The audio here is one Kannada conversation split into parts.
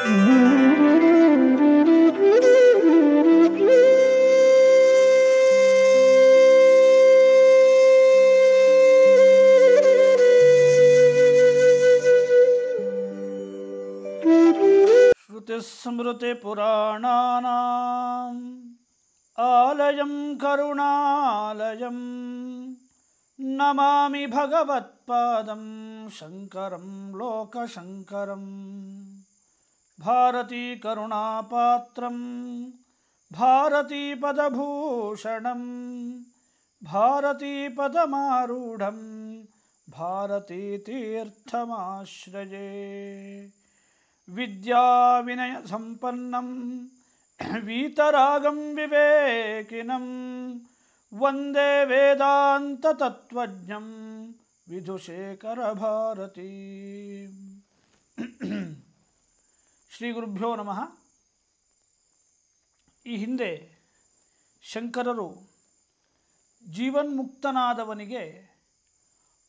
ಸ್ಮೃತಿಪುರಾಣಾನಾಂ ಆಲಯಂ ಕರುಣಾಲಯಂ ನಮಾಮಿ ಭಗವತ್ಪಾದಂ ಶಂಕರಂ ಲೋಕಶಂಕರಂ ಭಾರತೀ ಕರುಣಾಪಾತ್ರಂ ಭಾರತೀ ಪದಭೂಷಣಂ ಭಾರತೀ ಪದಮಾರೂಢಂ ಭಾರತೀ ತೀರ್ಥಮಾಶ್ರಯೇ ವಿದ್ಯಾವಿನಯ ಸಂಪನ್ನಂ ವೀತರಾಗಂ ವಿವೇಕಿನಂ ವಂದೇ ವೇದಾಂತ ತತ್ವಜ್ಞಂ ವಿಧುಶೇಖರ ಭಾರತೀ. ಶ್ರೀ ಗುರುಭ್ಯೋ ನಮಃ. ಈ ಹಿಂದೆ ಶಂಕರರು ಜೀವನ್ಮುಕ್ತನಾದವನಿಗೆ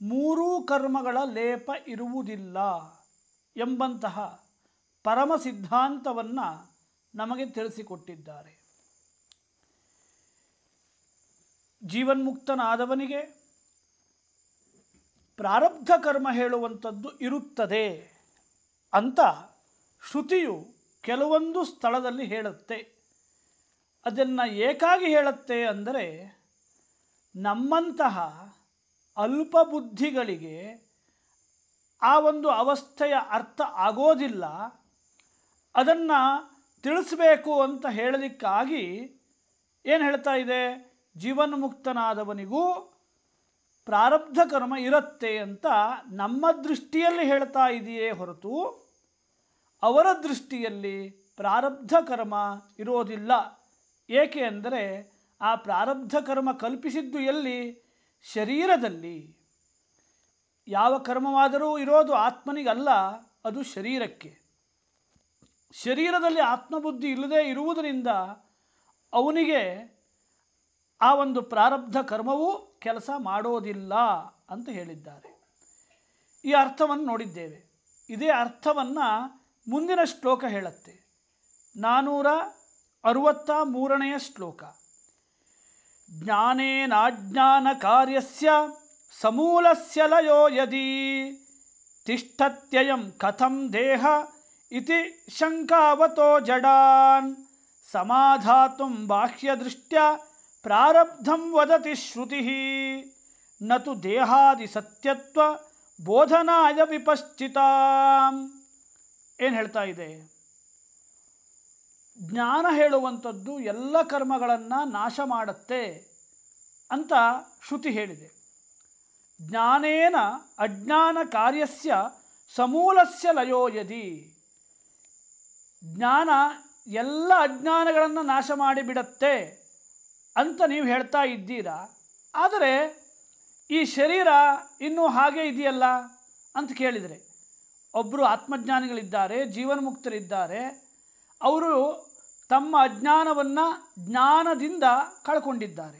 ಮೂರೂ ಕರ್ಮಗಳ ಲೇಪ ಇರುವುದಿಲ್ಲ ಎಂಬಂತಹ ಪರಮ ಸಿದ್ಧಾಂತವನ್ನು ನಮಗೆ ತಿಳಿಸಿಕೊಟ್ಟಿದ್ದಾರೆ. ಜೀವನ್ಮುಕ್ತನಾದವನಿಗೆ ಪ್ರಾರಬ್ಧ ಕರ್ಮ ಹೇಳುವಂಥದ್ದು ಇರುತ್ತದೆ ಅಂತ ಶ್ರುತಿಯು ಕೆಲವೊಂದು ಸ್ಥಳದಲ್ಲಿ ಹೇಳುತ್ತೆ. ಅದನ್ನು ಏಕಾಗಿ ಹೇಳುತ್ತೆ ಅಂದರೆ ನಮ್ಮಂತಹ ಅಲ್ಪಬುದ್ಧಿಗಳಿಗೆ ಆ ಒಂದು ಅವಸ್ಥೆಯ ಅರ್ಥ ಆಗೋದಿಲ್ಲ. ಅದನ್ನು ತಿಳಿಸಬೇಕು ಅಂತ ಹೇಳಲಿಕ್ಕಾಗಿ ಏನು ಹೇಳ್ತಾ ಇದೆ, ಜೀವನ್ಮುಕ್ತನಾದವನಿಗೂ ಪ್ರಾರಬ್ಧ ಕರ್ಮ ಇರುತ್ತೆ ಅಂತ ನಮ್ಮ ದೃಷ್ಟಿಯಲ್ಲಿ ಹೇಳ್ತಾ ಇದೆಯೇ ಹೊರತು ಅವರ ದೃಷ್ಟಿಯಲ್ಲಿ ಪ್ರಾರಬ್ಧ ಕರ್ಮ ಇರೋದಿಲ್ಲ. ಏಕೆ ಅಂದರೆ ಆ ಪ್ರಾರಬ್ಧ ಕರ್ಮ ಕಲ್ಪಿಸಿದ್ದು ಎಲ್ಲಿ? ಶರೀರದಲ್ಲಿ. ಯಾವ ಕರ್ಮವಾದರೂ ಇರೋದು ಆತ್ಮನಿಗಲ್ಲ, ಅದು ಶರೀರಕ್ಕೆ. ಶರೀರದಲ್ಲಿ ಆತ್ಮಬುದ್ಧಿ ಇಲ್ಲದೆ ಇರುವುದರಿಂದ ಅವನಿಗೆ ಆ ಒಂದು ಪ್ರಾರಬ್ಧ ಕರ್ಮವೂ ಕೆಲಸ ಮಾಡೋದಿಲ್ಲ ಅಂತ ಹೇಳಿದ್ದಾರೆ. ಈ ಅರ್ಥವನ್ನು ನೋಡಿದ್ದೇವೆ. ಇದೇ ಅರ್ಥವನ್ನು ಮುಂದಿನ ಶ್ಲೋಕ ಹೇಳುತ್ತೆ. 463ನೇ ಶ್ಲೋಕ. ಜ್ಞಾನೇನಾಜ್ಞಾನ ಕಾರ್ಯಸ್ಯ ಸಮೂಲಸ್ಯ ಲಯೋ ಯದಿ ತಿಷ್ಠತ್ಯಯಂ ಕಥಂ ದೇಹ ಇತಿ ಶಂಕಾವತೋ ಜಡಾನ್ ಸಮಾಧಾತುಂ ಬಾಹ್ಯದೃಷ್ಟ್ಯ ಪ್ರಾರಬ್ಧಂ ವದತಿ ಶ್ರುತಿಃ ನತು ದೇಹಾದಿ ಸತ್ಯತ್ವ ಬೋಧನಾಯ ವಿಪಶ್ಚಿತಾಂ. ಏನು ಹೇಳ್ತಾ ಇದೆ? ಜ್ಞಾನ ಹೇಳುವಂಥದ್ದು ಎಲ್ಲ ಕರ್ಮಗಳನ್ನು ನಾಶ ಮಾಡುತ್ತೆ ಅಂತ ಶ್ರುತಿ ಹೇಳಿದೆ. ಜ್ಞಾನೇನ ಅಜ್ಞಾನ ಕಾರ್ಯಸ್ಯ ಸಮೂಲಸ್ಯ ಲಯೋ ಯದಿ. ಜ್ಞಾನ ಎಲ್ಲ ಅಜ್ಞಾನಗಳನ್ನು ನಾಶ ಮಾಡಿಬಿಡತ್ತೆ ಅಂತ ನೀವು ಹೇಳ್ತಾ ಇದ್ದೀರಾ. ಆದರೆ ಈ ಶರೀರ ಇನ್ನೂ ಹಾಗೆ ಇದೆಯಲ್ಲ ಅಂತ ಕೇಳಿದರೆ, ಒಬ್ಬರು ಆತ್ಮಜ್ಞಾನಿಗಳಿದ್ದಾರೆ, ಜೀವನ್ಮುಕ್ತರಿದ್ದಾರೆ. ಅವರು ತಮ್ಮ ಅಜ್ಞಾನವನ್ನು ಜ್ಞಾನದಿಂದ ಕಳ್ಕೊಂಡಿದ್ದಾರೆ.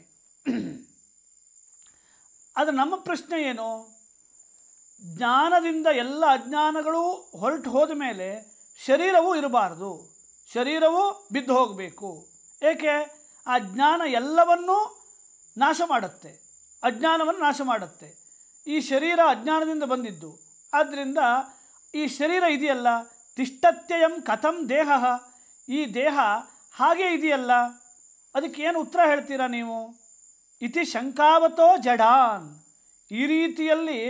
ಆದರೆ ನಮ್ಮ ಪ್ರಶ್ನೆ ಏನು? ಜ್ಞಾನದಿಂದ ಎಲ್ಲ ಅಜ್ಞಾನಗಳು ಹೊರಟು ಹೋದ ಮೇಲೆ ಶರೀರವೂ ಇರಬಾರ್ದು, ಶರೀರವೂ ಬಿದ್ದು ಹೋಗಬೇಕು. ಏಕೆ? ಆ ಜ್ಞಾನ ಎಲ್ಲವನ್ನೂ ನಾಶ ಮಾಡುತ್ತೆ, ಅಜ್ಞಾನವನ್ನು ನಾಶ ಮಾಡುತ್ತೆ. ಈ ಶರೀರ ಅಜ್ಞಾನದಿಂದ ಬಂದಿದ್ದು. ಆದ್ದರಿಂದ ಈ ಶರೀರ ಇದೆಯಲ್ಲ, ತಿಷ್ಠತ್ಯಯಂ ಕಥಂ ದೇಹ, ಈ ದೇಹ ಹಾಗೆ ಇದೆಯಲ್ಲ, ಅದಕ್ಕೆ ಏನು ಉತ್ತರ ಹೇಳ್ತೀರಾ ನೀವು? ಇತಿ ಶಂಕಾವತೋ ಜಡಾನ್. ಈ ರೀತಿಯಲ್ಲಿ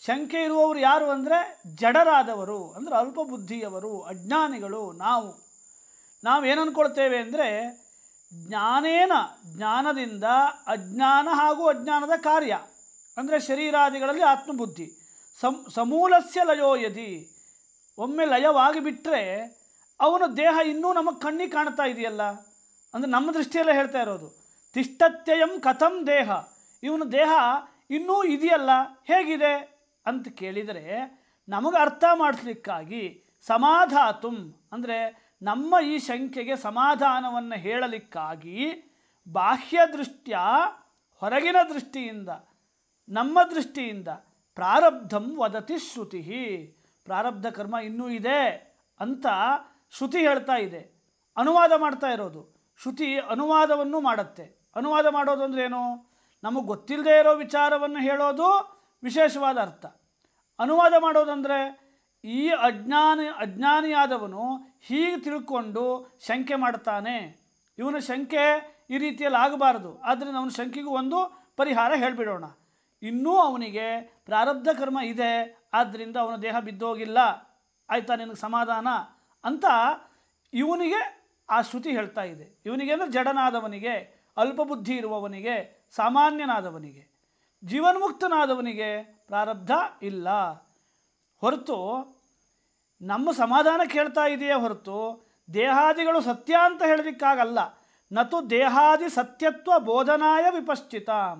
ಶಂಕೆ ಇರುವವರು ಯಾರು ಅಂದರೆ ಜಡರಾದವರು, ಅಂದರೆ ಅಲ್ಪಬುದ್ಧಿಯವರು, ಅಜ್ಞಾನಿಗಳು. ನಾವೇನು ಅಂದ್ಕೊಳ್ತೇವೆ ಅಂದರೆ ಜ್ಞಾನೇನ, ಜ್ಞಾನದಿಂದ ಅಜ್ಞಾನ ಹಾಗೂ ಅಜ್ಞಾನದ ಕಾರ್ಯ ಅಂದರೆ ಶರೀರಾದಿಗಳಲ್ಲಿ ಆತ್ಮಬುದ್ಧಿ ಸಮೂಲಸ್ಯ ಲಯೋ ಯದಿ. ಒಮ್ಮೆ ಲಯವಾಗಿಬಿಟ್ರೆ ಅವನ ದೇಹ ಇನ್ನೂ ನಮಗೆ ಕಣ್ಣಿಗೆ ಕಾಣ್ತಾ ಇದೆಯಲ್ಲ, ಅಂದರೆ ನಮ್ಮ ದೃಷ್ಟಿಯಲ್ಲೇ ಹೇಳ್ತಾ ಇರೋದು. ತಿಷ್ಠತ್ಯಯಂ ಕಥಂ ದೇಹ, ಇವನ ದೇಹ ಇನ್ನೂ ಇದೆಯಲ್ಲ, ಹೇಗಿದೆ ಅಂತ ಕೇಳಿದರೆ ನಮಗೆ ಅರ್ಥ ಮಾಡಿಸ್ಲಿಕ್ಕಾಗಿ ಸಮಾಧಾತುಂ ಅಂದರೆ ನಮ್ಮ ಈ ಶಂಕೆಗೆ ಸಮಾಧಾನವನ್ನು ಹೇಳಲಿಕ್ಕಾಗಿ ಬಾಹ್ಯ ದೃಷ್ಟ್ಯ, ಹೊರಗಿನ ದೃಷ್ಟಿಯಿಂದ, ನಮ್ಮ ದೃಷ್ಟಿಯಿಂದ ಪ್ರಾರಬ್ಧಂ ವದತಿ ಶ್ರುತಿ. ಪ್ರಾರಬ್ಧ ಕರ್ಮ ಇನ್ನೂ ಇದೆ ಅಂತ ಶ್ರುತಿ ಹೇಳ್ತಾ ಇದೆ, ಅನುವಾದ ಮಾಡ್ತಾ ಇರೋದು. ಶ್ರುತಿ ಅನುವಾದವನ್ನು ಮಾಡುತ್ತೆ. ಅನುವಾದ ಮಾಡೋದು ಅಂದರೆ ಏನು? ನಮಗೆ ಗೊತ್ತಿಲ್ಲದೆ ಇರೋ ವಿಚಾರವನ್ನು ಹೇಳೋದು ವಿಶೇಷವಾದ ಅರ್ಥ. ಅನುವಾದ ಮಾಡೋದಂದರೆ ಈ ಅಜ್ಞಾನಿಯಾದವನು ಹೀಗೆ ತಿಳ್ಕೊಂಡು ಶಂಕೆ ಮಾಡ್ತಾನೆ, ಇವನ ಶಂಕೆ ಈ ರೀತಿಯಲ್ಲಿ ಆಗಬಾರ್ದು, ಆದ್ದರಿಂದ ಅವನ ಶಂಕೆಗೂ ಒಂದು ಪರಿಹಾರ ಹೇಳಿಬಿಡೋಣ. ಇನ್ನೂ ಅವನಿಗೆ ಪ್ರಾರಬ್ಧ ಕರ್ಮ ಇದೆ, ಆದ್ದರಿಂದ ಅವನ ದೇಹ ಬಿದ್ದೋಗಿಲ್ಲ, ಆಯಿತಾ, ನಿನಗೆ ಸಮಾಧಾನ ಅಂತ ಇವನಿಗೆ ಆ ಶ್ರುತಿ ಹೇಳ್ತಾ ಇದೆ. ಇವನಿಗೆ ಅಂದರೆ ಜಡನಾದವನಿಗೆ, ಅಲ್ಪಬುದ್ಧಿ ಇರುವವನಿಗೆ, ಸಾಮಾನ್ಯನಾದವನಿಗೆ. ಜೀವನ್ಮುಕ್ತನಾದವನಿಗೆ ಪ್ರಾರಬ್ಧ ಇಲ್ಲ. ಹೊರತು ನಮ್ಮ ಸಮಾಧಾನ ಕೇಳ್ತಾ ಇದೆಯೇ ಹೊರತು ದೇಹಾದಿಗಳು ಸತ್ಯ ಅಂತ ಹೇಳೋದಕ್ಕಾಗಲ್ಲ. ನತು ದೇಹಾದಿ ಸತ್ಯತ್ವ ಬೋಧನಾಯ ವಿಪಶ್ಚಿತಾಂ.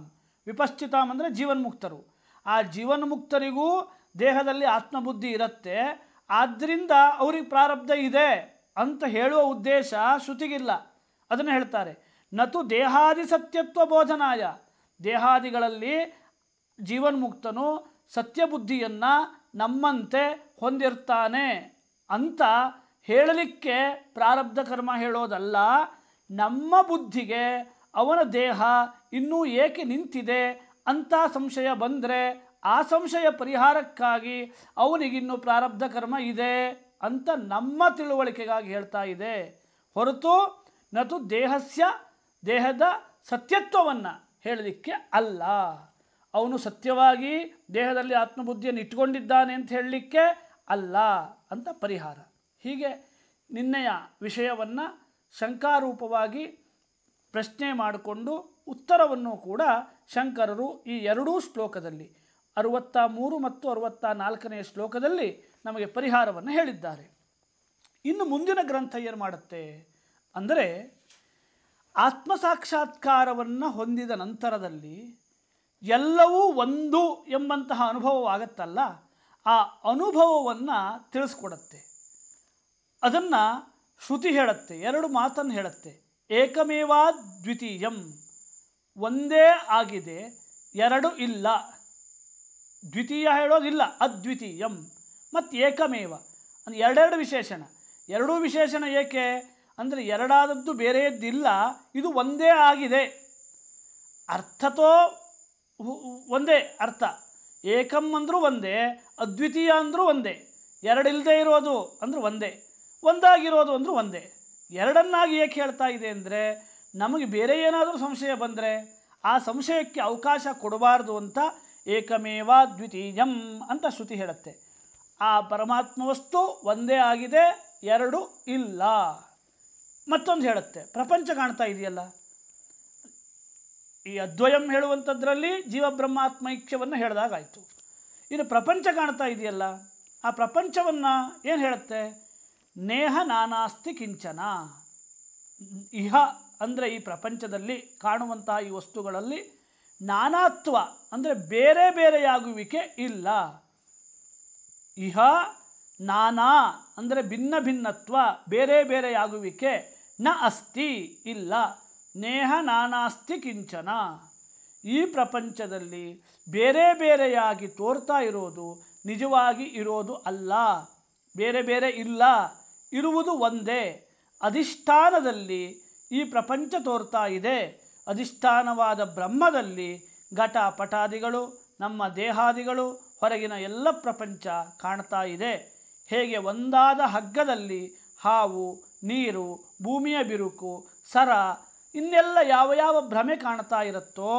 ವಿಪಶ್ಚಿತಾಂ ಅಂದರೆ ಜೀವನ್ಮುಕ್ತರು. ಆ ಜೀವನ್ಮುಕ್ತರಿಗೂ ದೇಹದಲ್ಲಿ ಆತ್ಮಬುದ್ಧಿ ಇರುತ್ತೆ, ಆದ್ದರಿಂದ ಅವ್ರಿಗೆ ಪ್ರಾರಬ್ಧ ಇದೆ ಅಂತ ಹೇಳುವ ಉದ್ದೇಶ ಶ್ರುತಿಗಿಲ್ಲ. ಅದನ್ನು ಹೇಳ್ತಾರೆ, ನತು ದೇಹಾದಿ ಸತ್ಯತ್ವ ಬೋಧನಾಯ. ದೇಹಾದಿಗಳಲ್ಲಿ ಜೀವನ್ಮುಕ್ತನು ಸತ್ಯಬುದ್ಧಿಯನ್ನು ನಮ್ಮಂತೆ ಹೊಂದಿರ್ತಾನೆ ಅಂತ ಹೇಳಲಿಕ್ಕೆ ಪ್ರಾರಬ್ಧ ಕರ್ಮ ಹೇಳೋದಲ್ಲ. ನಮ್ಮ ಬುದ್ಧಿಗೆ ಅವನ ದೇಹ ಇನ್ನೂ ಏಕೆ ನಿಂತಿದೆ ಅಂತ ಸಂಶಯ ಬಂದರೆ ಆ ಸಂಶಯ ಪರಿಹಾರಕ್ಕಾಗಿ ಅವನಿಗಿನ್ನೂ ಪ್ರಾರಬ್ಧ ಕರ್ಮ ಇದೆ ಅಂತ ನಮ್ಮ ತಿಳುವಳಿಕೆಗಾಗಿ ಹೇಳ್ತಾ ಇದೆ ಹೊರತು ನತು ದೇಹದ ಸತ್ಯತ್ವವನ್ನು ಹೇಳಲಿಕ್ಕೆ ಅಲ್ಲ. ಅವನು ಸತ್ಯವಾಗಿ ದೇಹದಲ್ಲಿ ಆತ್ಮಬುದ್ಧಿಯನ್ನು ಇಟ್ಕೊಂಡಿದ್ದಾನೆ ಅಂತ ಹೇಳಲಿಕ್ಕೆ ಅಲ್ಲ ಅಂತ ಪರಿಹಾರ. ಹೀಗೆ ನಿನ್ನೆಯ ವಿಷಯವನ್ನು ಶಂಕಾರೂಪವಾಗಿ ಪ್ರಶ್ನೆ ಮಾಡಿಕೊಂಡು ಉತ್ತರವನ್ನು ಕೂಡ ಶಂಕರರು ಈ ಎರಡೂ ಶ್ಲೋಕದಲ್ಲಿ 63 ಮತ್ತು 64ನೇ ಶ್ಲೋಕದಲ್ಲಿ ನಮಗೆ ಪರಿಹಾರವನ್ನು ಹೇಳಿದ್ದಾರೆ. ಇನ್ನು ಮುಂದಿನ ಗ್ರಂಥ ಏನು ಮಾಡುತ್ತೆ ಅಂದರೆ, ಆತ್ಮಸಾಕ್ಷಾತ್ಕಾರವನ್ನು ಹೊಂದಿದ ನಂತರದಲ್ಲಿ ಎಲ್ಲವೂ ಒಂದು ಎಂಬಂತಹ ಅನುಭವವಾಗತ್ತಲ್ಲ, ಆ ಅನುಭವವನ್ನು ತಿಳಿಸ್ಕೊಡತ್ತೆ. ಅದನ್ನು ಶ್ರುತಿ ಹೇಳುತ್ತೆ, ಎರಡು ಮಾತನ್ನು ಹೇಳುತ್ತೆ. ಏಕಮೇವಾ ದ್ವಿತೀಯಂ, ಒಂದೇ ಆಗಿದೆ, ಎರಡು ಇಲ್ಲ. ದ್ವಿತೀಯ ಹೇಳೋದಿಲ್ಲ, ಅದ್ವಿತೀಯಂ. ಮತ್ತು ಏಕಮೇವ ಅಂದರೆ ಎರಡೆರಡು ವಿಶೇಷಣ. ಎರಡೂ ವಿಶೇಷಣ ಏಕೆ ಅಂದರೆ ಎರಡಾದದ್ದು ಬೇರೆಯದ್ದಿಲ್ಲ, ಇದು ಒಂದೇ ಆಗಿದೆ. ಅರ್ಥತೋ ಒಂದೇ ಅರ್ಥ. ಏಕಂ ಅಂದರೂ ಒಂದೇ, ಅದ್ವಿತೀಯ ಅಂದರೂ ಒಂದೇ. ಎರಡಿಲ್ಲದೆ ಇರೋದು ಅಂದರೂ ಒಂದೇ, ಒಂದಾಗಿರೋದು ಅಂದರೂ ಒಂದೇ. ಎರಡನ್ನಾಗಿ ಏಕೆ ಹೇಳ್ತಾ ಇದೆ ಅಂದರೆ, ನಮಗೆ ಬೇರೆ ಏನಾದರೂ ಸಂಶಯ ಬಂದರೆ ಆ ಸಂಶಯಕ್ಕೆ ಅವಕಾಶ ಕೊಡಬಾರ್ದು ಅಂತ ಏಕಮೇವ ದ್ವಿತೀಯಂ ಅಂತ ಶ್ರುತಿ ಹೇಳುತ್ತೆ. ಆ ಪರಮಾತ್ಮ ವಸ್ತು ಒಂದೇ ಆಗಿದೆ, ಎರಡು ಇಲ್ಲ. ಮತ್ತೊಂದು ಹೇಳುತ್ತೆ, ಪ್ರಪಂಚ ಕಾಣ್ತಾ ಇದೆಯಲ್ಲ, ಈ ಅದ್ವಯಂ ಹೇಳುವಂಥದ್ರಲ್ಲಿ ಜೀವಬ್ರಹ್ಮಾತ್ಮೈಕ್ಯವನ್ನು ಹೇಳಿದಾಗಾಯಿತು. ಇನ್ನು ಪ್ರಪಂಚ ಕಾಣ್ತಾ ಇದೆಯಲ್ಲ, ಆ ಪ್ರಪಂಚವನ್ನು ಏನು ಹೇಳುತ್ತೆ? ನೇಹ ನಾನಾಸ್ತಿ ಕಿಂಚನ. ಇಹ ಅಂದರೆ ಈ ಪ್ರಪಂಚದಲ್ಲಿ ಕಾಣುವಂತಹ ಈ ವಸ್ತುಗಳಲ್ಲಿ ನಾನಾತ್ವ ಅಂದರೆ ಬೇರೆ ಬೇರೆಯಾಗುವಿಕೆ ಇಲ್ಲ. ಇಹ ನಾನಾ ಅಂದರೆ ಭಿನ್ನ ಭಿನ್ನತ್ವ, ಬೇರೆ ಬೇರೆಯಾಗುವಿಕೆ ನ ಅಸ್ತಿ ಇಲ್ಲ. ನೇಹ ನಾನಾಸ್ತಿ ಕಿಂಚನ. ಈ ಪ್ರಪಂಚದಲ್ಲಿ ಬೇರೆ ಬೇರೆಯಾಗಿ ತೋರ್ತಾ ಇರೋದು ನಿಜವಾಗಿ ಇರೋದು ಅಲ್ಲ, ಬೇರೆ ಬೇರೆ ಇಲ್ಲ, ಇರುವುದು ಒಂದೇ. ಅಧಿಷ್ಠಾನದಲ್ಲಿ ಈ ಪ್ರಪಂಚ ತೋರ್ತಾ ಇದೆ. ಅಧಿಷ್ಠಾನವಾದ ಬ್ರಹ್ಮದಲ್ಲಿ ಘಟ ಪಟಾದಿಗಳು, ನಮ್ಮ ದೇಹಾದಿಗಳು, ಹೊರಗಿನ ಎಲ್ಲ ಪ್ರಪಂಚ ಕಾಣ್ತಾ ಇದೆ. ಹೇಗೆ ಒಂದಾದ ಹಗ್ಗದಲ್ಲಿ ಹಾವು, ನೀರು, ಭೂಮಿಯ ಬಿರುಕು, ಸರ, ಇನ್ನೆಲ್ಲ ಯಾವ ಯಾವ ಭ್ರಮೆ ಕಾಣ್ತಾ ಇರುತ್ತೋ,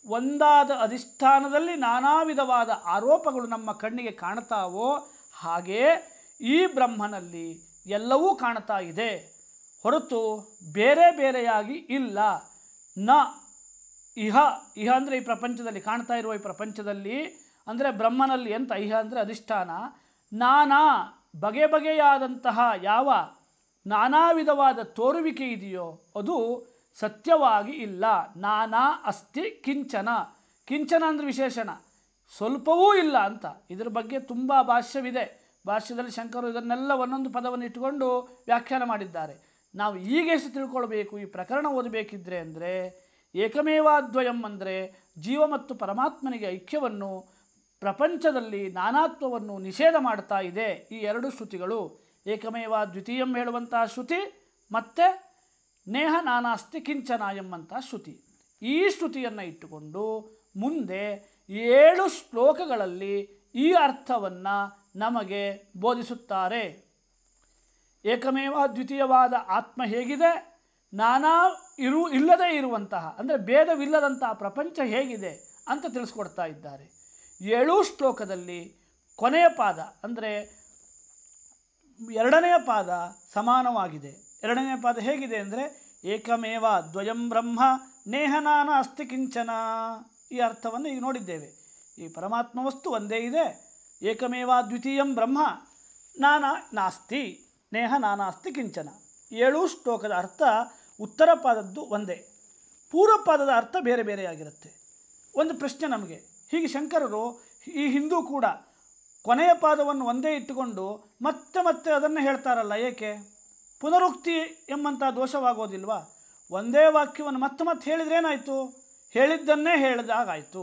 ಒಂದಾದ ಅಧಿಷ್ಠಾನದಲ್ಲಿ ನಾನಾ ವಿಧವಾದ ಆರೋಪಗಳು ನಮ್ಮ ಕಣ್ಣಿಗೆ ಕಾಣ್ತಾವೋ, ಹಾಗೇ ಈ ಬ್ರಹ್ಮನಲ್ಲಿ ಎಲ್ಲವೂ ಕಾಣ್ತಾ ಇದೆ ಹೊರತು ಬೇರೆ ಬೇರೆಯಾಗಿ ಇಲ್ಲ. ನ ಇಹ, ಇಹ ಅಂದರೆ ಈ ಪ್ರಪಂಚದಲ್ಲಿ ಕಾಣ್ತಾ ಇರುವ ಈ ಪ್ರಪಂಚದಲ್ಲಿ ಅಂದರೆ ಬ್ರಹ್ಮನಲ್ಲಿ ಅಂತ. ಇಹ ಅಂದರೆ ಅಧಿಷ್ಠಾನ. ನಾನಾ ಬಗೆ ಬಗೆಯಾದಂತಹ ಯಾವ ನಾನಾ ವಿಧವಾದ ತೋರುವಿಕೆ ಇದೆಯೋ ಅದು ಸತ್ಯವಾಗಿ ಇಲ್ಲ. ನಾನಾ ಅಸ್ತಿ ಕಿಂಚನ. ಕಿಂಚನ ಅಂದರೆ ವಿಶೇಷಣ, ಸ್ವಲ್ಪವೂ ಇಲ್ಲ ಅಂತ. ಇದರ ಬಗ್ಗೆ ತುಂಬ ಭಾಷ್ಯವಿದೆ. ಭಾಷ್ಯದಲ್ಲಿ ಶಂಕರು ಇದನ್ನೆಲ್ಲ ಒಂದೊಂದು ಪದವನ್ನು ಇಟ್ಟುಕೊಂಡು ವ್ಯಾಖ್ಯಾನ ಮಾಡಿದ್ದಾರೆ. ನಾವು ಈಗ ಎಷ್ಟು ತಿಳ್ಕೊಳ್ಬೇಕು ಈ ಪ್ರಕರಣ ಓದಬೇಕಿದ್ರೆ ಅಂದರೆ, ಏಕಮೇವಾದ್ವಯಂ ಅಂದರೆ ಜೀವ ಮತ್ತು ಪರಮಾತ್ಮನಿಗೆ ಐಕ್ಯವನ್ನು, ಪ್ರಪಂಚದಲ್ಲಿ ನಾನಾತ್ವವನ್ನು ನಿಷೇಧ ಮಾಡ್ತಾ ಇದೆ ಈ ಎರಡು ಶ್ರುತಿಗಳು. ಏಕಮೇವ ದ್ವಿತೀಯಂ ಹೇಳುವಂತಹ ಶ್ರುತಿ ಮತ್ತು ನೇಹ ನಾನಾಸ್ತಿ ಕಿಂಚನ ಎಂಬಂತಹ ಶ್ರುತಿ. ಈ ಶ್ರುತಿಯನ್ನು ಇಟ್ಟುಕೊಂಡು ಮುಂದೆ 7 ಶ್ಲೋಕಗಳಲ್ಲಿ ಈ ಅರ್ಥವನ್ನು ನಮಗೆ ಬೋಧಿಸುತ್ತಾರೆ. ಏಕಮೇವ ದ್ವಿತೀಯವಾದ ಆತ್ಮ ಹೇಗಿದೆ, ನಾನಾ ಇಲ್ಲದೇ ಇರುವಂತಹ ಅಂದರೆ ಭೇದವಿಲ್ಲದಂತಹ ಪ್ರಪಂಚ ಹೇಗಿದೆ ಅಂತ ತಿಳಿಸ್ಕೊಡ್ತಾ ಇದ್ದಾರೆ. 7 ಶ್ಲೋಕದಲ್ಲಿ ಕೊನೆಯ ಪಾದ ಅಂದರೆ 2ನೇ ಪಾದ ಸಮಾನವಾಗಿದೆ. 2ನೇ ಪಾದ ಹೇಗಿದೆ ಅಂದರೆ ಏಕಮೇವ ದ್ವಯಂ ಬ್ರಹ್ಮ ನೇಹ ನಾನಾಸ್ತಿ ಕಿಂಚನ. ಈ ಅರ್ಥವನ್ನು ಈಗ ನೋಡಿದ್ದೇವೆ. ಈ ಪರಮಾತ್ಮ ವಸ್ತು ಒಂದೇ ಇದೆ, ಏಕಮೇವ ದ್ವಿತೀಯಂ ಬ್ರಹ್ಮ ನಾಸ್ತಿ ನೇಹ ನಾನಾಸ್ತಿ ಕಿಂಚನ. 7 ಶ್ಲೋಕದ ಅರ್ಥ ಉತ್ತರ ಪಾದದ್ದು ಒಂದೇ, ಪೂರ್ವ ಪಾದದ ಅರ್ಥ ಬೇರೆ ಬೇರೆಯಾಗಿರುತ್ತೆ. ಒಂದು ಪ್ರಶ್ನೆ ನಮಗೆ, ಹೀಗೆ ಶಂಕರರು ಈ ಹಿಂದೂ ಕೂಡ ಕೊನೆಯ ಪಾದವನ್ನು ಒಂದೇ ಇಟ್ಟುಕೊಂಡು ಮತ್ತೆ ಮತ್ತೆ ಅದನ್ನು ಹೇಳ್ತಾರಲ್ಲ, ಏಕೆ? ಪುನರುಕ್ತಿ ಎಂಬಂಥ ದೋಷವಾಗೋದಿಲ್ವಾ? ಒಂದೇ ವಾಕ್ಯವನ್ನು ಮತ್ತೆ ಮತ್ತೆ ಹೇಳಿದ್ರೇನಾಯಿತು? ಹೇಳಿದ್ದನ್ನೇ ಹೇಳಿದಾಗಾಯಿತು.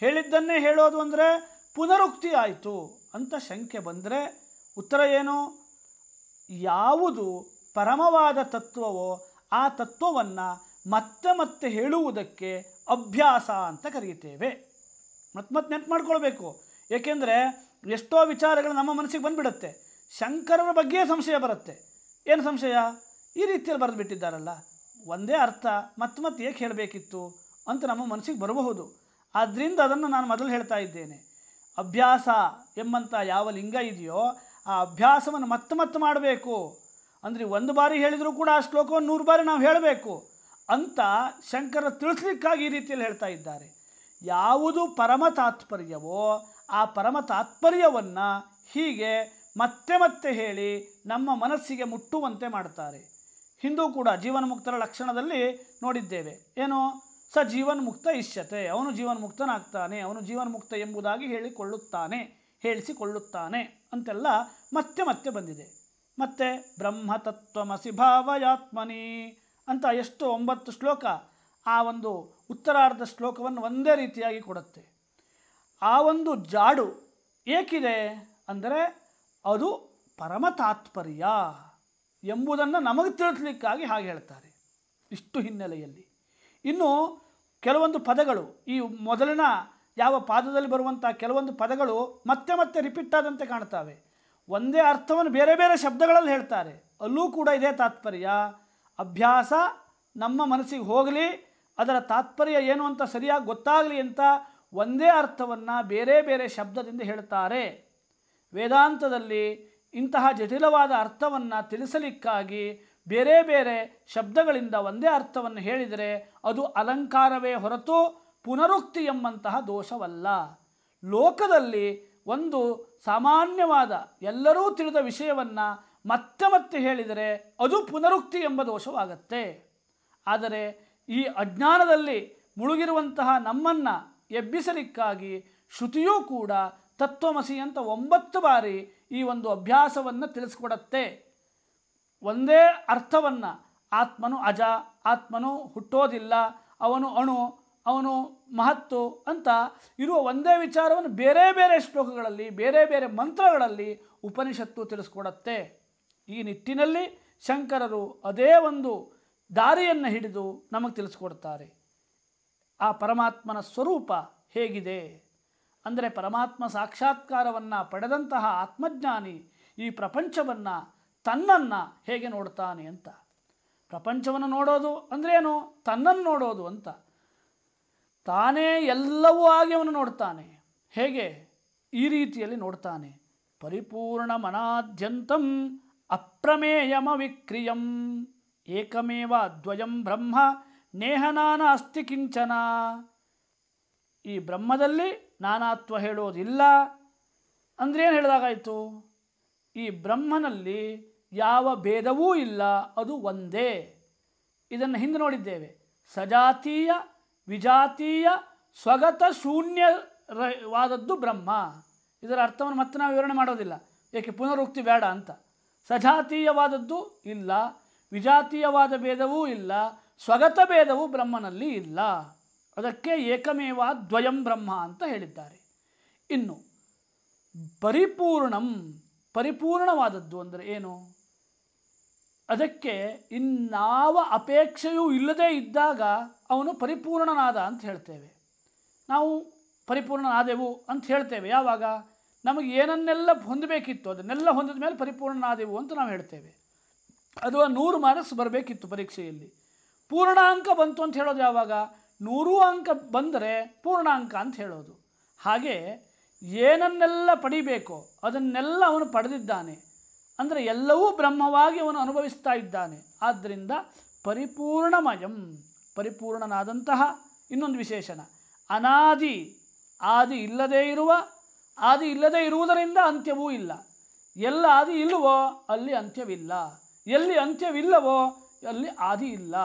ಹೇಳಿದ್ದನ್ನೇ ಹೇಳೋದು ಅಂದರೆ ಪುನರುಕ್ತಿ ಆಯಿತು ಅಂತ ಶಂಕೆ ಬಂದರೆ ಉತ್ತರ ಏನು? ಯಾವುದು ಪರಮವಾದ ತತ್ವವೋ ಆ ತತ್ವವನ್ನು ಮತ್ತೆ ಮತ್ತೆ ಹೇಳುವುದಕ್ಕೆ ಅಭ್ಯಾಸ ಅಂತ ಕರೀತೇವೆ. ಮತ್ತೆ ನೆನ್ಪು ಮಾಡ್ಕೊಳ್ಬೇಕು. ಏಕೆಂದರೆ ಎಷ್ಟೋ ವಿಚಾರಗಳು ನಮ್ಮ ಮನಸ್ಸಿಗೆ ಬಂದುಬಿಡುತ್ತೆ. ಶಂಕರರ ಬಗ್ಗೆ ಸಂಶಯ ಬರುತ್ತೆ. ಏನು ಸಂಶಯ? ಈ ರೀತಿಯಲ್ಲಿ ಬರೆದು ಬಿಟ್ಟಿದ್ದಾರಲ್ಲ, ಒಂದೇ ಅರ್ಥ ಮತ್ತೆ ಮತ್ತೆ ಏಕೆ ಹೇಳಬೇಕಿತ್ತು ಅಂತ ನಮ್ಮ ಮನಸ್ಸಿಗೆ ಬರಬಹುದು. ಆದ್ದರಿಂದ ಅದನ್ನು ನಾನು ಮೊದಲು ಹೇಳ್ತಾ ಇದ್ದೇನೆ. ಅಭ್ಯಾಸ ಎಂಬಂಥ ಯಾವ ಲಿಂಗ ಇದೆಯೋ ಆ ಅಭ್ಯಾಸವನ್ನು ಮತ್ತೆ ಮತ್ತೆ ಮಾಡಬೇಕು. ಅಂದರೆ 1 ಬಾರಿ ಹೇಳಿದರೂ ಕೂಡ ಆ ಶ್ಲೋಕವನ್ನು 100 ಬಾರಿ ನಾವು ಹೇಳಬೇಕು ಅಂತ ಶಂಕರ ತಿಳಿಸ್ಲಿಕ್ಕಾಗಿ ಈ ರೀತಿಯಲ್ಲಿ ಹೇಳ್ತಾ ಇದ್ದಾರೆ. ಯಾವುದು ಪರಮ ತಾತ್ಪರ್ಯವೋ ಆ ಪರಮ ತಾತ್ಪರ್ಯವನ್ನು ಹೀಗೆ ಮತ್ತೆ ಮತ್ತೆ ಹೇಳಿ ನಮ್ಮ ಮನಸ್ಸಿಗೆ ಮುಟ್ಟುವಂತೆ ಮಾಡ್ತಾರೆ. ಹಿಂದೂ ಕೂಡ ಜೀವನ್ಮುಕ್ತರ ಲಕ್ಷಣದಲ್ಲಿ ನೋಡಿದ್ದೇವೆ. ಏನು? ಸ ಜೀವನ್ಮುಕ್ತ ಇಷ್ಯತೆ, ಅವನು ಜೀವನ್ಮುಕ್ತನಾಗ್ತಾನೆ, ಅವನು ಜೀವನ್ಮುಕ್ತ ಎಂಬುದಾಗಿ ಹೇಳಿಸಿಕೊಳ್ಳುತ್ತಾನೆ ಅಂತೆಲ್ಲ ಮತ್ತೆ ಮತ್ತೆ ಬಂದಿದೆ. ಮತ್ತು ಬ್ರಹ್ಮತತ್ವಮಸಿ ಭಾವಯಾತ್ಮನಿ ಅಂತ ಎಷ್ಟು 9 ಶ್ಲೋಕ ಆ ಒಂದು ಉತ್ತರಾರ್ಧ ಶ್ಲೋಕವನ್ನು ಒಂದೇ ರೀತಿಯಾಗಿ ಕೊಡುತ್ತೆ. ಆ ಒಂದು ಜಾಡು ಏಕಿದೆ ಅಂದರೆ ಅದು ಪರಮ ತಾತ್ಪರ್ಯ ಎಂಬುದನ್ನು ನಮಗೆ ತಿಳಿಸ್ಲಿಕ್ಕಾಗಿ ಹಾಗೆ ಹೇಳ್ತಾರೆ. ಇಷ್ಟು ಹಿನ್ನೆಲೆಯಲ್ಲಿ ಇನ್ನು ಕೆಲವೊಂದು ಪದಗಳು, ಈ ಮೊದಲಿನ ಯಾವ ಪಾದದಲ್ಲಿ ಬರುವಂಥ ಕೆಲವೊಂದು ಪದಗಳು ಮತ್ತೆ ಮತ್ತೆ ರಿಪೀಟ್ ಆದಂತೆ ಕಾಣ್ತವೆ. ಒಂದೇ ಅರ್ಥವನ್ನು ಬೇರೆ ಬೇರೆ ಶಬ್ದಗಳಲ್ಲಿ ಹೇಳ್ತಾರೆ. ಅಲ್ಲೂ ಕೂಡ ಇದೇ ತಾತ್ಪರ್ಯ. ಅಭ್ಯಾಸ ನಮ್ಮ ಮನಸ್ಸಿಗೆ ಹೋಗಲಿ, ಅದರ ತಾತ್ಪರ್ಯ ಏನು ಅಂತ ಸರಿಯಾಗಿ ಗೊತ್ತಾಗಲಿ ಅಂತ ಒಂದೇ ಅರ್ಥವನ್ನು ಬೇರೆ ಬೇರೆ ಶಬ್ದದಿಂದ ಹೇಳ್ತಾರೆ. ವೇದಾಂತದಲ್ಲಿ ಇಂತಹ ಜಟಿಲವಾದ ಅರ್ಥವನ್ನು ತಿಳಿಸಲಿಕ್ಕಾಗಿ ಬೇರೆ ಬೇರೆ ಶಬ್ದಗಳಿಂದ ಒಂದೇ ಅರ್ಥವನ್ನು ಹೇಳಿದರೆ ಅದು ಅಲಂಕಾರವೇ ಹೊರತು ಪುನರುಕ್ತಿ ಎಂಬಂತಹ ದೋಷವಲ್ಲ. ಲೋಕದಲ್ಲಿ ಒಂದು ಸಾಮಾನ್ಯವಾದ ಎಲ್ಲರೂ ತಿಳಿದ ವಿಷಯವನ್ನು ಮತ್ತೆ ಮತ್ತೆ ಹೇಳಿದರೆ ಅದು ಪುನರುಕ್ತಿ ಎಂಬ ದೋಷವಾಗತ್ತೆ. ಆದರೆ ಈ ಅಜ್ಞಾನದಲ್ಲಿ ಮುಳುಗಿರುವಂತಹ ನಮ್ಮನ್ನು ಎಬ್ಬಿಸಲಿಕ್ಕಾಗಿ ಶ್ರುತಿಯೂ ಕೂಡ ತತ್ವಮಸಿ ಅಂತ 9 ಬಾರಿ ಈ ಒಂದು ಅಭ್ಯಾಸವನ್ನು ತಿಳಿಸ್ಕೊಡತ್ತೆ. ಒಂದೇ ಅರ್ಥವನ್ನು ಆತ್ಮನು ಅಜ, ಆತ್ಮನು ಹುಟ್ಟೋದಿಲ್ಲ, ಅವನು ಅಣು, ಅವನು ಮಹತ್ತು ಅಂತ ಇರುವ ಒಂದೇ ವಿಚಾರವನ್ನು ಬೇರೆ ಬೇರೆ ಶ್ಲೋಕಗಳಲ್ಲಿ ಬೇರೆ ಬೇರೆ ಮಂತ್ರಗಳಲ್ಲಿ ಉಪನಿಷತ್ತು ತಿಳಿಸ್ಕೊಡತ್ತೆ. ಈ ನಿಟ್ಟಿನಲ್ಲಿ ಶಂಕರರು ಅದೇ ಒಂದು ದಾರಿಯನ್ನು ಹಿಡಿದು ನಮಗೆ ತಿಳಿಸ್ಕೊಡ್ತಾರೆ. ಆ ಪರಮಾತ್ಮನ ಸ್ವರೂಪ ಹೇಗಿದೆ ಅಂದರೆ ಪರಮಾತ್ಮ ಸಾಕ್ಷಾತ್ಕಾರವನ್ನು ಪಡೆದಂತಹ ಆತ್ಮಜ್ಞಾನಿ ಈ ಪ್ರಪಂಚವನ್ನು ತನ್ನನ್ನು ಹೇಗೆ ನೋಡ್ತಾನೆ ಅಂತ. ಪ್ರಪಂಚವನ್ನು ನೋಡೋದು ಅಂದ್ರೇನು? ತನ್ನನ್ನು ನೋಡೋದು ಅಂತ. ತಾನೇ ಎಲ್ಲವೂ ಆಗಿ ಅವನು ನೋಡ್ತಾನೆ. ಹೇಗೆ? ಈ ರೀತಿಯಲ್ಲಿ ನೋಡ್ತಾನೆ. ಪರಿಪೂರ್ಣ ಮನಾದ್ಯಂತಂ ಅಪ್ರಮೇಯಮ ವಿಕ್ರಿಯಂ ಏಕಮೇವ ದ್ವಯಂ ಬ್ರಹ್ಮ ನೇಹನಾನ ಅಸ್ತಿ ಕಿಂಚನ. ಈ ಬ್ರಹ್ಮದಲ್ಲಿ ನಾನಾತ್ವ ಹೇಳೋದಿಲ್ಲ ಅಂದ್ರೇನು ಹೇಳಿದಾಗಾಯಿತು? ಈ ಬ್ರಹ್ಮನಲ್ಲಿ ಯಾವ ಭೇದವೂ ಇಲ್ಲ, ಅದು ಒಂದೇ. ಇದನ್ನು ಹಿಂದೆ ನೋಡಿದ್ದೇವೆ. ಸಜಾತೀಯ ವಿಜಾತೀಯ ಸ್ವಗತ ಶೂನ್ಯವಾದದ್ದು ಬ್ರಹ್ಮ. ಇದರ ಅರ್ಥವನ್ನು ಮತ್ತೆ ನಾವು ವಿವರಣೆ ಮಾಡೋದಿಲ್ಲ, ಏಕೆ ಪುನರುಕ್ತಿ ಬೇಡ ಅಂತ. ಸಜಾತೀಯವಾದದ್ದು ಇಲ್ಲ, ವಿಜಾತೀಯವಾದ ಭೇದವೂ ಇಲ್ಲ, ಸ್ವಗತ ಭೇದವೂ ಬ್ರಹ್ಮನಲ್ಲಿ ಇಲ್ಲ. ಅದಕ್ಕೆ ಏಕಮೇವ ದ್ವಯಂ ಬ್ರಹ್ಮ ಅಂತ ಹೇಳಿದ್ದಾರೆ. ಇನ್ನು ಪರಿಪೂರ್ಣಂ ಪರಿಪೂರ್ಣವಾದದ್ದು ಅಂದರೆ ಏನು? ಅದಕ್ಕೆ ಇನ್ನಾವ ಅಪೇಕ್ಷೆಯೂ ಇಲ್ಲದೇ ಇದ್ದಾಗ ಅವನು ಪರಿಪೂರ್ಣನಾದ ಅಂತ ಹೇಳ್ತೇವೆ. ನಾವು ಪರಿಪೂರ್ಣನಾದೆವು ಅಂತ ಹೇಳ್ತೇವೆ ಯಾವಾಗ? ನಮಗೆ ಏನನ್ನೆಲ್ಲ ಹೊಂದಬೇಕಿತ್ತು ಅದನ್ನೆಲ್ಲ ಹೊಂದಿದ ಮೇಲೆ ಪರಿಪೂರ್ಣನಾದೆವು ಅಂತ ನಾವು ಹೇಳ್ತೇವೆ. ಅದು 100 ಮಾರ್ಕ್ಸ್ ಬರಬೇಕಿತ್ತು ಪರೀಕ್ಷೆಯಲ್ಲಿ. ಪೂರ್ಣಾಂಕ ಬಂತು ಅಂತ ಹೇಳೋದು ಯಾವಾಗ? 100 ಅಂಕ ಬಂದರೆ ಪೂರ್ಣಾಂಕ ಅಂತ ಹೇಳೋದು. ಹಾಗೆ ಏನನ್ನೆಲ್ಲ ಪಡಿಬೇಕೋ ಅದನ್ನೆಲ್ಲ ಅವನು ಪಡೆದಿದ್ದಾನೆ ಅಂದರೆ ಎಲ್ಲವೂ ಬ್ರಹ್ಮವಾಗಿ ಅವನು ಅನುಭವಿಸ್ತಾ ಇದ್ದಾನೆ. ಆದ್ದರಿಂದ ಪರಿಪೂರ್ಣಮಯಂ, ಪರಿಪೂರ್ಣನಾದಂತಹ. ಇನ್ನೊಂದು ವಿಶೇಷಣ ಅನಾದಿ, ಆದಿ ಇಲ್ಲದೇ ಇರುವುದರಿಂದ ಅಂತ್ಯವೂ ಇಲ್ಲ. ಎಲ್ಲ ಆದಿ ಇಲ್ಲವೋ ಅಲ್ಲಿ ಅಂತ್ಯವಿಲ್ಲ, ಎಲ್ಲಿ ಅಂತ್ಯವಿಲ್ಲವೋ ಅಲ್ಲಿ ಆದಿ ಇಲ್ಲ.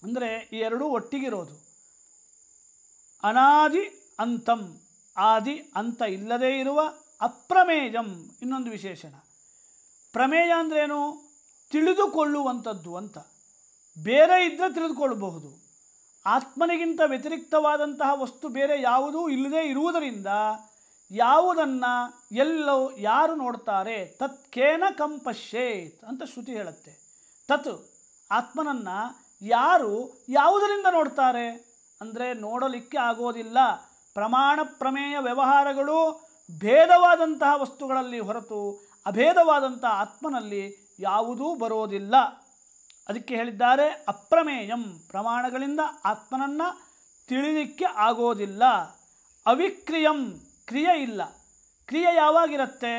ಅಂದರೆ ಈ ಎರಡೂ ಒಟ್ಟಿಗಿರೋದು. ಅನಾದಿ ಅಂತಂ, ಆದಿ ಅಂತ ಇಲ್ಲದೇ ಇರುವ ಅಪ್ರಮೇಯಂ. ಇನ್ನೊಂದು ವಿಶೇಷಣ ಪ್ರಮೇಯ ಅಂದ್ರೇನು? ತಿಳಿದುಕೊಳ್ಳುವಂಥದ್ದು ಅಂತ. ಬೇರೆ ಇದ್ದರೆ ತಿಳಿದುಕೊಳ್ಳಬಹುದು. ಆತ್ಮನಿಗಿಂತ ವ್ಯತಿರಿಕ್ತವಾದಂತಹ ವಸ್ತು ಬೇರೆ ಯಾವುದೂ ಇಲ್ಲದೇ ಇರುವುದರಿಂದ ಯಾವುದನ್ನು ಎಲ್ಲೋ ಯಾರು ನೋಡ್ತಾರೆ, ತತ್ಕೇನ ಕಂಪಶ್ಯೇತ್ ಅಂತ ಶ್ರುತಿ ಹೇಳುತ್ತೆ. ತತ್ ಆತ್ಮನನ್ನು ಯಾರು ಯಾವುದರಿಂದ ನೋಡ್ತಾರೆ ಅಂದರೆ ನೋಡಲಿಕ್ಕೆ ಆಗೋದಿಲ್ಲ. ಪ್ರಮಾಣ ಪ್ರಮೇಯ ವ್ಯವಹಾರಗಳು ಭೇದವಾದಂತಹ ವಸ್ತುಗಳಲ್ಲಿ ಹೊರತು ಅಭೇದವಾದಂಥ ಆತ್ಮನಲ್ಲಿ ಯಾವುದೂ ಬರೋದಿಲ್ಲ. ಅದಕ್ಕೆ ಹೇಳಿದ್ದಾರೆ ಅಪ್ರಮೇಯಂ, ಪ್ರಮಾಣಗಳಿಂದ ಆತ್ಮನನ್ನು ತಿಳಿಲಿಕ್ಕೆ ಆಗೋದಿಲ್ಲ. ಅವಿಕ್ರಿಯಂ, ಕ್ರಿಯೆ ಇಲ್ಲ. ಕ್ರಿಯೆ ಯಾವಾಗಿರುತ್ತೆ?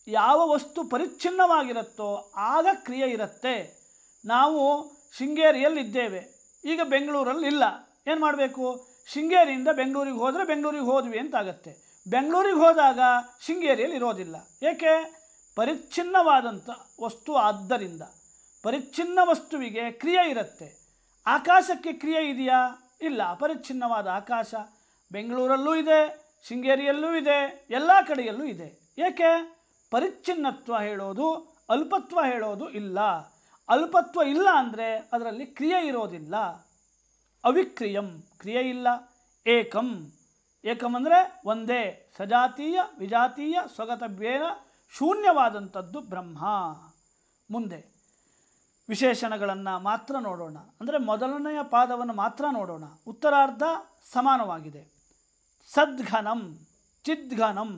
ಯಾವ ವಸ್ತು ಪರಿಚ್ಛಿನ್ನವಾಗಿರುತ್ತೋ ಆಗ ಕ್ರಿಯೆ ಇರುತ್ತೆ. ನಾವು ಶೃಂಗೇರಿಯಲ್ಲಿದ್ದೇವೆ, ಈಗ ಬೆಂಗಳೂರಲ್ಲಿ ಇಲ್ಲ. ಏನು ಮಾಡಬೇಕು? ಶೃಂಗೇರಿಯಿಂದ ಬೆಂಗಳೂರಿಗೆ ಹೋದರೆ ಬೆಂಗಳೂರಿಗೆ ಹೋದ್ವಿ ಅಂತಾಗತ್ತೆ. ಬೆಂಗಳೂರಿಗೆ ಹೋದಾಗ ಶೃಂಗೇರಿಯಲ್ಲಿ ಇರೋದಿಲ್ಲ. ಏಕೆ? ಪರಿಚ್ಛಿನ್ನವಾದಂಥ ವಸ್ತು. ಆದ್ದರಿಂದ ಪರಿಚ್ಛಿನ್ನ ವಸ್ತುವಿಗೆ ಕ್ರಿಯೆ ಇರುತ್ತೆ. ಆಕಾಶಕ್ಕೆ ಕ್ರಿಯೆ ಇದೆಯಾ? ಇಲ್ಲ. ಅಪರಿಚ್ಛಿನ್ನವಾದ ಆಕಾಶ ಬೆಂಗಳೂರಲ್ಲೂ ಇದೆ, ಶೃಂಗೇರಿಯಲ್ಲೂ ಇದೆ, ಎಲ್ಲ ಕಡೆಯಲ್ಲೂ ಇದೆ. ಏಕೆ? ಪರಿಚ್ಛಿನ್ನತ್ವ ಹೇಳೋದು, ಅಲ್ಪತ್ವ ಹೇಳೋದು ಇಲ್ಲ. ಅಲ್ಪತ್ವ ಇಲ್ಲ ಅಂದರೆ ಅದರಲ್ಲಿ ಕ್ರಿಯೆ ಇರೋದಿಲ್ಲ. ಅವಿಕ್ರಿಯಂ, ಕ್ರಿಯೆ ಇಲ್ಲ. ಏಕಂ, ಏಕಂ ಅಂದರೆ ಒಂದೇ, ಸಜಾತೀಯ ವಿಜಾತೀಯ ಸ್ವಗತಭ್ಯೇನ ಶೂನ್ಯವಾದಂಥದ್ದು ಬ್ರಹ್ಮ. ಮುಂದೆ ವಿಶೇಷಣಗಳನ್ನು ಮಾತ್ರ ನೋಡೋಣ. ಅಂದರೆ ಮೊದಲನೆಯ ಪಾದವನ್ನು ಮಾತ್ರ ನೋಡೋಣ. ಉತ್ತರಾರ್ಧ ಸಮಾನವಾಗಿದೆ. ಸದ್ಘನಂ, ಚಿದ್ಘನಂ,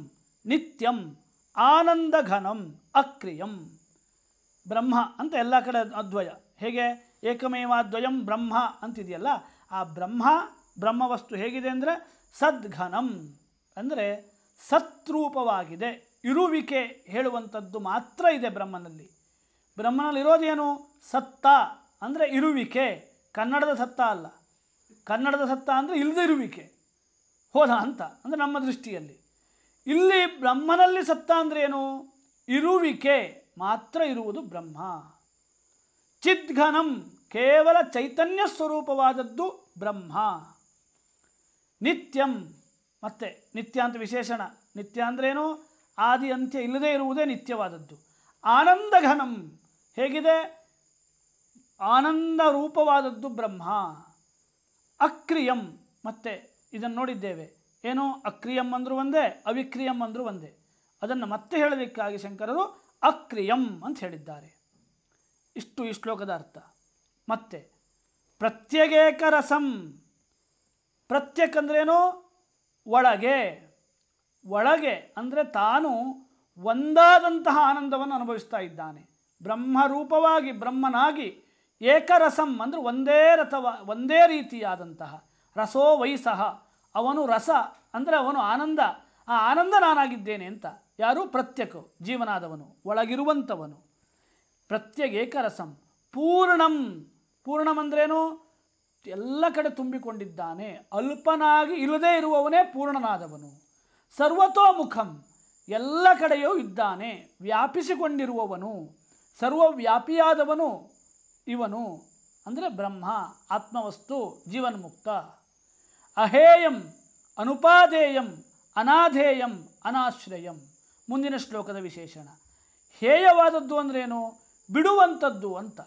ನಿತ್ಯಂ, ಆನಂದಘನಂ, ಅಕ್ರಿಯಂ. ಬ್ರಹ್ಮ ಅಂತ ಎಲ್ಲ ಕಡೆ ಅದ್ವಯ. ಹೇಗೆ? ಏಕಮೇವಾದ್ವಯಂ ಬ್ರಹ್ಮ ಅಂತಿದೆಯಲ್ಲ, ಆ ಬ್ರಹ್ಮವಸ್ತು ಹೇಗಿದೆ ಅಂದರೆ ಸದ್ಘನಂ ಅಂದರೆ ಸತ್ರೂಪವಾಗಿದೆ. ಇರುವಿಕೆ ಹೇಳುವಂಥದ್ದು ಮಾತ್ರ ಇದೆ ಬ್ರಹ್ಮನಲ್ಲಿ. ಬ್ರಹ್ಮನಲ್ಲಿ ಇರೋದೇನು? ಸತ್ತ ಅಂದರೆ ಇರುವಿಕೆ. ಕನ್ನಡದ ಸತ್ತ ಅಲ್ಲ. ಕನ್ನಡದ ಸತ್ತ ಅಂದರೆ ಇಲ್ಲದಿರುವಿಕೆ, ಹೋದ ಅಂತ ಅಂದರೆ ನಮ್ಮ ದೃಷ್ಟಿಯಲ್ಲಿ. ಇಲ್ಲಿ ಬ್ರಹ್ಮನಲ್ಲಿ ಸತ್ತ ಅಂದರೆ ಏನು? ಇರುವಿಕೆ ಮಾತ್ರ ಇರುವುದು ಬ್ರಹ್ಮ. ಚಿದ್ಘನಂ ಕೇವಲ ಚೈತನ್ಯ ಸ್ವರೂಪವಾದದ್ದು ಬ್ರಹ್ಮ. ನಿತ್ಯಂ, ಮತ್ತೆ ನಿತ್ಯ ಅಂತ ವಿಶೇಷಣ. ನಿತ್ಯ ಅಂದ್ರೇನು? ಆದಿ ಅಂತ್ಯ ಇಲ್ಲದೇ ಇರುವುದೇ ನಿತ್ಯವಾದದ್ದು. ಆನಂದಘನಂ ಹೇಗಿದೆ? ಆನಂದ ರೂಪವಾದದ್ದು ಬ್ರಹ್ಮ. ಅಕ್ರಿಯಂ, ಮತ್ತೆ ಇದನ್ನು ನೋಡಿದ್ದೇವೆ. ಏನು? ಅಕ್ರಿಯಂ ಅಂದರೂ ಒಂದೇ, ಅವಿಕ್ರಿಯಂ ಅಂದರೂ ಒಂದೇ. ಅದನ್ನು ಮತ್ತೆ ಹೇಳಲಿಕ್ಕಾಗಿ ಶಂಕರರು ಅಕ್ರಿಯಂ ಅಂತ ಹೇಳಿದ್ದಾರೆ. ಇಷ್ಟು ಈ ಶ್ಲೋಕದ ಅರ್ಥ. ಮತ್ತೆ ಪ್ರತ್ಯಗೇಕ ರಸಂ. ಪ್ರತ್ಯಕ್ ಅಂದ್ರೇನು? ಒಳಗೆ. ಒಳಗೆ ಅಂದರೆ ತಾನು ಒಂದಾದಂತಹ ಆನಂದವನ್ನು ಅನುಭವಿಸ್ತಾ ಇದ್ದಾನೆ. ಬ್ರಹ್ಮರೂಪವಾಗಿ ಬ್ರಹ್ಮನಾಗಿ ಏಕರಸಂ ಅಂದರೆ ಒಂದೇ ರೀತಿಯಾದಂತಹ ರಸೋ ವೈಸಃ. ಅವನು ರಸ ಅಂದರೆ ಅವನು ಆನಂದ. ಆ ಆನಂದ ನಾನಾಗಿದ್ದೇನೆ ಅಂತ. ಯಾರು? ಪ್ರತ್ಯಕ್, ಜೀವನಾದವನು, ಒಳಗಿರುವಂಥವನು. ಪ್ರತ್ಯಗೇಕರಸಂ. ಪೂರ್ಣಂ, ಪೂರ್ಣಂ ಅಂದ್ರೇನು? ಎಲ್ಲ ಕಡೆ ತುಂಬಿಕೊಂಡಿದ್ದಾನೆ. ಅಲ್ಪನಾಗಿ ಇಲ್ಲದೇ ಇರುವವನೇ ಪೂರ್ಣನಾದವನು. ಸರ್ವತೋಮುಖಂ, ಎಲ್ಲ ಕಡೆಯೂ ಇದ್ದಾನೆ, ವ್ಯಾಪಿಸಿಕೊಂಡಿರುವವನು, ಸರ್ವವ್ಯಾಪಿಯಾದವನು ಇವನು ಅಂದರೆ ಬ್ರಹ್ಮ, ಆತ್ಮವಸ್ತು, ಜೀವನ್ಮುಕ್ತ. ಅಹೇಯಂ, ಅನುಪಾದೇಯಂ, ಅನಾಧೇಯಂ, ಅನಾಶ್ರಯಂ. ಮುಂದಿನ ಶ್ಲೋಕದ ವಿಶೇಷಣ. ಹೇಯವಾದದ್ದು ಅಂದ್ರೇನು? ಬಿಡುವಂಥದ್ದು ಅಂತ.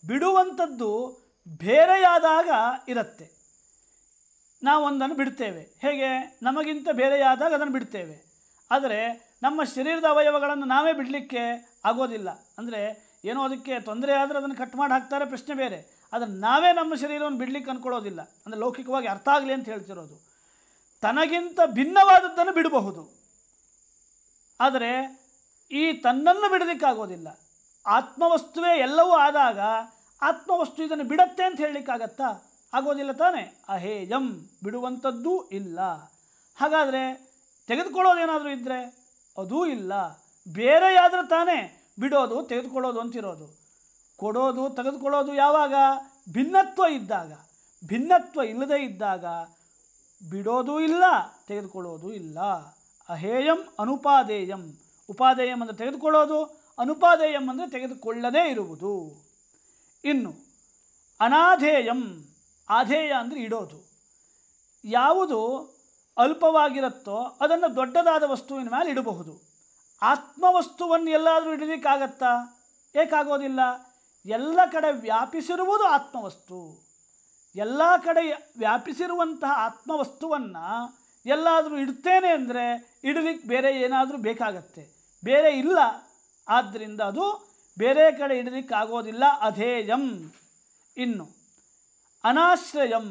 ಬಿಡುವಂಥದ್ದು ಬೇರೆಯಾದಾಗ ಇರುತ್ತೆ. ನಾವು ಒಂದನ್ನು ಬಿಡ್ತೇವೆ. ಹೇಗೆ? ನಮಗಿಂತ ಬೇರೆಯಾದಾಗ ಅದನ್ನು ಬಿಡ್ತೇವೆ. ಆದರೆ ನಮ್ಮ ಶರೀರದ ಅವಯವಗಳನ್ನು ನಾವೇ ಬಿಡಲಿಕ್ಕೆ ಆಗೋದಿಲ್ಲ. ಅಂದರೆ ಏನೋ ಅದಕ್ಕೆ ತೊಂದರೆ ಆದರೆ ಅದನ್ನು ಕಟ್ ಮಾಡಿ ಹಾಕ್ತಾರೆ, ಪ್ರಶ್ನೆ ಬೇರೆ. ಆದರೆ ನಾವೇ ನಮ್ಮ ಶರೀರವನ್ನು ಬಿಡಲಿಕ್ಕೆ ಅಂದ್ಕೊಳ್ಳೋದಿಲ್ಲ. ಅಂದರೆ ಲೌಕಿಕವಾಗಿ ಅರ್ಥ ಆಗಲಿ ಅಂತ ಹೇಳ್ತಿರೋದು. ತನಗಿಂತ ಭಿನ್ನವಾದದ್ದನ್ನು ಬಿಡಬಹುದು, ಆದರೆ ಈ ತನ್ನನ್ನು ಬಿಡಲಿಕ್ಕಾಗೋದಿಲ್ಲ. ಆತ್ಮವಸ್ತುವೇ ಎಲ್ಲವೂ ಆದಾಗ ಆತ್ಮವಸ್ತು ಇದನ್ನು ಬಿಡತ್ತೆ ಅಂತ ಹೇಳಲಿಕ್ಕಾಗತ್ತಾ? ಆಗೋದಿಲ್ಲ ತಾನೇ. ಅಹೇಯಂ, ಬಿಡುವಂಥದ್ದೂ ಇಲ್ಲ. ಹಾಗಾದರೆ ತೆಗೆದುಕೊಳ್ಳೋದೇನಾದರೂ ಇದ್ದರೆ ಅದೂ ಇಲ್ಲ. ಬೇರೆಯಾದರೂ ತಾನೇ ಬಿಡೋದು ತೆಗೆದುಕೊಳ್ಳೋದು ಅಂತಿರೋದು. ಕೊಡೋದು ತೆಗೆದುಕೊಳ್ಳೋದು ಯಾವಾಗ? ಭಿನ್ನತ್ವ ಇದ್ದಾಗ. ಭಿನ್ನತ್ವ ಇಲ್ಲದೇ ಇದ್ದಾಗ ಬಿಡೋದೂ ಇಲ್ಲ, ತೆಗೆದುಕೊಳ್ಳೋದು ಇಲ್ಲ. ಅಹೇಯಂ ಅನುಪಾದೇಯಂ. ಉಪಾದೇಯಂ ಅಂದರೆ ತೆಗೆದುಕೊಳ್ಳೋದು, ಅನುಪಾದೇಯಂ ಅಂದರೆ ತೆಗೆದುಕೊಳ್ಳದೇ ಇರುವುದು. ಇನ್ನು ಅನಾಧೇಯಂ. ಆಧೇಯ ಅಂದರೆ ಇಡೋದು. ಯಾವುದು ಅಲ್ಪವಾಗಿರುತ್ತೋ ಅದನ್ನು ದೊಡ್ಡದಾದ ವಸ್ತುವಿನ ಮೇಲೆ ಇಡಬಹುದು. ಆತ್ಮವಸ್ತುವನ್ನು ಎಲ್ಲಾದರೂ ಇಡಲಿಕ್ಕಾಗತ್ತಾ? ಏಕಾಗೋದಿಲ್ಲ. ಎಲ್ಲ ಕಡೆ ವ್ಯಾಪಿಸಿರುವುದು ಆತ್ಮವಸ್ತು. ಎಲ್ಲ ಕಡೆ ವ್ಯಾಪಿಸಿರುವಂತಹ ಆತ್ಮವಸ್ತುವನ್ನು ಎಲ್ಲಾದರೂ ಇಡ್ತೇನೆ ಅಂದರೆ ಇಡಲಿಕ್ಕೆ ಬೇರೆ ಏನಾದರೂ ಬೇಕಾಗತ್ತೆ, ಬೇರೆ ಇಲ್ಲ. ಆದ್ದರಿಂದ ಅದು ಬೇರೆ ಕಡೆ ಇಡಲಿಕ್ಕಾಗೋದಿಲ್ಲ. ಅಧೇಯಂ. ಇನ್ನು ಅನಾಶ್ರಯಂ.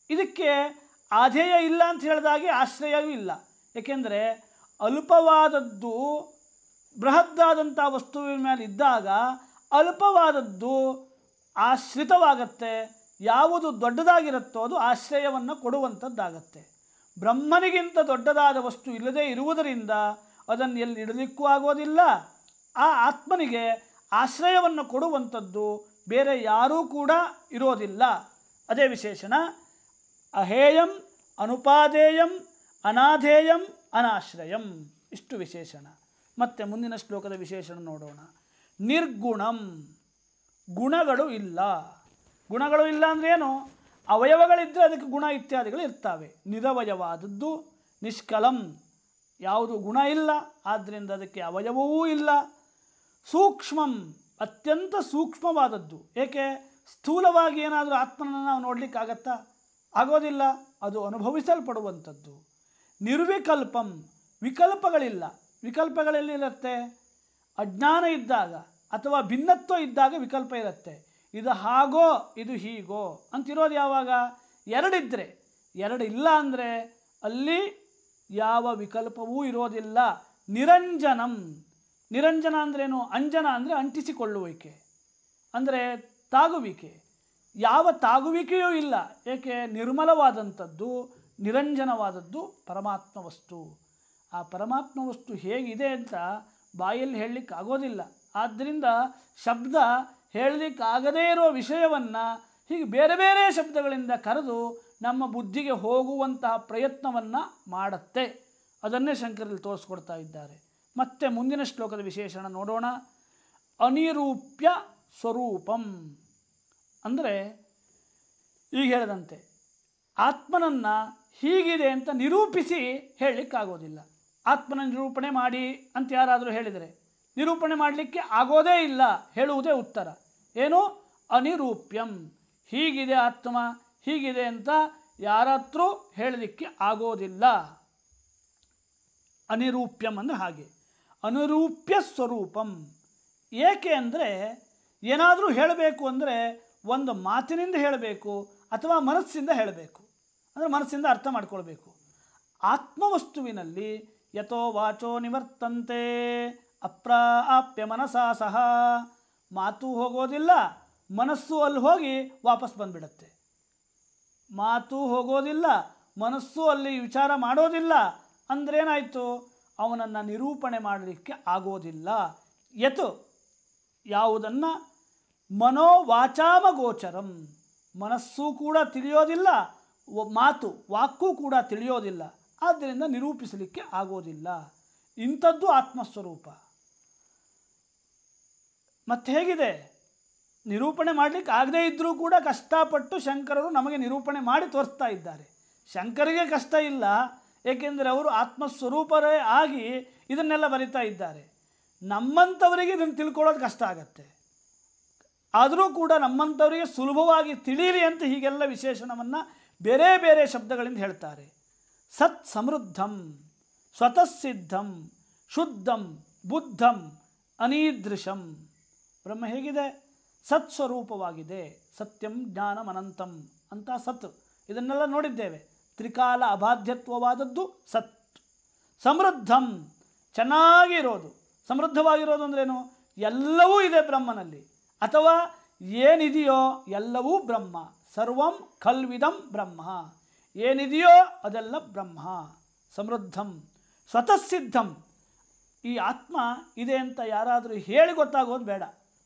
ಇದಕ್ಕೆ ಆಧೇಯ ಇಲ್ಲ ಅಂತ ಹೇಳಿದಾಗೆ ಆಶ್ರಯವೂ ಇಲ್ಲ. ಏಕೆಂದರೆ ಅಲ್ಪವಾದದ್ದು ಬೃಹದ್ದಾದಂಥ ವಸ್ತುವಿನ ಮೇಲೆ ಇದ್ದಾಗ ಅಲ್ಪವಾದದ್ದು ಆಶ್ರಿತವಾಗತ್ತೆ. ಯಾವುದು ದೊಡ್ಡದಾಗಿರುತ್ತೋ ಅದು ಆಶ್ರಯವನ್ನು ಕೊಡುವಂಥದ್ದಾಗತ್ತೆ. ಬ್ರಹ್ಮನಿಗಿಂತ ದೊಡ್ಡದಾದ ವಸ್ತು ಇಲ್ಲದೇ ಇರುವುದರಿಂದ ಅದನ್ನು ಎಲ್ಲಿ ಇಡಲಿಕ್ಕೂ ಆಗೋದಿಲ್ಲ. ಆ ಆತ್ಮನಿಗೆ ಆಶ್ರಯವನ್ನು ಕೊಡುವಂಥದ್ದು ಬೇರೆ ಯಾರೂ ಕೂಡ ಇರೋದಿಲ್ಲ. ಅದೇ ವಿಶೇಷಣ. ಅಹೇಯಂ ಅನುಪಾದೇಯಂ ಅನಾಧೇಯಂ ಅನಾಶ್ರಯಂ. ಇಷ್ಟು ವಿಶೇಷಣ. ಮತ್ತು ಮುಂದಿನ ಶ್ಲೋಕದ ವಿಶೇಷಣ ನೋಡೋಣ. ನಿರ್ಗುಣಂ. ಗುಣಗಳು ಇಲ್ಲ. ಗುಣಗಳು ಇಲ್ಲ ಅಂದ್ರೇನು? ಅವಯವಗಳಿದ್ದರೆ ಅದಕ್ಕೆ ಗುಣ ಇತ್ಯಾದಿಗಳು ಇರ್ತವೆ. ನಿರವಯವಾದದ್ದು. ನಿಷ್ಕಲಂ. ಯಾವುದು ಗುಣ ಇಲ್ಲ, ಆದ್ದರಿಂದ ಅದಕ್ಕೆ ಅವಯವವೂ ಇಲ್ಲ. ಸೂಕ್ಷ್ಮಂ. ಅತ್ಯಂತ ಸೂಕ್ಷ್ಮವಾದದ್ದು. ಏಕೆ? ಸ್ಥೂಲವಾಗಿ ಏನಾದರೂ ಆತ್ಮನನ್ನು ನಾವು ನೋಡಲಿಕ್ಕಾಗತ್ತಾ? ಆಗೋದಿಲ್ಲ. ಅದು ಅನುಭವಿಸಲ್ಪಡುವಂಥದ್ದು. ನಿರ್ವಿಕಲ್ಪಂ. ವಿಕಲ್ಪಗಳಿಲ್ಲ. ವಿಕಲ್ಪಗಳೆಲ್ಲಿರುತ್ತೆ? ಅಜ್ಞಾನ ಇದ್ದಾಗ ಅಥವಾ ಭಿನ್ನತ್ವ ಇದ್ದಾಗ ವಿಕಲ್ಪ ಇರುತ್ತೆ. ಇದು ಹಾಗೋ ಇದು ಹೀಗೋ ಅಂತಿರೋದು ಯಾವಾಗ? ಎರಡಿದ್ದರೆ. ಎರಡು ಇಲ್ಲ ಅಂದರೆ ಅಲ್ಲಿ ಯಾವ ವಿಕಲ್ಪವೂ ಇರೋದಿಲ್ಲ. ನಿರಂಜನಂ. ನಿರಂಜನ ಅಂದ್ರೇನು? ಅಂಜನ ಅಂದರೆ ಅಂಟಿಸಿಕೊಳ್ಳುವಿಕೆ, ಅಂದರೆ ತಾಗುವಿಕೆ. ಯಾವ ತಾಗುವಿಕೆಯೂ ಇಲ್ಲ. ಏಕೆ? ನಿರ್ಮಲವಾದಂಥದ್ದು, ನಿರಂಜನವಾದದ್ದು ಪರಮಾತ್ಮ ವಸ್ತು. ಆ ಪರಮಾತ್ಮ ವಸ್ತು ಹೇಗಿದೆ ಅಂತ ಬಾಯಲ್ಲಿ ಹೇಳಲಿಕ್ಕೆ ಆಗೋದಿಲ್ಲ. ಆದ್ದರಿಂದ ಶಬ್ದ ಹೇಳಲಿಕ್ಕಾಗದೇ ಇರೋ ವಿಷಯವನ್ನು ಹೀಗೆ ಬೇರೆ ಬೇರೆ ಶಬ್ದಗಳಿಂದ ಕರೆದು ನಮ್ಮ ಬುದ್ಧಿಗೆ ಹೋಗುವಂತಹ ಪ್ರಯತ್ನವನ್ನು ಮಾಡುತ್ತೆ. ಅದನ್ನೇ ಶಂಕರಲ್ಲಿ ತೋರಿಸ್ಕೊಡ್ತಾ ಇದ್ದಾರೆ. ಮತ್ತೆ ಮುಂದಿನ ಶ್ಲೋಕದ ವಿಶೇಷಣ ನೋಡೋಣ. ಅನಿರೂಪ್ಯ ಸ್ವರೂಪಂ. ಅಂದರೆ ಈಗ ಹೇಳಿದಂತೆ ಆತ್ಮನನ್ನು ಹೀಗಿದೆ ಅಂತ ನಿರೂಪಿಸಿ ಹೇಳಲಿಕ್ಕಾಗೋದಿಲ್ಲ. ಆತ್ಮನ ನಿರೂಪಣೆ ಮಾಡಿ ಅಂತ ಯಾರಾದರೂ ಹೇಳಿದರೆ ನಿರೂಪಣೆ ಮಾಡಲಿಕ್ಕೆ ಆಗೋದೇ ಇಲ್ಲ. ಹೇಳುವುದೇ ಉತ್ತರ. ಏನು? ಅನಿರೂಪ್ಯಂ. ಹೀಗಿದೆ ಆತ್ಮ, ಹೀಗಿದೆ ಅಂತ ಯಾರತ್ರೂ ಹೇಳಲಿಕ್ಕೆ ಆಗೋದಿಲ್ಲ. ಅನಿರೂಪ್ಯಂ ಅಂದರೆ ಹಾಗೆ. ಅನುರೂಪ್ಯ ಸ್ವರೂಪಂ. ಏಕೆ ಅಂದರೆ ಏನಾದರೂ ಹೇಳಬೇಕು ಅಂದರೆ ಒಂದು ಮಾತಿನಿಂದ ಹೇಳಬೇಕು ಅಥವಾ ಮನಸ್ಸಿಂದ ಹೇಳಬೇಕು. ಅಂದರೆ ಮನಸ್ಸಿಂದ ಅರ್ಥ ಮಾಡ್ಕೊಳ್ಬೇಕು. ಆತ್ಮವಸ್ತುವಿನಲ್ಲಿ ಯಥೋ ವಾಚೋ ನಿವರ್ತಂತೆ ಅಪ್ರಾಪ್ಯ ಮನಸಾ ಸಹ. ಮಾತು ಹೋಗೋದಿಲ್ಲ, ಮನಸ್ಸು ಅಲ್ಲಿ ಹೋಗಿ ವಾಪಸ್ ಬಂದುಬಿಡುತ್ತೆ. ಮಾತು ಹೋಗೋದಿಲ್ಲ, ಮನಸ್ಸು ಅಲ್ಲಿ ವಿಚಾರ ಮಾಡೋದಿಲ್ಲ. ಅಂದ್ರೇನಾಯಿತು? ಅವನನ್ನು ನಿರೂಪಣೆ ಮಾಡಲಿಕ್ಕೆ ಆಗೋದಿಲ್ಲ. ಯತ್ ಯಾವುದನ್ನು ಮನೋವಾಚಾಮ ಗೋಚರಂ. ಮನಸ್ಸು ಕೂಡ ತಿಳಿಯೋದಿಲ್ಲ, ಮಾತು ವಾಕ್ಕೂ ಕೂಡ ತಿಳಿಯೋದಿಲ್ಲ. ಆದ್ದರಿಂದ ನಿರೂಪಿಸಲಿಕ್ಕೆ ಆಗೋದಿಲ್ಲ. ಇಂಥದ್ದು ಆತ್ಮಸ್ವರೂಪ. ಮತ್ತೆ ಹೇಗಿದೆ? ನಿರೂಪಣೆ ಮಾಡಲಿಕ್ಕೆ ಆಗದೇ ಇದ್ದರೂ ಕೂಡ ಕಷ್ಟಪಟ್ಟು ಶಂಕರರು ನಮಗೆ ನಿರೂಪಣೆ ಮಾಡಿ ತೋರಿಸ್ತಾ ಇದ್ದಾರೆ. ಶಂಕರಿಗೆ ಕಷ್ಟ ಇಲ್ಲ, ಏಕೆಂದರೆ ಅವರು ಆತ್ಮಸ್ವರೂಪರೇ ಆಗಿ ಇದನ್ನೆಲ್ಲ ಬರಿತಾ ಇದ್ದಾರೆ. ನಮ್ಮಂಥವರಿಗೆ ಇದನ್ನು ತಿಳ್ಕೊಳ್ಳೋದು ಕಷ್ಟ ಆಗತ್ತೆ. ಆದರೂ ಕೂಡ ನಮ್ಮಂಥವರಿಗೆ ಸುಲಭವಾಗಿ ತಿಳಿಯಲಿ ಅಂತ ಹೀಗೆಲ್ಲ ವಿಶೇಷಣವನ್ನು ಬೇರೆ ಬೇರೆ ಶಬ್ದಗಳಿಂದ ಹೇಳ್ತಾರೆ. ಸತ್ ಸಮೃದ್ಧಂ ಸ್ವತಃ ಸಿದ್ಧಂ ಶುದ್ಧಂ ಬುದ್ಧಂ ಅನೀದೃಶಂ. ಬ್ರಹ್ಮ ಹೇಗಿದೆ? ಸತ್ಸ್ವರೂಪವಾಗಿದೆ. ಸತ್ಯಂ ಜ್ಞಾನಂ ಅನಂತಂ ಅಂತ ಸತ್, ಇದನ್ನೆಲ್ಲ ನೋಡಿದ್ದೇವೆ. ತ್ರಿಕಾಲ ಅಬಾಧ್ಯತ್ವವಾದದ್ದು ಸತ್. ಸಮೃದ್ಧಂ, ಚೆನ್ನಾಗಿರೋದು. ಸಮೃದ್ಧವಾಗಿರೋದು ಅಂದ್ರೇನು? ಎಲ್ಲವೂ ಇದೆ ಬ್ರಹ್ಮನಲ್ಲಿ, ಅಥವಾ ಏನಿದೆಯೋ ಎಲ್ಲವೂ ಬ್ರಹ್ಮ. ಸರ್ವಂ ಖಲ್ವಿದಂ ಬ್ರಹ್ಮ, ಏನಿದೆಯೋ ಅದೆಲ್ಲ ಬ್ರಹ್ಮ. ಸಮೃದ್ಧಂ. ಸ್ವತಃ ಸಿದ್ಧಂ, ಈ ಆತ್ಮ ಇದೆ ಅಂತ ಯಾರಾದರೂ ಹೇಳಿ ಗೊತ್ತಾಗೋದು ಬೇಡ.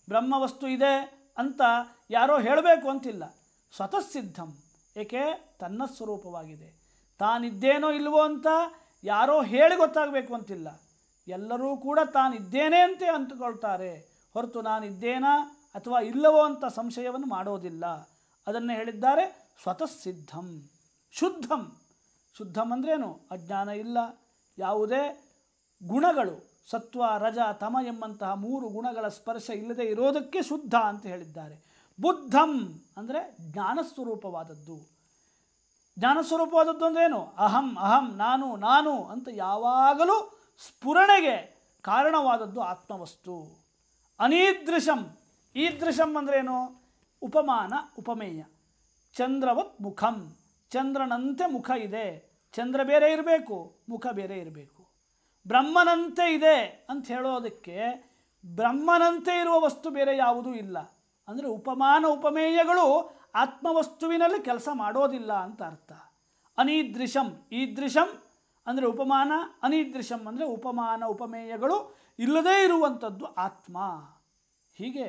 ಬ್ರಹ್ಮವಸ್ತು ಇದೆ ಅಂತ ಯಾರೋ ಹೇಳಬೇಕು ಅಂತಿಲ್ಲ. ಸ್ವತಃ ಸಿದ್ಧಂ, ಏಕೆ? ತನ್ನ ಸ್ವರೂಪವಾಗಿದೆ. ತಾನಿದ್ದೇನೋ ಇಲ್ವೋ ಅಂತ ಯಾರೋ ಹೇಳಿ ಗೊತ್ತಾಗಬೇಕು ಅಂತಿಲ್ಲ. ಎಲ್ಲರೂ ಕೂಡ ತಾನಿದ್ದೇನೆ ಅಂತ ಅಂದುಕೊಳ್ತಾರೆ ಹೊರತು ನಾನಿದ್ದೇನಾ ಅಥವಾ ಇಲ್ಲವೋ ಅಂತ ಸಂಶಯವನ್ನು ಮಾಡೋದಿಲ್ಲ. ಅದನ್ನೇ ಹೇಳಿದ್ದಾರೆ ಸ್ವತಃ ಸಿದ್ಧಂ. ಶುದ್ಧಂ. ಶುದ್ಧಂ ಅಂದ್ರೇನು? ಅಜ್ಞಾನ ಇಲ್ಲ, ಯಾವುದೇ ಗುಣಗಳು ಸತ್ವ ರಜ ತಮ ಎಂಬಂತಹ 3 ಗುಣಗಳ ಸ್ಪರ್ಶ ಇಲ್ಲದೆ ಇರೋದಕ್ಕೆ ಶುದ್ಧ ಅಂತ ಹೇಳಿದ್ದಾರೆ. ಬುದ್ಧಂ ಅಂದರೆ ಜ್ಞಾನಸ್ವರೂಪವಾದದ್ದು. ಜ್ಞಾನಸ್ವರೂಪವಾದದ್ದು ಅಂದ್ರೇನು? ಅಹಂ ಅಹಂ, ನಾನು ನಾನು ಅಂತ ಯಾವಾಗಲೂ ಸ್ಫುರಣೆಗೆ ಕಾರಣವಾದದ್ದು ಆತ್ಮವಸ್ತು. ಅನೀದೃಶಂ. ಈದೃಶಂ ಅಂದ್ರೇನು? ಉಪಮಾನ ಉಪಮೇಯ. ಚಂದ್ರವತ್ ಮುಖಂ, ಚಂದ್ರನಂತೆ ಮುಖ ಇದೆ. ಚಂದ್ರ ಬೇರೆ ಇರಬೇಕು, ಮುಖ ಬೇರೆ ಇರಬೇಕು. ಬ್ರಹ್ಮನಂತೆ ಇದೆ ಅಂತ ಹೇಳೋದಕ್ಕೆ ಬ್ರಹ್ಮನಂತೆ ಇರುವ ವಸ್ತು ಬೇರೆ ಯಾವುದೂ ಇಲ್ಲ. ಅಂದರೆ ಉಪಮಾನ ಉಪಮೇಯಗಳು ಆತ್ಮವಸ್ತುವಿನಲ್ಲಿ ಕೆಲಸ ಮಾಡೋದಿಲ್ಲ ಅಂತ ಅರ್ಥ. ಅನೀದೃಶಂ. ಈದೃಶಂ ಅಂದರೆ ಉಪಮಾನ, ಅನೀದೃಶಂ ಅಂದರೆ ಉಪಮಾನ ಉಪಮೇಯಗಳು ಇಲ್ಲದೇ ಇರುವಂಥದ್ದು ಆತ್ಮ. ಹೀಗೆ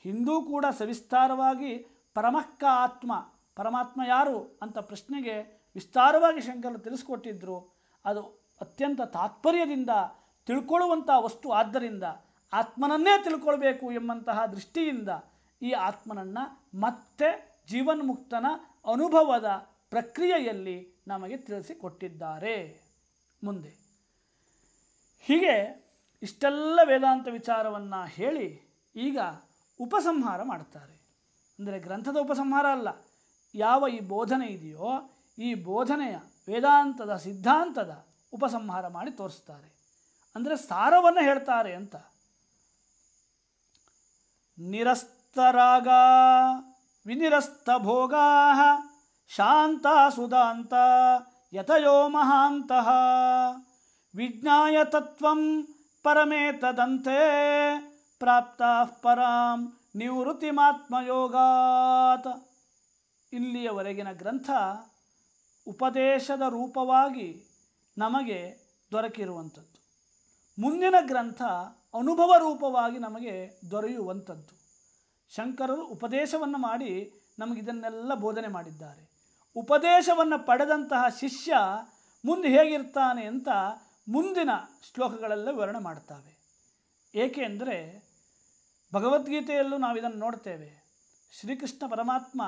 ಹಿಂದೂ ಕೂಡ ಸವಿಸ್ತಾರವಾಗಿ ಪರಮಕ್ಕ ಆತ್ಮ, ಪರಮಾತ್ಮ ಯಾರು ಅಂತ ಪ್ರಶ್ನೆಗೆ ವಿಸ್ತಾರವಾಗಿ ಶಂಕರರು ತಿಳಿಸ್ಕೊಟ್ಟಿದ್ದರು. ಅದು ಅತ್ಯಂತ ತಾತ್ಪರ್ಯದಿಂದ ತಿಳ್ಕೊಳ್ಳುವಂಥ ವಸ್ತು. ಆದ್ದರಿಂದ ಆತ್ಮನನ್ನೇ ತಿಳ್ಕೊಳ್ಬೇಕು ಎಂಬಂತಹ ದೃಷ್ಟಿಯಿಂದ ಈ ಆತ್ಮನನ್ನು ಮತ್ತೆ ಜೀವನ್ಮುಕ್ತನ ಅನುಭವದ ಪ್ರಕ್ರಿಯೆಯಲ್ಲಿ ನಮಗೆ ತಿಳಿಸಿಕೊಟ್ಟಿದ್ದಾರೆ. ಮುಂದೆ ಹೀಗೆ ಇಷ್ಟೆಲ್ಲ ವೇದಾಂತ ವಿಚಾರವನ್ನು ಹೇಳಿ ಈಗ ಉಪಸಂಹಾರ ಮಾಡ್ತಾರೆ. ಅಂದರೆ ಗ್ರಂಥದ ಉಪಸಂಹಾರ ಅಲ್ಲ, ಯಾವ ಈ ಬೋಧನೆ ಇದೆಯೋ ಈ ಬೋಧನೆಯ ವೇದಾಂತದ ಸಿದ್ಧಾಂತದ ಉಪಸಂಹಾರ ಮಾಡಿ ತೋರಿಸ್ತಾರೆ. ಅಂದರೆ ಸಾರವನ್ನು ಹೇಳ್ತಾರೆ ಅಂತ. ನಿರಸ್ತರಾಗ ವಿನಿರಸ್ತ ಭೋಗಾ ಶಾಂತ ಸುಧಾಂತ ಯತಯೋ ಮಹಾಂತಃ ವಿಜ್ಞಾಯ ತತ್ವಂ ಪರಮೇತದಂತೆ ಪ್ರಾಪ್ತಾಃ ಪರಾಂ ನಿವೃತ್ತಿಮಾತ್ಮಯೋಗಾತ್. ಇಲ್ಲಿಯವರೆಗಿನ ಗ್ರಂಥ ಉಪದೇಶದ ರೂಪವಾಗಿ ನಮಗೆ ದೊರಕಿರುವಂಥದ್ದು. ಮುಂದಿನ ಗ್ರಂಥ ಅನುಭವ ರೂಪವಾಗಿ ನಮಗೆ ದೊರೆಯುವಂಥದ್ದು. ಶಂಕರರು ಉಪದೇಶವನ್ನು ಮಾಡಿ ನಮಗಿದನ್ನೆಲ್ಲ ಬೋಧನೆ ಮಾಡಿದ್ದಾರೆ. ಉಪದೇಶವನ್ನು ಪಡೆದಂತಹ ಶಿಷ್ಯ ಮುಂದೆ ಹೇಗಿರ್ತಾನೆ ಅಂತ ಮುಂದಿನ ಶ್ಲೋಕಗಳೆಲ್ಲ ವಿವರಣೆ ಮಾಡ್ತಾವೆ. ಏಕೆ ಅಂದರೆ ಭಗವದ್ಗೀತೆಯಲ್ಲೂ ನಾವು ಇದನ್ನು ನೋಡ್ತೇವೆ. ಶ್ರೀಕೃಷ್ಣ ಪರಮಾತ್ಮ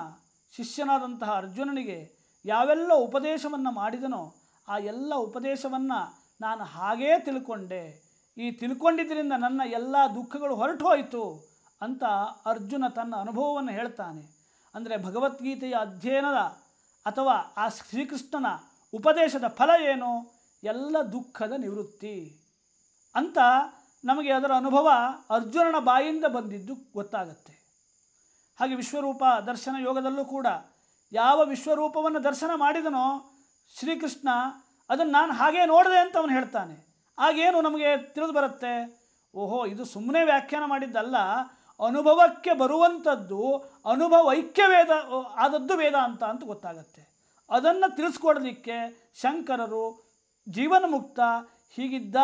ಶಿಷ್ಯನಾದಂತಹ ಅರ್ಜುನನಿಗೆ ಯಾವೆಲ್ಲ ಉಪದೇಶವನ್ನು ಮಾಡಿದನೋ ಆ ಎಲ್ಲ ಉಪದೇಶವನ್ನು ನಾನು ಹಾಗೇ ತಿಳ್ಕೊಂಡೆ, ಈ ತಿಳ್ಕೊಂಡಿದ್ದರಿಂದ ನನ್ನ ಎಲ್ಲ ದುಃಖಗಳು ಹೊರಟು ಹೋಯಿತು ಅಂತ ಅರ್ಜುನ ತನ್ನ ಅನುಭವವನ್ನು ಹೇಳ್ತಾನೆ. ಅಂದರೆ ಭಗವದ್ಗೀತೆಯ ಅಧ್ಯಯನದ ಅಥವಾ ಆ ಶ್ರೀಕೃಷ್ಣನ ಉಪದೇಶದ ಫಲ ಏನು? ಎಲ್ಲ ದುಃಖದ ನಿವೃತ್ತಿ ಅಂತ ನಮಗೆ ಅದರ ಅನುಭವ ಅರ್ಜುನನ ಬಾಯಿಂದ ಬಂದಿದ್ದು ಗೊತ್ತಾಗತ್ತೆ. ಹಾಗೆ ವಿಶ್ವರೂಪ ದರ್ಶನ ಯೋಗದಲ್ಲೂ ಕೂಡ ಯಾವ ವಿಶ್ವರೂಪವನ್ನು ದರ್ಶನ ಮಾಡಿದನೋ ಶ್ರೀಕೃಷ್ಣ ಅದನ್ನು ನಾನು ಹಾಗೇ ನೋಡಿದೆ ಅಂತ ಅವನು ಹೇಳ್ತಾನೆ. ಆಗೇನು ನಮಗೆ ತಿಳಿದು ಬರುತ್ತೆ? ಓಹೋ, ಇದು ಸುಮ್ಮನೆ ವ್ಯಾಖ್ಯಾನ ಮಾಡಿದ್ದಲ್ಲ, ಅನುಭವಕ್ಕೆ ಬರುವಂಥದ್ದು ಅನುಭವೈಕ್ಯ ವೇದ ಆದದ್ದು ವೇದಾಂತ ಅಂತ ಗೊತ್ತಾಗತ್ತೆ. ಅದನ್ನು ತಿಳಿಸ್ಕೊಡಲಿಕ್ಕೆ ಶಂಕರರು ಜೀವನ್ಮುಕ್ತ ಹೀಗಿದ್ದ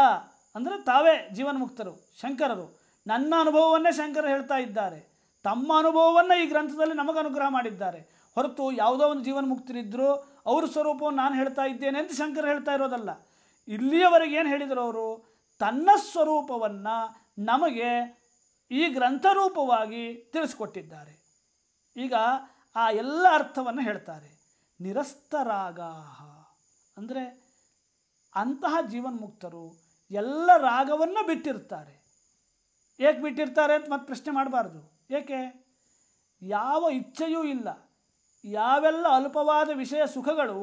ಅಂದರೆ ತಾವೇ ಜೀವನ್ಮುಕ್ತರು ಶಂಕರರು. ನನ್ನ ಅನುಭವವನ್ನೇ ಶಂಕರ ಹೇಳ್ತಾ ಇದ್ದಾರೆ. ತಮ್ಮ ಅನುಭವವನ್ನು ಈ ಗ್ರಂಥದಲ್ಲಿ ನಮಗೆ ಅನುಗ್ರಹ ಮಾಡಿದ್ದಾರೆ. ಹೊರತು ಯಾವುದೋ ಒಂದು ಜೀವನ್ಮುಕ್ತರಿದ್ದರು ಅವ್ರ ಸ್ವರೂಪವನ್ನು ನಾನು ಹೇಳ್ತಾ ಇದ್ದೇನೆ ಅಂತ ಶಂಕರ ಹೇಳ್ತಾ ಇರೋದಲ್ಲ. ಇಲ್ಲಿಯವರೆಗೆ ಏನು ಹೇಳಿದರು ಅವರು? ತನ್ನ ಸ್ವರೂಪವನ್ನು ನಮಗೆ ಈ ಗ್ರಂಥರೂಪವಾಗಿ ತಿಳಿಸ್ಕೊಟ್ಟಿದ್ದಾರೆ. ಈಗ ಆ ಎಲ್ಲ ಅರ್ಥವನ್ನು ಹೇಳ್ತಾರೆ. ನಿರಸ್ತರಾಗಾಹ ಅಂದರೆ ಅಂತಹ ಜೀವನ್ಮುಕ್ತರು ಎಲ್ಲ ರಾಗವನ್ನು ಬಿಟ್ಟಿರ್ತಾರೆ. ಏಕೆ ಬಿಟ್ಟಿರ್ತಾರೆ ಅಂತ ಮತ್ತೆ ಪ್ರಶ್ನೆ ಮಾಡಬಾರ್ದು. ಏಕೆ? ಯಾವ ಇಚ್ಛೆಯೂ ಇಲ್ಲ. ಯಾವೆಲ್ಲ ಅಲ್ಪವಾದ ವಿಷಯ ಸುಖಗಳು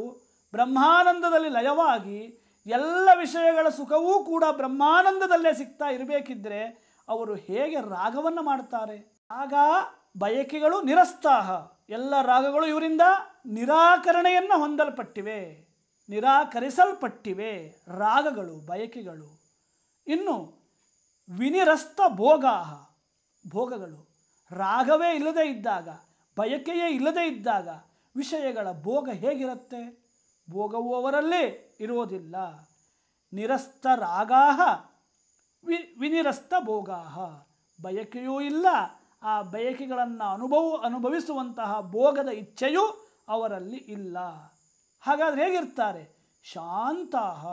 ಬ್ರಹ್ಮಾನಂದದಲ್ಲಿ ಲಯವಾಗಿ ಎಲ್ಲ ವಿಷಯಗಳ ಸುಖವೂ ಕೂಡ ಬ್ರಹ್ಮಾನಂದದಲ್ಲೇ ಸಿಗ್ತಾ ಇರಬೇಕಿದ್ರೆ ಅವರು ಹೇಗೆ ರಾಗವನ್ನು ಮಾಡ್ತಾರೆ? ರಾಗ ಬಯಕೆಗಳು ನಿರಸ್ತಾಹ, ಎಲ್ಲ ರಾಗಗಳು ಇವರಿಂದ ನಿರಾಕರಣೆಯನ್ನು ಹೊಂದಲ್ಪಟ್ಟಿವೆ, ನಿರಾಕರಿಸಲ್ಪಟ್ಟಿವೆ ರಾಗಗಳು, ಬಯಕೆಗಳು. ಇನ್ನು ವಿನಿರಸ್ತ ಭೋಗಾಹ, ಭೋಗಗಳು ರಾಗವೇ ಇಲ್ಲದೇ ಇದ್ದಾಗ, ಬಯಕೆಯೇ ಇಲ್ಲದೇ ಇದ್ದಾಗ ವಿಷಯಗಳ ಭೋಗ ಹೇಗಿರುತ್ತೆ? ಭೋಗವು ಅವರಲ್ಲಿ ಇರೋದಿಲ್ಲ. ನಿರಸ್ತ ರಾಗಾಹ ವಿನಿರಸ್ತ ಭೋಗಾಹ, ಬಯಕೆಯೂ ಇಲ್ಲ, ಆ ಬಯಕೆಗಳನ್ನು ಅನುಭವಿಸುವಂತಹ ಭೋಗದ ಇಚ್ಛೆಯೂ ಅವರಲ್ಲಿ ಇಲ್ಲ. ಹಾಗಾದರೆ ಹೇಗಿರ್ತಾರೆ? ಶಾಂತಾಹ,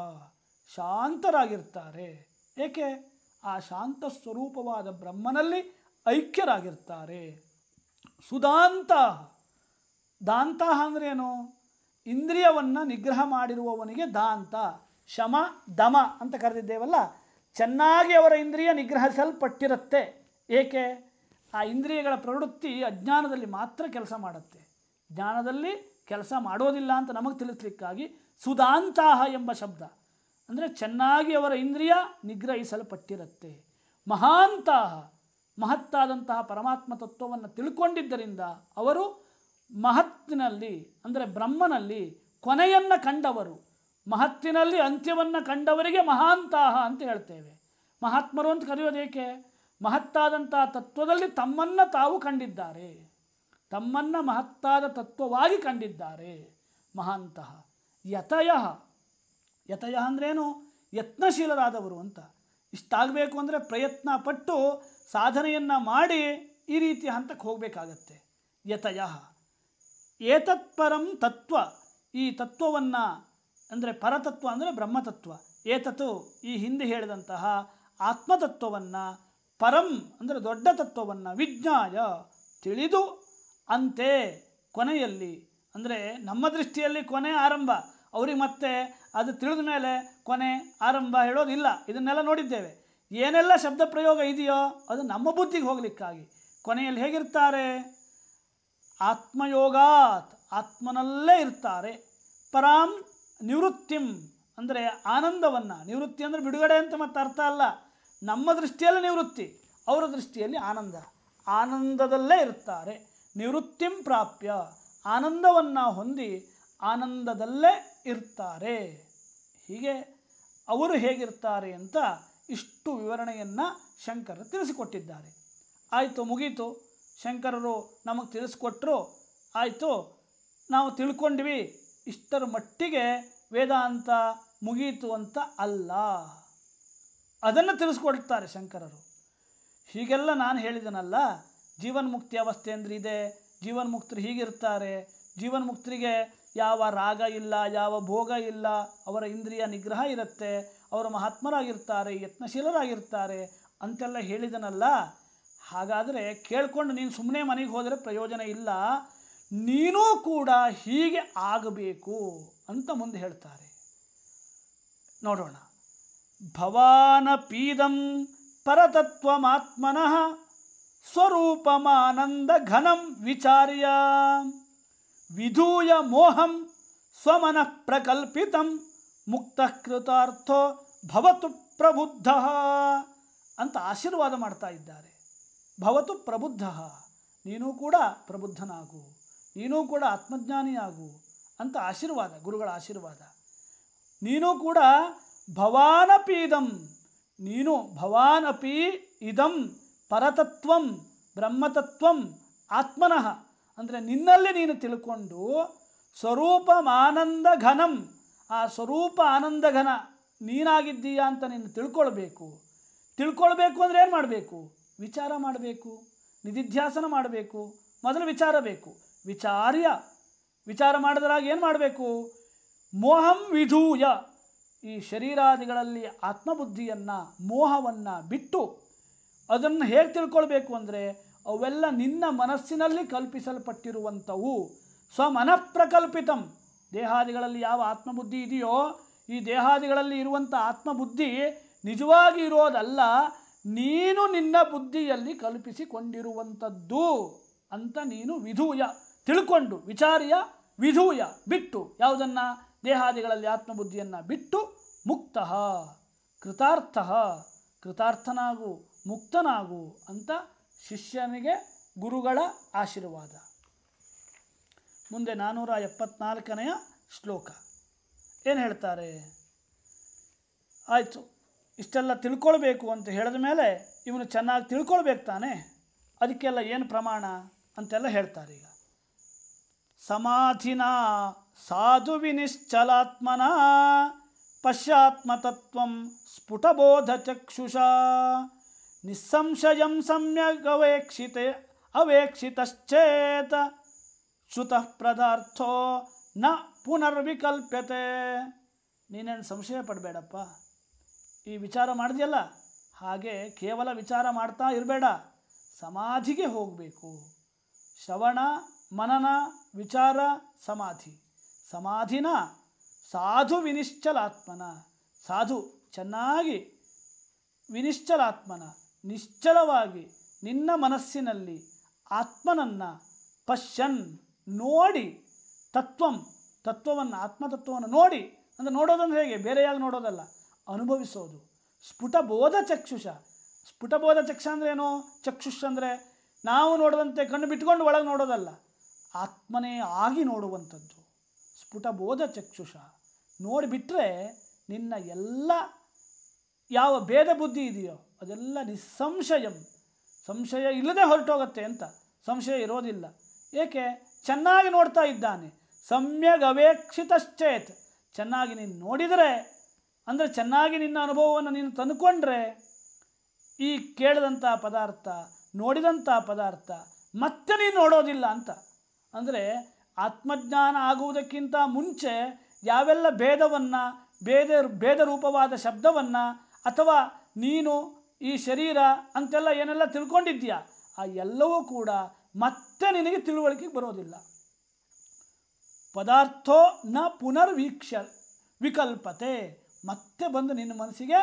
ಶಾಂತರಾಗಿರ್ತಾರೆ. ಏಕೆ? ಆ ಶಾಂತ ಸ್ವರೂಪವಾದ ಬ್ರಹ್ಮನಲ್ಲಿ ಐಕ್ಯರಾಗಿರ್ತಾರೆ. ಸುದಾಂತ, ದಾಂತ ಅಂದ್ರೇನು? ಇಂದ್ರಿಯವನ್ನು ನಿಗ್ರಹ ಮಾಡಿರುವವನಿಗೆ ದಾಂತ, ಶಮ ದಮ ಅಂತ ಕರೆದಿದ್ದೇವಲ್ಲ, ಚೆನ್ನಾಗಿ ಅವರ ಇಂದ್ರಿಯ ನಿಗ್ರಹಿಸಲ್ಪಟ್ಟಿರುತ್ತೆ. ಏಕೆ? ಆ ಇಂದ್ರಿಯಗಳ ಪ್ರವೃತ್ತಿ ಅಜ್ಞಾನದಲ್ಲಿ ಮಾತ್ರ ಕೆಲಸ ಮಾಡುತ್ತೆ, ಜ್ಞಾನದಲ್ಲಿ ಕೆಲಸ ಮಾಡೋದಿಲ್ಲ ಅಂತ ನಮಗೆ ತಿಳಿಸ್ಲಿಕ್ಕಾಗಿ ಸುದಾಂತಾಹ ಎಂಬ ಶಬ್ದ. ಅಂದರೆ ಚೆನ್ನಾಗಿ ಅವರ ಇಂದ್ರಿಯ ನಿಗ್ರಹಿಸಲ್ಪಟ್ಟಿರುತ್ತೆ. ಮಹಾಂತಾಹ, ಮಹತ್ತಾದಂತಹ ಪರಮಾತ್ಮ ತತ್ವವನ್ನು ತಿಳ್ಕೊಂಡಿದ್ದರಿಂದ ಅವರು ಮಹತ್ತಿನಲ್ಲಿ ಅಂದರೆ ಬ್ರಹ್ಮನಲ್ಲಿ ಕೊನೆಯನ್ನು ಕಂಡವರು. ಮಹತ್ತಿನಲ್ಲಿ ಅಂತ್ಯವನ್ನು ಕಂಡವರಿಗೆ ಮಹಾಂತಾಹ ಅಂತ ಹೇಳ್ತೇವೆ. ಮಹಾತ್ಮರು ಅಂತ ಕರೆಯೋದೇಕೆ? ಮಹತ್ತಾದಂತಹ ತತ್ವದಲ್ಲಿ ತಮ್ಮನ್ನು ತಾವು ಕಂಡಿದ್ದಾರೆ, ತಮ್ಮನ್ನು ಮಹತ್ತಾದ ತತ್ವವಾಗಿ ಕಂಡಿದ್ದಾರೆ. ಮಹಾಂತಹ. ಯತಯ, ಯತಯ ಅಂದ್ರೇನು? ಯತ್ನಶೀಲರಾದವರು ಅಂತ. ಇಷ್ಟಾಗಬೇಕು ಅಂದರೆ ಪ್ರಯತ್ನ ಪಟ್ಟು ಸಾಧನೆಯನ್ನು ಮಾಡಿ ಈ ರೀತಿಯ ಹಂತಕ್ಕೆ ಹೋಗಬೇಕಾಗತ್ತೆ. ಯತಯ ಏತತ್ಪರಂ ತತ್ವ, ಈ ತತ್ವವನ್ನು ಅಂದರೆ ಪರತತ್ವ ಅಂದರೆ ಬ್ರಹ್ಮತತ್ವ, ಏತತ್ತು ಈ ಹಿಂದೆ ಹೇಳಿದಂತಹ ಆತ್ಮತತ್ವವನ್ನು, ಪರಂ ಅಂದರೆ ದೊಡ್ಡ ತತ್ವವನ್ನು, ವಿಜ್ಞಾಯ ತಿಳಿದು, ಅಂತೆ ಕೊನೆಯಲ್ಲಿ ಅಂದರೆ ನಮ್ಮ ದೃಷ್ಟಿಯಲ್ಲಿ ಕೊನೆ ಆರಂಭ, ಅವ್ರಿಗೆ ಮತ್ತೆ ಅದು ತಿಳಿದ ಮೇಲೆ ಕೊನೆ ಆರಂಭ ಹೇಳೋದಿಲ್ಲ. ಇದನ್ನೆಲ್ಲ ನೋಡಿದ್ದೇವೆ. ಏನೆಲ್ಲ ಶಬ್ದ ಪ್ರಯೋಗ ಇದೆಯೋ ಅದು ನಮ್ಮ ಬುದ್ಧಿಗೆ ಹೋಗಲಿಕ್ಕಾಗಿ. ಕೊನೆಯಲ್ಲಿ ಹೇಗಿರ್ತಾರೆ? ಆತ್ಮಯೋಗಾತ್, ಆತ್ಮನಲ್ಲೇ ಇರ್ತಾರೆ. ಪರಾಂ ನಿವೃತ್ತಿಂ ಅಂದರೆ ಆನಂದವನ್ನು, ನಿವೃತ್ತಿ ಅಂದರೆ ಬಿಡುಗಡೆ ಅಂತ ಮತ್ತೆ ಅರ್ಥ ಅಲ್ಲ. ನಮ್ಮ ದೃಷ್ಟಿಯಲ್ಲಿ ನಿವೃತ್ತಿ, ಅವರ ದೃಷ್ಟಿಯಲ್ಲಿ ಆನಂದ, ಆನಂದದಲ್ಲೇ ಇರ್ತಾರೆ. ನಿವೃತ್ತಿಂ ಪ್ರಾಪ್ಯ, ಆನಂದವನ್ನು ಹೊಂದಿ ಆನಂದದಲ್ಲೇ ಇರ್ತಾರೆ. ಹೀಗೆ ಅವರು ಹೇಗಿರ್ತಾರೆ ಅಂತ ಇಷ್ಟು ವಿವರಣೆಯನ್ನು ಶಂಕರರು ತಿಳಿಸಿಕೊಟ್ಟಿದ್ದಾರೆ. ಆಯಿತು, ಮುಗೀತು. ಶಂಕರರು ನಮಗೆ ತಿಳಿಸ್ಕೊಟ್ರು, ಆಯಿತು, ನಾವು ತಿಳ್ಕೊಂಡ್ವಿ. ಇಷ್ಟರ ಮಟ್ಟಿಗೆ ವೇದಾಂತ ಮುಗೀತು ಅಂತ ಅಲ್ಲ, ಅದನ್ನು ತಿಳಿಸ್ಕೊಡ್ತಾರೆ ಶಂಕರರು. ಹೀಗೆಲ್ಲ ನಾನು ಹೇಳಿದನಲ್ಲ, ಜೀವನ್ಮುಕ್ತಿ ಅವಸ್ಥೆ ಅಂದರೆ ಇದೆ, ಜೀವನ್ಮುಕ್ತರು ಹೀಗಿರ್ತಾರೆ, ಜೀವನ್ಮುಕ್ತರಿಗೆ ಯಾವ ರಾಗ ಇಲ್ಲ, ಯಾವ ಭೋಗ ಇಲ್ಲ, ಅವರ ಇಂದ್ರಿಯ ನಿಗ್ರಹ ಇರುತ್ತೆ, ಅವರು ಮಹಾತ್ಮರಾಗಿರ್ತಾರೆ, ಯತ್ನಶೀಲರಾಗಿರ್ತಾರೆ ಅಂತೆಲ್ಲ ಹೇಳಿದನಲ್ಲ. ಹಾಗಾದರೆ ಕೇಳ್ಕೊಂಡು ನೀನು ಸುಮ್ಮನೆ ಮನೆಗೆ ಹೋದರೆ ಪ್ರಯೋಜನ ಇಲ್ಲ, ನೀನೂ ಕೂಡ ಹೀಗೆ ಆಗಬೇಕು ಅಂತ ಮುಂದೆ ಹೇಳ್ತಾರೆ. ನೋಡೋಣ. ಭವಾನಪೀದಂ ಪರತತ್ವಮಾತ್ಮನಃ ಸ್ವರೂಪಮಾನಂದ ಘನಂ ವಿಚಾರ್ಯ ವಿಧೂಯ ಮೋಹಂ ಸ್ವಮನಃ ಪ್ರಕಲ್ಪಿತಂ ಮುಕ್ತಃ ಕೃತಾರ್ಥೋ ಭವತು ಪ್ರಬುದ್ಧ ಅಂತ ಆಶೀರ್ವಾದ ಮಾಡ್ತಾ ಇದ್ದಾರೆ. ಭವತು ಪ್ರಬುದ್ಧ, ನೀನೂ ಕೂಡ ಪ್ರಬುದ್ಧನಾಗು, ನೀನೂ ಕೂಡ ಆತ್ಮಜ್ಞಾನಿಯಾಗು ಅಂತ ಆಶೀರ್ವಾದ, ಗುರುಗಳ ಆಶೀರ್ವಾದ. ನೀನೂ ಕೂಡ ಭವಾನಪಿ ಇದಂ, ನೀನು ಭವಾನಪಿ ಇದಂ ಪರತತ್ವಂ ಬ್ರಹ್ಮತತ್ವಂ ಆತ್ಮನಃ ಅಂದರೆ ನಿನ್ನಲ್ಲಿ ನೀನು ತಿಳ್ಕೊಂಡು ಸ್ವರೂಪಮಾನಂದ ಘನಂ, ಆ ಸ್ವರೂಪ ಆನಂದ ಘನ ನೀನಾಗಿದ್ದೀಯಾ ಅಂತ ನೀನು ತಿಳ್ಕೊಳ್ಬೇಕು. ತಿಳ್ಕೊಳ್ಬೇಕು ಅಂದರೆ ಏನು ಮಾಡಬೇಕು? ವಿಚಾರ ಮಾಡಬೇಕು, ನಿಧಿಧ್ಯಾಸನ ಮಾಡಬೇಕು. ಮೊದಲು ವಿಚಾರ ಬೇಕು. ವಿಚಾರ ಮಾಡಿದ್ರಾಗ ಏನು ಮಾಡಬೇಕು? ಮೋಹಂ ವಿಧೂಯ, ಈ ಶರೀರಾದಿಗಳಲ್ಲಿ ಆತ್ಮಬುದ್ಧಿಯನ್ನು ಮೋಹವನ್ನು ಬಿಟ್ಟು ಅದನ್ನು ಹೇಗೆ ತಿಳ್ಕೊಳ್ಬೇಕು ಅಂದರೆ ಅವೆಲ್ಲ ನಿನ್ನ ಮನಸ್ಸಿನಲ್ಲಿ ಕಲ್ಪಿಸಲ್ಪಟ್ಟಿರುವಂಥವು. ಸ್ವಮನಃಪ್ರಕಲ್ಪಿತಂ, ದೇಹಾದಿಗಳಲ್ಲಿ ಯಾವ ಆತ್ಮಬುದ್ಧಿ ಇದೆಯೋ ಈ ದೇಹಾದಿಗಳಲ್ಲಿ ಇರುವಂಥ ಆತ್ಮಬುದ್ಧಿ ನಿಜವಾಗಿ ಇರೋದಲ್ಲ, ನೀನು ನಿನ್ನ ಬುದ್ಧಿಯಲ್ಲಿ ಕಲ್ಪಿಸಿಕೊಂಡಿರುವಂಥದ್ದು ಅಂತ ನೀನು ವಿಧೂಯ ತಿಳ್ಕೊಂಡು, ವಿಚಾರ್ಯ ವಿಧೂಯ ಬಿಟ್ಟು, ಯಾವುದನ್ನು? ದೇಹಾದಿಗಳಲ್ಲಿ ಆತ್ಮಬುದ್ಧಿಯನ್ನು ಬಿಟ್ಟು ಮುಕ್ತಃ ಕೃತಾರ್ಥಃ, ಕೃತಾರ್ಥನಾಗು ಮುಕ್ತನಾಗು ಅಂತ ಶಿಷ್ಯನಿಗೆ ಗುರುಗಳ ಆಶೀರ್ವಾದ. ಮುಂದೆ 474ನೆಯ ಶ್ಲೋಕ ಏನು ಹೇಳ್ತಾರೆ? ಆಯಿತು, ಇಷ್ಟೆಲ್ಲ ತಿಳ್ಕೊಳ್ಬೇಕು ಅಂತ ಹೇಳಿದ ಮೇಲೆ ಇವನು ಚೆನ್ನಾಗಿ ತಿಳ್ಕೊಳ್ಬೇಕು ತಾನೆ, ಅದಕ್ಕೆಲ್ಲ ಏನು ಪ್ರಮಾಣ ಅಂತೆಲ್ಲ ಹೇಳ್ತಾರೆ. ಈಗ ಸಮಾಧಿನ ಸಾಧು ವಿನಿಶ್ಚಲಾತ್ಮನ ಪಶ್ಚಾತ್ಮತತ್ವಂ ಸ್ಫುಟಬೋಧಚಕ್ಷುಷಾ ನಿಸ್ಸಂಶಯಂ ಸಮ್ಯಗ್ ಅವೇಕ್ಷಿತಶ್ಚೇತ ಶ್ರುತಃ ಪದಾರ್ಥೋ ನ ಪುನರ್ವಿಕಲ್ಪ್ಯತೆ. ನೀನೇನು ಸಂಶಯ ಪಡಬೇಡಪ್ಪ, ಈ ವಿಚಾರ ಮಾಡಿದೆಯಲ್ಲ ಹಾಗೆ ಕೇವಲ ವಿಚಾರ ಮಾಡ್ತಾ ಇರಬೇಡ, ಸಮಾಧಿಗೆ ಹೋಗಬೇಕು. ಶ್ರವಣ ಮನನ ವಿಚಾರ ಸಮಾಧಿ. ಸಮಾಧಿನ ಸಾಧು ವಿನಿಶ್ಚಲಾತ್ಮನ, ಸಾಧು ಚೆನ್ನಾಗಿ, ವಿನಿಶ್ಚಲಾತ್ಮನ ನಿಶ್ಚಲವಾಗಿ ನಿನ್ನ ಮನಸ್ಸಿನಲ್ಲಿ ಆತ್ಮನನ್ನು ಪಶ್ಯನ್ ನೋಡಿ, ತತ್ವವನ್ನು ಆತ್ಮತತ್ವವನ್ನು ನೋಡಿ, ಅಂದರೆ ನೋಡೋದಂದ್ರೆ ಹೇಗೆ, ಬೇರೆಯಾಗಿ ನೋಡೋದಲ್ಲ, ಅನುಭವಿಸೋದು. ಸ್ಫುಟಬೋಧ ಚಕ್ಷುಷ. ಸ್ಫುಟಬೋಧ ಚಕ್ಷ ಅಂದರೆ ಏನು? ಚಕ್ಷುಷ್ ಅಂದರೆ ನಾವು ನೋಡದಂತೆ ಕಣ್ಣು ಬಿಟ್ಕೊಂಡು ಒಳಗೆ ನೋಡೋದಲ್ಲ, ಆತ್ಮನೇ ಆಗಿ ನೋಡುವಂಥದ್ದು. ಸ್ಫುಟಬೋಧ ಚಕ್ಷುಷ ನೋಡಿಬಿಟ್ರೆ ನಿನ್ನ ಎಲ್ಲ ಯಾವ ಭೇದ ಬುದ್ಧಿ ಇದೆಯೋ ಅದೆಲ್ಲ ನಿಸ್ಸಂಶಯಂ, ಸಂಶಯ ಇಲ್ಲದೆ ಹೊರಟೋಗತ್ತೆ ಅಂತ. ಸಂಶಯ ಇರೋದಿಲ್ಲ. ಏಕೆ? ಚೆನ್ನಾಗಿ ನೋಡ್ತಾ ಇದ್ದಾನೆ. ಸಮ್ಯಗ್ ಅವೇಕ್ಷಿತಶ್ಚೇತ್, ಚೆನ್ನಾಗಿ ನೀನು ನೋಡಿದರೆ, ಅಂದರೆ ಚೆನ್ನಾಗಿ ನಿನ್ನ ಅನುಭವವನ್ನು ನೀನು ತಂದುಕೊಂಡ್ರೆ, ಈ ಕೇಳಿದಂಥ ಪದಾರ್ಥ, ನೋಡಿದಂಥ ಪದಾರ್ಥ ಮತ್ತೆ ನೀನು ನೋಡೋದಿಲ್ಲ ಅಂತ. ಅಂದರೆ ಆತ್ಮಜ್ಞಾನ ಆಗುವುದಕ್ಕಿಂತ ಮುಂಚೆ ಯಾವೆಲ್ಲ ಭೇದವನ್ನು, ಭೇದ ರೂಪವಾದ ಶಬ್ದವನ್ನು, ಅಥವಾ ನೀನು ಈ ಶರೀರ ಅಂತೆಲ್ಲ ಏನೆಲ್ಲ ತಿಳ್ಕೊಂಡಿದ್ದೀಯಾ ಆ ಎಲ್ಲವೂ ಕೂಡ ಮತ್ತೆ ನಿನಗೆ ತಿಳುವಳಿಕೆಗೆ ಬರೋದಿಲ್ಲ. ಪದಾರ್ಥೋ ನ ವಿಕಲ್ಪತೆ, ಮತ್ತೆ ಬಂದು ನಿನ್ನ ಮನಸ್ಸಿಗೆ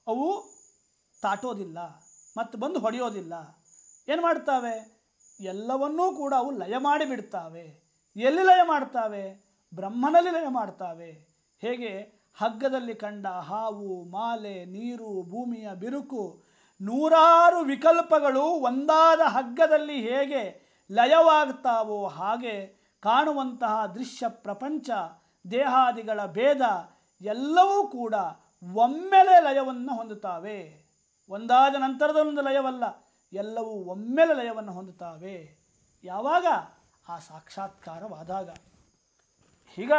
ಅವು ತಾಟೋದಿಲ್ಲ, ಮತ್ತೆ ಬಂದು ಹೊಡೆಯೋದಿಲ್ಲ. ಏನು ಮಾಡ್ತಾವೆ? ಎಲ್ಲವನ್ನೂ ಕೂಡ ಅವು ಲಯ ಮಾಡಿಬಿಡ್ತಾವೆ. ಎಲ್ಲಿ ಲಯ ಮಾಡ್ತಾವೆ? ಬ್ರಹ್ಮನಲ್ಲಿ ಲಯ ಮಾಡ್ತಾವೆ. ಹೇಗೆ ಹಗ್ಗದಲ್ಲಿ ಕಂಡ ಹಾವು, ಮಾಲೆ, ನೀರು, ಭೂಮಿಯ ಬಿರುಕು, ನೂರಾರು ವಿಕಲ್ಪಗಳು ಒಂದಾದ ಹಗ್ಗದಲ್ಲಿ ಹೇಗೆ ಲಯವಾಗ್ತಾವೋ ಹಾಗೆ ಕಾಣುವಂತಹ ದೃಶ್ಯ ಪ್ರಪಂಚ, ದೇಹಾದಿಗಳ ಭೇದ ಎಲ್ಲವೂ ಕೂಡ ಒಮ್ಮೆಲೆ ಲಯವನ್ನು ಹೊಂದುತ್ತಾವೆ. ಒಂದಾದ ನಂತರದೊಂದು ಲಯವಲ್ಲ, ಎಲ್ಲವೂ ಒಮ್ಮೆಲೆ ಲಯವನ್ನು ಹೊಂದುತ್ತಾವೆ. ಯಾವಾಗ? ಆ ಸಾಕ್ಷಾತ್ಕಾರವಾದಾಗ. ಹೀಗ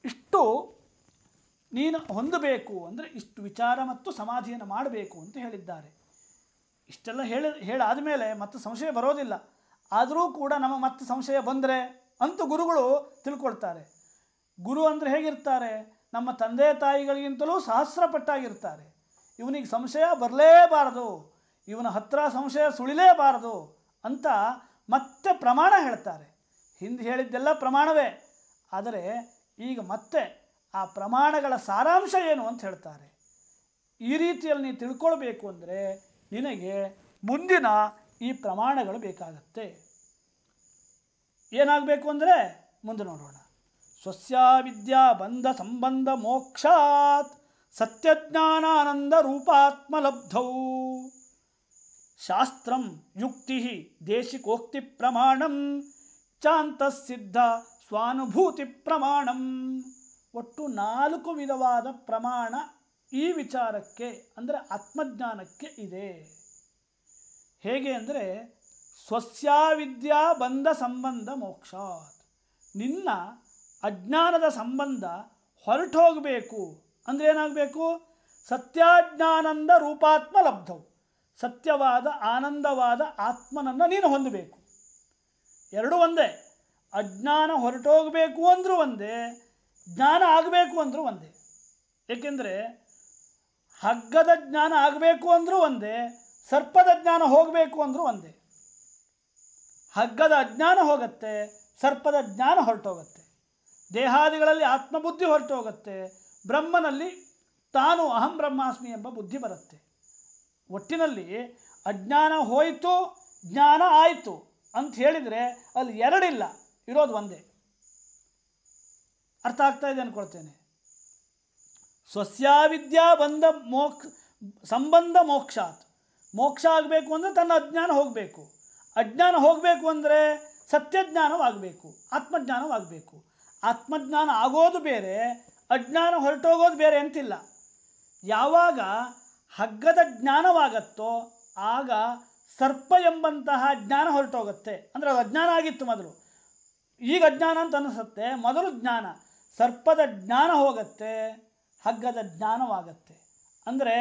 ಇಷ್ಟು ನೀನು ಹೊಂದಬೇಕು ಅಂದರೆ ಇಷ್ಟು ವಿಚಾರ ಮತ್ತು ಸಮಾಧಿಯನ್ನು ಮಾಡಬೇಕು ಅಂತ ಹೇಳಿದ್ದಾರೆ. ಇಷ್ಟೆಲ್ಲ ಹೇಳಾದ ಮೇಲೆ ಮತ್ತೆ ಸಂಶಯ ಬರೋದಿಲ್ಲ. ಆದರೂ ಕೂಡ ನಮ್ಮ ಮತ್ತೆ ಸಂಶಯ ಬಂದರೆ ಅಂತೂ ಗುರುಗಳು ತಿಳ್ಕೊಳ್ತಾರೆ. ಗುರು ಅಂದರೆ ಹೇಗಿರ್ತಾರೆ? ನಮ್ಮ ತಂದೆ ತಾಯಿಗಳಿಗಿಂತಲೂ ಸಹಸ್ರಪಟ್ಟಾಗಿರ್ತಾರೆ. ಇವನಿಗೆ ಸಂಶಯ ಬರಲೇಬಾರದು, ಇವನ ಹತ್ರ ಸಂಶಯ ಸುಳಿಲೇಬಾರದು ಅಂತ ಮತ್ತೆ ಪ್ರಮಾಣ ಹೇಳ್ತಾರೆ. ಹಿಂದೆ ಹೇಳಿದ್ದೆಲ್ಲ ಪ್ರಮಾಣವೇ, ಆದರೆ ಈಗ ಮತ್ತೆ ಆ ಪ್ರಮಾಣಗಳ ಸಾರಾಂಶ ಏನು ಅಂತ ಹೇಳ್ತಾರೆ. ಈ ರೀತಿಯಲ್ಲಿ ನೀನು ತಿಳ್ಕೊಳ್ಬೇಕು ಅಂದರೆ ನಿನಗೆ ಮುಂದಿನ ಈ ಪ್ರಮಾಣಗಳು ಬೇಕಾಗತ್ತೆ. ಏನಾಗಬೇಕು ಅಂದರೆ ಮುಂದೆ ನೋಡೋಣ. ಸ್ವಸ್ಯಾ ವಿದ್ಯಾ ಬಂಧ ಸಂಬಂಧ ಮೋಕ್ಷಾತ್ ಸತ್ಯಜ್ಞಾನಾನಂದ ರೂಪಾತ್ಮಲಬ್ಧೌ ಶಾಸ್ತ್ರಂ ಯುಕ್ತಿ ದೇಶಿಕೋಕ್ತಿ ಪ್ರಮಾಣಂ ಚಾಂತಸಿದ್ಧ ಸ್ವಾನುಭೂತಿ ಪ್ರಮಾಣಂ. ಒಟ್ಟು 4 ವಿಧವಾದ ಪ್ರಮಾಣ ಈ ವಿಚಾರಕ್ಕೆ ಅಂದರೆ ಆತ್ಮಜ್ಞಾನಕ್ಕೆ ಇದೆ. ಹೇಗೆ ಅಂದರೆ ಸ್ವಸ್ಯಾ ವಿದ್ಯಾ ಬಂಧ ಸಂಬಂಧ ಮೋಕ್ಷಾತ್, ನಿನ್ನ ಅಜ್ಞಾನದ ಸಂಬಂಧ ಹೊರಟು ಹೋಗಬೇಕು ಅಂದರೆ ಏನಾಗಬೇಕು? ಸತ್ಯಾಜ್ಞಾನಂದ ರೂಪಾತ್ಮ ಲಬ್ಧವು, ಸತ್ಯವಾದ ಆನಂದವಾದ ಆತ್ಮನನ್ನು ನೀನು ಹೊಂದಬೇಕು. ಎರಡೂ ಒಂದೇ. ಅಜ್ಞಾನ ಹೊರಟೋಗಬೇಕು ಅಂದರೂ ಒಂದೇ, ಜ್ಞಾನ ಆಗಬೇಕು ಅಂದರೂ ಒಂದೇ. ಏಕೆಂದರೆ ಹಗ್ಗದ ಜ್ಞಾನ ಆಗಬೇಕು ಅಂದರೂ ಒಂದೇ, ಸರ್ಪದ ಜ್ಞಾನ ಹೋಗಬೇಕು ಅಂದರೂ ಒಂದೇ. ಹಗ್ಗದ ಅಜ್ಞಾನ ಹೋಗುತ್ತೆ, ಸರ್ಪದ ಜ್ಞಾನ ಹೊರಟೋಗುತ್ತೆ. ದೇಹಾದಿಗಳಲ್ಲಿ ಆತ್ಮಬುದ್ಧಿ ಹೊರಟೋಗುತ್ತೆ, ಬ್ರಹ್ಮನಲ್ಲಿ ತಾನು ಅಹಂ ಬ್ರಹ್ಮಾಸ್ಮಿ ಎಂಬ ಬುದ್ಧಿ ಬರುತ್ತೆ. ಒಟ್ಟಿನಲ್ಲಿ ಅಜ್ಞಾನ ಹೋಯಿತು, ಜ್ಞಾನ ಆಯಿತು ಅಂತ ಹೇಳಿದರೆ ಅಲ್ಲಿ ಎರಡಿಲ್ಲ, ಇರೋದು ಒಂದೇ. ಅರ್ಥ ಆಗ್ತಾ ಇದೆ ಅಂದ್ಕೊಳ್ತೇನೆ. ಸ್ವಸ್ಯಾವಿದ್ಯಾ ಬಂಧ ಸಂಬಂಧ ಮೋಕ್ಷಾತ್. ಮೋಕ್ಷ ಆಗಬೇಕು ಅಂದರೆ ತನ್ನ ಅಜ್ಞಾನ ಹೋಗಬೇಕು. ಅಜ್ಞಾನ ಹೋಗಬೇಕು ಅಂದರೆ ಸತ್ಯಜ್ಞಾನವಾಗಬೇಕು, ಆತ್ಮಜ್ಞಾನವಾಗಬೇಕು. ಆತ್ಮಜ್ಞಾನ ಆಗೋದು ಬೇರೆ, ಅಜ್ಞಾನ ಹೊರಟೋಗೋದು ಬೇರೆ ಅಂತಿಲ್ಲ. ಯಾವಾಗ ಹಗ್ಗದ ಜ್ಞಾನವಾಗತ್ತೋ ಆಗ ಸರ್ಪ ಎಂಬಂತಹ ಜ್ಞಾನ ಹೊರಟೋಗುತ್ತೆ. ಅಂದರೆ ಅದು ಅಜ್ಞಾನ ಆಗಿತ್ತು ಮೊದಲು, ಈಗ ಅಜ್ಞಾನ ಅಂತ ಅನಿಸುತ್ತೆ. ಮೊದಲು ಜ್ಞಾನ, ಸರ್ಪದ ಜ್ಞಾನ ಹೋಗುತ್ತೆ, ಹಗ್ಗದ ಜ್ಞಾನವಾಗತ್ತೆ. ಅಂದರೆ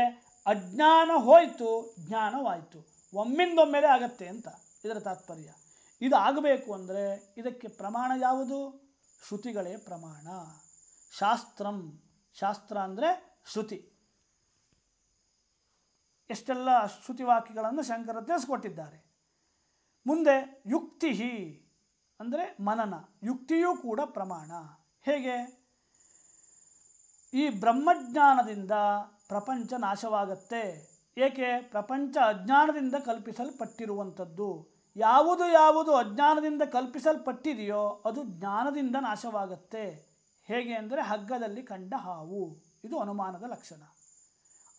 ಅಜ್ಞಾನ ಹೋಯಿತು, ಜ್ಞಾನವಾಯಿತು, ಒಮ್ಮಿಂದೊಮ್ಮೆಲೆ ಆಗತ್ತೆ ಅಂತ ಇದರ ತಾತ್ಪರ್ಯ. ಇದು ಆಗಬೇಕು ಅಂದರೆ ಇದಕ್ಕೆ ಪ್ರಮಾಣ ಯಾವುದು? ಶ್ರುತಿಗಳೇ ಪ್ರಮಾಣ. ಶಾಸ್ತ್ರಂ, ಶಾಸ್ತ್ರ ಅಂದರೆ ಶ್ರುತಿ. ಎಷ್ಟೆಲ್ಲ ಶ್ರುತಿವಾಕ್ಯಗಳನ್ನು ಶಂಕರ ತಿಳಿಸ್ಕೊಟ್ಟಿದ್ದಾರೆ. ಮುಂದೆ ಯುಕ್ತಿ ಅಂದರೆ ಮನನ, ಯುಕ್ತಿಯೂ ಕೂಡ ಪ್ರಮಾಣ. ಹೇಗೆ? ಈ ಬ್ರಹ್ಮಜ್ಞಾನದಿಂದ ಪ್ರಪಂಚ ನಾಶವಾಗತ್ತೆ. ಏಕೆ? ಪ್ರಪಂಚ ಅಜ್ಞಾನದಿಂದ ಕಲ್ಪಿಸಲ್ಪಟ್ಟಿರುವಂಥದ್ದು. ಯಾವುದು ಯಾವುದು ಅಜ್ಞಾನದಿಂದ ಕಲ್ಪಿಸಲ್ಪಟ್ಟಿದೆಯೋ ಅದು ಜ್ಞಾನದಿಂದ ನಾಶವಾಗತ್ತೆ. ಹೇಗೆ ಅಂದರೆ ಹಗ್ಗದಲ್ಲಿ ಕಂಡ ಹಾವು, ಇದು ಅನುಮಾನದ ಲಕ್ಷಣ.